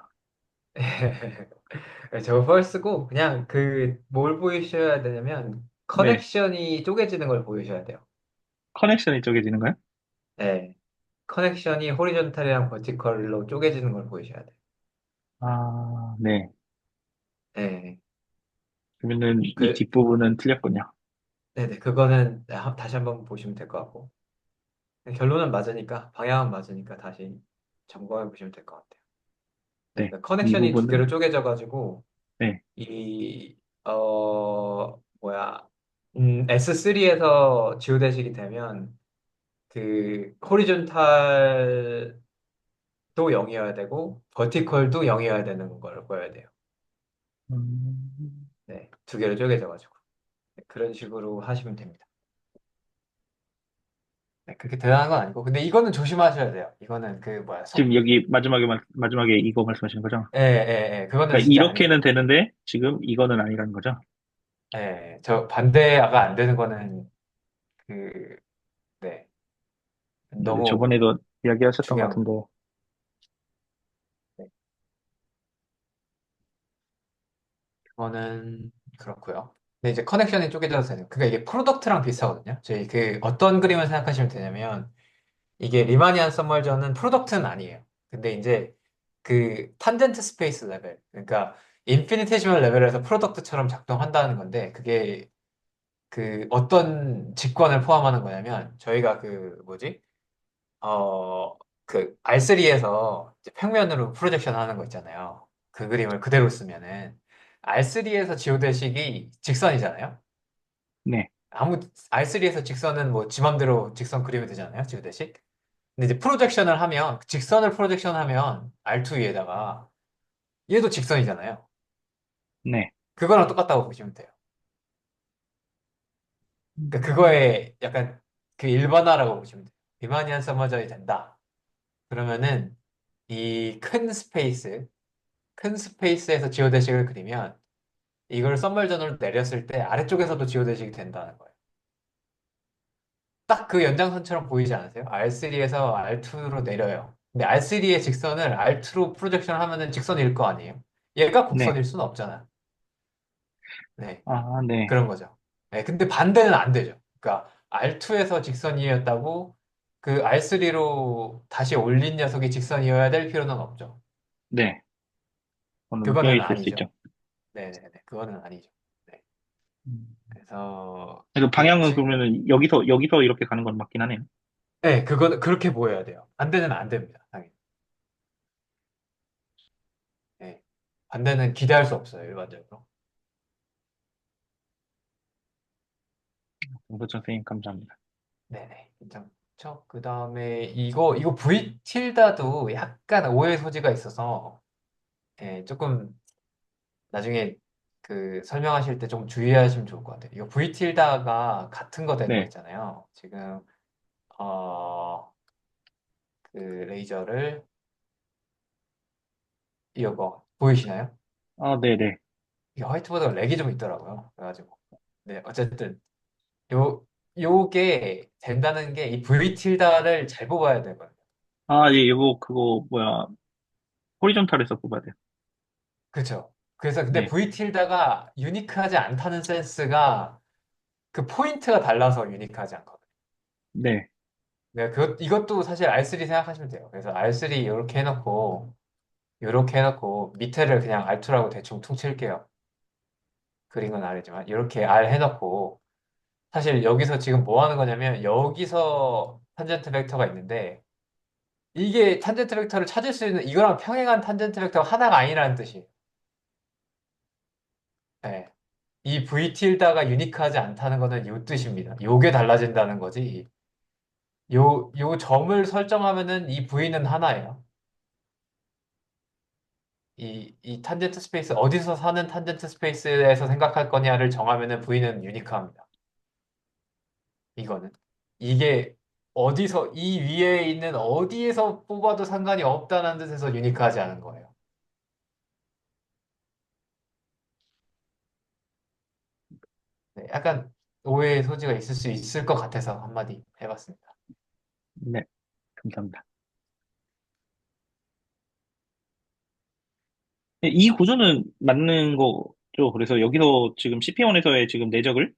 저거 false고 그냥 그 뭘 보이셔야 되냐면 네. 커넥션이 쪼개지는 걸 보이셔야 돼요. 커넥션이 쪼개지는 거요? 네, 커넥션이 호리존탈이랑 버티컬로 쪼개지는 걸 보이셔야 돼요. 아, 네. 네, 그러면은 이 그, 뒷부분은 틀렸군요. 네네, 그거는 다시 한번 보시면 될 것 같고. 결론은 맞으니까, 방향은 맞으니까 다시 점검해 보시면 될 것 같아요. 네. 그러니까 이 커넥션이 두 부분은, 개로 쪼개져가지고, 네. 이, 뭐야, S3에서 지우대식이 되면, 그, 호리존탈도 0이어야 되고, 버티컬도 0이어야 되는 걸 보여야 돼요. 음, 네, 두 개로 쪼개져가지고. 네, 그런 식으로 하시면 됩니다. 네, 그렇게 대단한 건 아니고. 근데 이거는 조심하셔야 돼요. 이거는 그, 뭐야, 지금 여기 마지막에 이거 말씀하시는 거죠? 예, 예, 예. 그거는 그러니까 진짜 아닌 이렇게는 거예요. 되는데 지금 이거는 아니라는 거죠? 예, 저 반대가 안 되는 거는 그, 네, 네, 너무 저번에도 이야기하셨던 것 중요한, 같은데, 네, 그거는 그렇고요. 근데 이제 커넥션이 쪼개져서 되는, 그러니까 이게 프로덕트랑 비슷하거든요. 저희 그 어떤 그림을 생각하시면 되냐면 이게 리마니안 서머전은 프로덕트는 아니에요. 근데 이제 그 탄젠트 스페이스 레벨, 그러니까 인피니테시멀 레벨에서 프로덕트처럼 작동한다는 건데 그게 그 어떤 직관을 포함하는 거냐면 저희가 그 뭐지? 그 R3에서 평면으로 프로젝션 하는 거 있잖아요. 그 그림을 그대로 쓰면은 R3에서 지오대식이 직선이잖아요. 네, R3에서 직선은 뭐 지 맘대로 직선 그리면 되잖아요. 지오대식. 근데 이제 프로젝션을 하면 직선을 프로젝션하면 R2 위에다가 얘도 직선이잖아요. 네. 그거랑 똑같다고 보시면 돼요. 그러니까 그거에 약간 그 일반화라고 보시면 돼요. 리마니안 서머전이 된다. 그러면은 이 큰 스페이스에서 지오대식을 그리면 이걸 썸멀전으로 내렸을 때 아래쪽에서도 지오대식이 된다는 거예요. 딱 그 연장선처럼 보이지 않으세요? R3에서 R2로 내려요. 근데 R3의 직선을 R2로 프로젝션 하면은 직선일 거 아니에요? 얘가 네. 곡선일 수는 없잖아. 네, 아, 네. 그런 거죠. 네, 근데 반대는 안 되죠. 그러니까 R2에서 직선이었다고 그 R3로 다시 올린 녀석이 직선이어야 될 필요는 없죠. 네. 어느 끼어 그거는 있을 수 아니죠. 있죠. 네네네. 그거는 아니죠. 네. 음. 그래서 그래서 그 방향은 그러면은 여기서 이렇게 가는 건 맞긴 하네요. 네, 그거는 그렇게 보여야 돼요. 반대는 안 됩니다. 당연히. 네. 반대는 기대할 수 없어요, 일반적으로. 정보전 선생님, 감사합니다. 네네. 괜찮죠? 그 다음에 이거 V 틸다도 약간 오해 소지가 있어서, 예, 조금 나중에 그 설명하실 때 좀 주의하시면 좋을 것 같아요. 이거 V 틸다가 같은 거 되는 거 네. 있잖아요. 지금 어, 그 레이저를 이거 보이시나요? 아, 네네. 이 화이트보드가 렉이 좀 있더라고요. 그래가지고 네 어쨌든 요 요게 된다는 게 이 V 틸다를 잘 뽑아야 되거든요. 아, 예, 이거, 그거, 뭐야, 호리존탈에서 뽑아야 돼요. 그렇죠. 그래서 근데 네, V 틸다가 유니크하지 않다는 센스가 그 포인트가 달라서 유니크하지 않거든요. 네, 네, 이것도 사실 R3 생각하시면 돼요. 그래서 R3 이렇게 해놓고 밑에를 그냥 R2라고 대충 퉁칠게요. 그린 건 아니지만 이렇게 R 해놓고 사실 여기서 지금 뭐 하는 거냐면 여기서 탄젠트 벡터가 있는데 이게 탄젠트 벡터를 찾을 수 있는 이거랑 평행한 탄젠트 벡터가 하나가 아니라는 뜻이에요. 네. 이 V 틸다가 유니크하지 않다는 거는 이 뜻입니다. 요게 달라진다는 거지. 요 점을 설정하면은 이 V는 하나예요. 이 탄젠트 스페이스, 어디서 사는 탄젠트 스페이스에서 생각할 거냐를 정하면은 V는 유니크합니다. 이거는. 이게 어디서, 이 위에 있는 어디에서 뽑아도 상관이 없다는 뜻에서 유니크하지 않은 거예요. 네, 약간 오해의 소지가 있을 수 있을 것 같아서 한마디 해봤습니다. 네, 감사합니다. 네, 이 구조는 맞는 거죠. 그래서 여기서 지금 CP1에서의 지금 내적을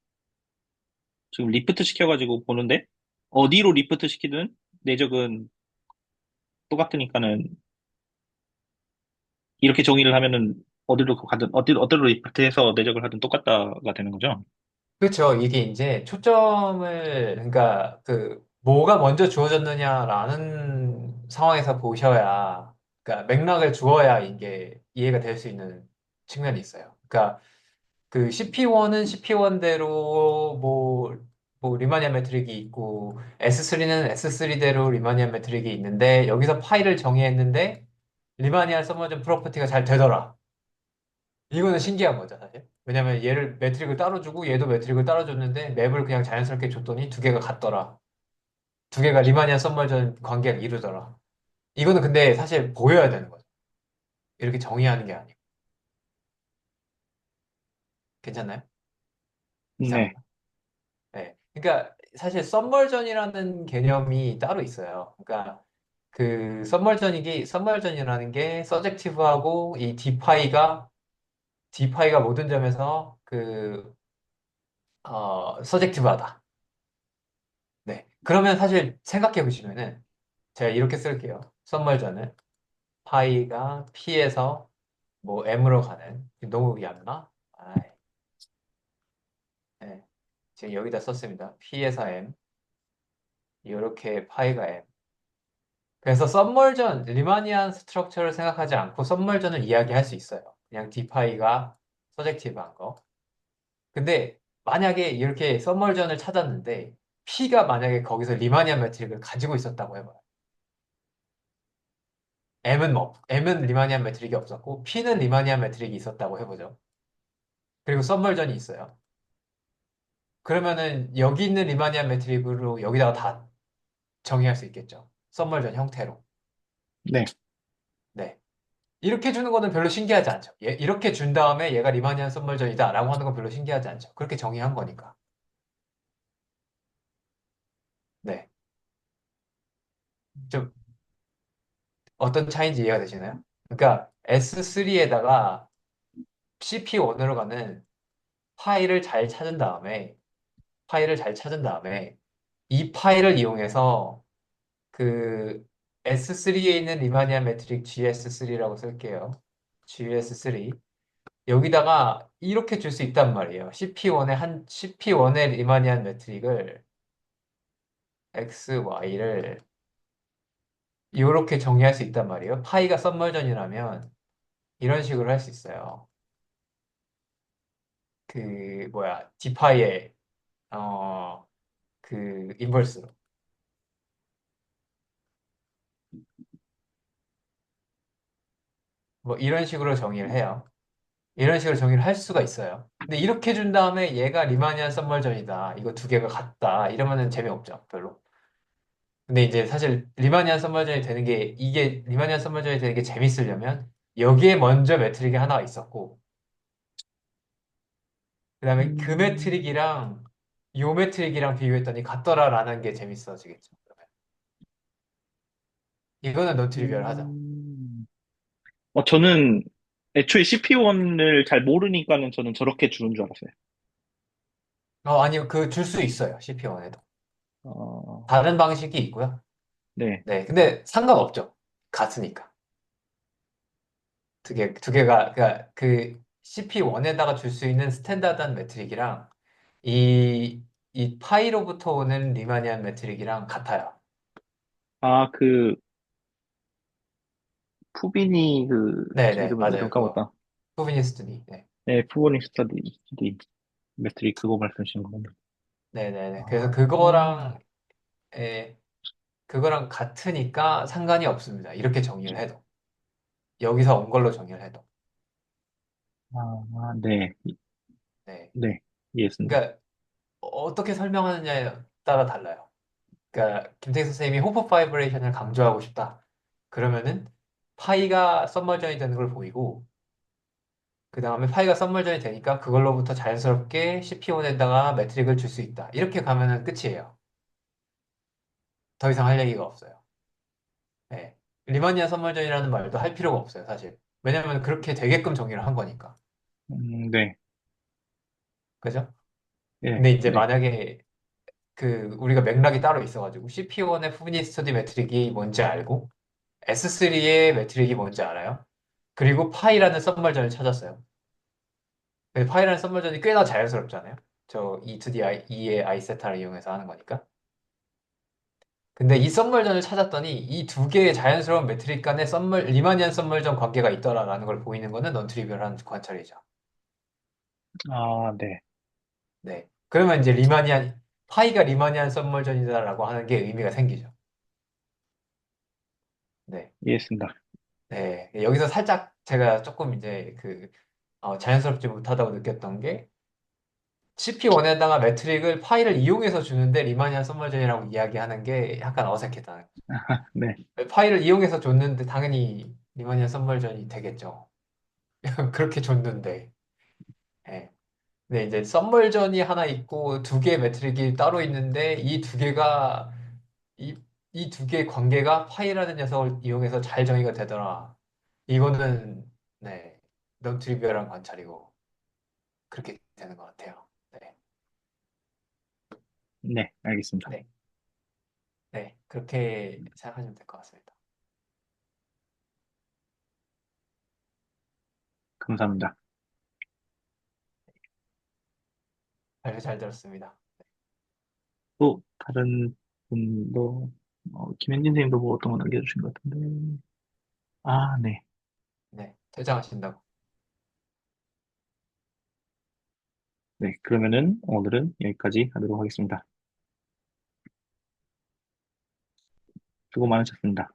지금 리프트 시켜가지고 보는데, 어디로 리프트 시키든 내적은 똑같으니까는, 이렇게 정의를 하면은, 어디로 가든, 어디로 리프트해서 내적을 하든 똑같다가 되는 거죠. 그렇죠. 이게 이제 초점을, 그러니까 그 뭐가 먼저 주어졌느냐라는 상황에서 보셔야, 그러니까 맥락을 주어야 이게 이해가 될 수 있는 측면이 있어요. 그러니까 그 CP1은 CP1대로 뭐 리마니안 매트릭이 있고 S3는 S3대로 리마니안 매트릭이 있는데 여기서 파일을 정의했는데 리마니안 서머전 프로퍼티가 잘 되더라. 이거는 신기한 거죠, 사실. 왜냐면 얘를 매트릭을 따로 주고 얘도 매트릭을 따로 줬는데 맵을 그냥 자연스럽게 줬더니 두 개가 같더라. 두 개가 리마니안 썸머전 관계를 이루더라. 이거는 근데 사실 보여야 되는 거죠. 이렇게 정의하는 게 아니고. 괜찮나요? 네, 이상한가? 네. 그러니까 사실 썸멀전이라는 개념이 따로 있어요. 그러니까 그 썸멀전이라는 게 서젝티브하고 이 디파이가 모든 점에서 그 서젝티브하다. 네. 그러면 사실 생각해 보시면은 제가 이렇게 쓸게요. 썸멀전을 파이가 P에서 뭐 M으로 가는 너무 얇나? 아이, 네. 지금 여기다 썼습니다. P에서 M 이렇게 파이가 M. 그래서 썸멀전 리마니안 스트럭처를 생각하지 않고 썸멀전을 이야기할 수 있어요. 그냥 디파이가 서젝티브한 거. 근데 만약에 이렇게 썸멀전을 찾았는데 P가 만약에 거기서 리마니안 매트릭을 가지고 있었다고 해봐요. M은 리마니안 매트릭이 없었고 P는 리마니안 매트릭이 있었다고 해보죠. 그리고 썸멀전이 있어요. 그러면은 여기 있는 리마니안 매트릭으로 여기다가 다 정의할 수 있겠죠. 썸멀전 형태로. 네, 네. 이렇게 주는 거는 별로 신기하지 않죠. 이렇게 준 다음에 얘가 리마니안 썸멀전이다라고 하는 건 별로 신기하지 않죠. 그렇게 정의한 거니까. 네. 좀 어떤 차이인지 이해가 되시나요? 그러니까 S3에다가 CP1으로 가는 파일을 잘 찾은 다음에 이 파일을 이용해서 그 S3에 있는 리마니안 매트릭 GS3라고 쓸게요. GS3 여기다가 이렇게 줄 수 있단 말이에요. CP1의 리마니안 매트릭을 X, Y를 이렇게 정의할 수 있단 말이에요. 파이가 썸머전이라면 이런 식으로 할 수 있어요. 그 뭐야 디파이의 그 인버스로 뭐 이런 식으로 정의를 해요. 이런 식으로 정의를 할 수가 있어요. 근데 이렇게 준 다음에 얘가 리마니안 썸멀전이다. 이거 두 개가 같다. 이러면은 재미없죠. 별로. 근데 이제 사실 리마니안 썸멀전이 되는 게 이게 리마니안 썸멀전이 되는 게 재밌으려면 여기에 먼저 매트릭이 하나가 있었고 그다음에 그 음, 매트릭이랑 요 매트릭이랑 비교했더니 같더라라는 게 재밌어지겠죠. 그러면. 이거는 넌 트리비얼 하죠. 음. 저는 애초에 CP1을 잘 모르니까는 저는 저렇게 주는 줄 알았어요. 아니요. 그 줄 수 있어요. CP1에도. 어, 다른 방식이 있고요. 네. 네. 근데 상관없죠. 같으니까. 두 개가, 그러니까 그 CP1에다가 줄 수 있는 스탠다드한 매트릭이랑 이 파이로부터 오는 리마니안 매트릭이랑 같아요. 아, 그, 푸비니 네네, 이름 맞아요. 그거. 까먹었다. 소비니스트니. 네. 네, 푸비니 스터디 매트릭 그거 말씀하시는 거군요. 네네네. 그래서 아, 에, 그거랑 같으니까 상관이 없습니다. 이렇게 정의를 해도. 여기서 온 걸로 정의를 해도. 네. 네. 네. 이해했습니다. 그러니까 어떻게 설명하느냐에 따라 달라요. 그러니까 김태희 선생님이 호프 파이브레이션을 강조하고 싶다. 그러면은 파이가 썸머전이 되는 걸 보이고 그 다음에 파이가 썸머전이 되니까 그걸로부터 자연스럽게 CP1에다가 매트릭을 줄 수 있다. 이렇게 가면은 끝이에요. 더 이상 할 얘기가 없어요. 네. 리마니아 썸머전이라는 말도 할 필요가 없어요, 사실. 왜냐면 그렇게 되게끔 정의를 한 거니까. 네. 그죠? 네. 근데 이제 네. 만약에 그 우리가 맥락이 따로 있어가지고 CP1의 푸니 스터디 매트릭이 뭔지 알고 S3의 매트릭이 뭔지 알아요? 그리고 파이라는 썸멀전을 찾았어요. 근데 파이라는 썸멀전이 꽤나 자연스럽잖아요. 저 E2D E의 아이세타를 이용해서 하는 거니까. 근데 이 썸멀전을 찾았더니 이 두 개의 자연스러운 매트릭 간의 리마니안 썸멀전 관계가 있더라라는 걸 보이는 거는 넌트리비얼한 관찰이죠. 네. 네. 그러면 이제 파이가 리마니안 썸멀전이다라고 하는 게 의미가 생기죠. 네. 이해했습니다. 네. 여기서 살짝 제가 조금 이제 자연스럽지 못하다고 느꼈던 게 CP1에다가 매트릭을 파이를 이용해서 주는데 리마니안 썸머전이라고 이야기하는 게 약간 어색했다. 네. 파이를 이용해서 줬는데 당연히 리마니안 썸머전이 되겠죠. 그렇게 줬는데. 예. 근데 이제 썸멀전이 하나 있고 두 개의 매트릭이 따로 있는데 이, 이 두 개의 관계가 파이라는 녀석을 이용해서 잘 정의가 되더라. 이거는 네, 너무 트리비얼한 관찰이고 그렇게 되는 것 같아요. 네, 네. 알겠습니다. 네, 네, 그렇게 생각하시면 될 것 같습니다. 감사합니다. 발표 잘 들었습니다. 또, 다른 분도, 김현진 선생님도 뭐 어떤 거 남겨주신 것 같은데. 네. 네, 퇴장하신다고. 네. 그러면은 오늘은 여기까지 하도록 하겠습니다. 수고 많으셨습니다.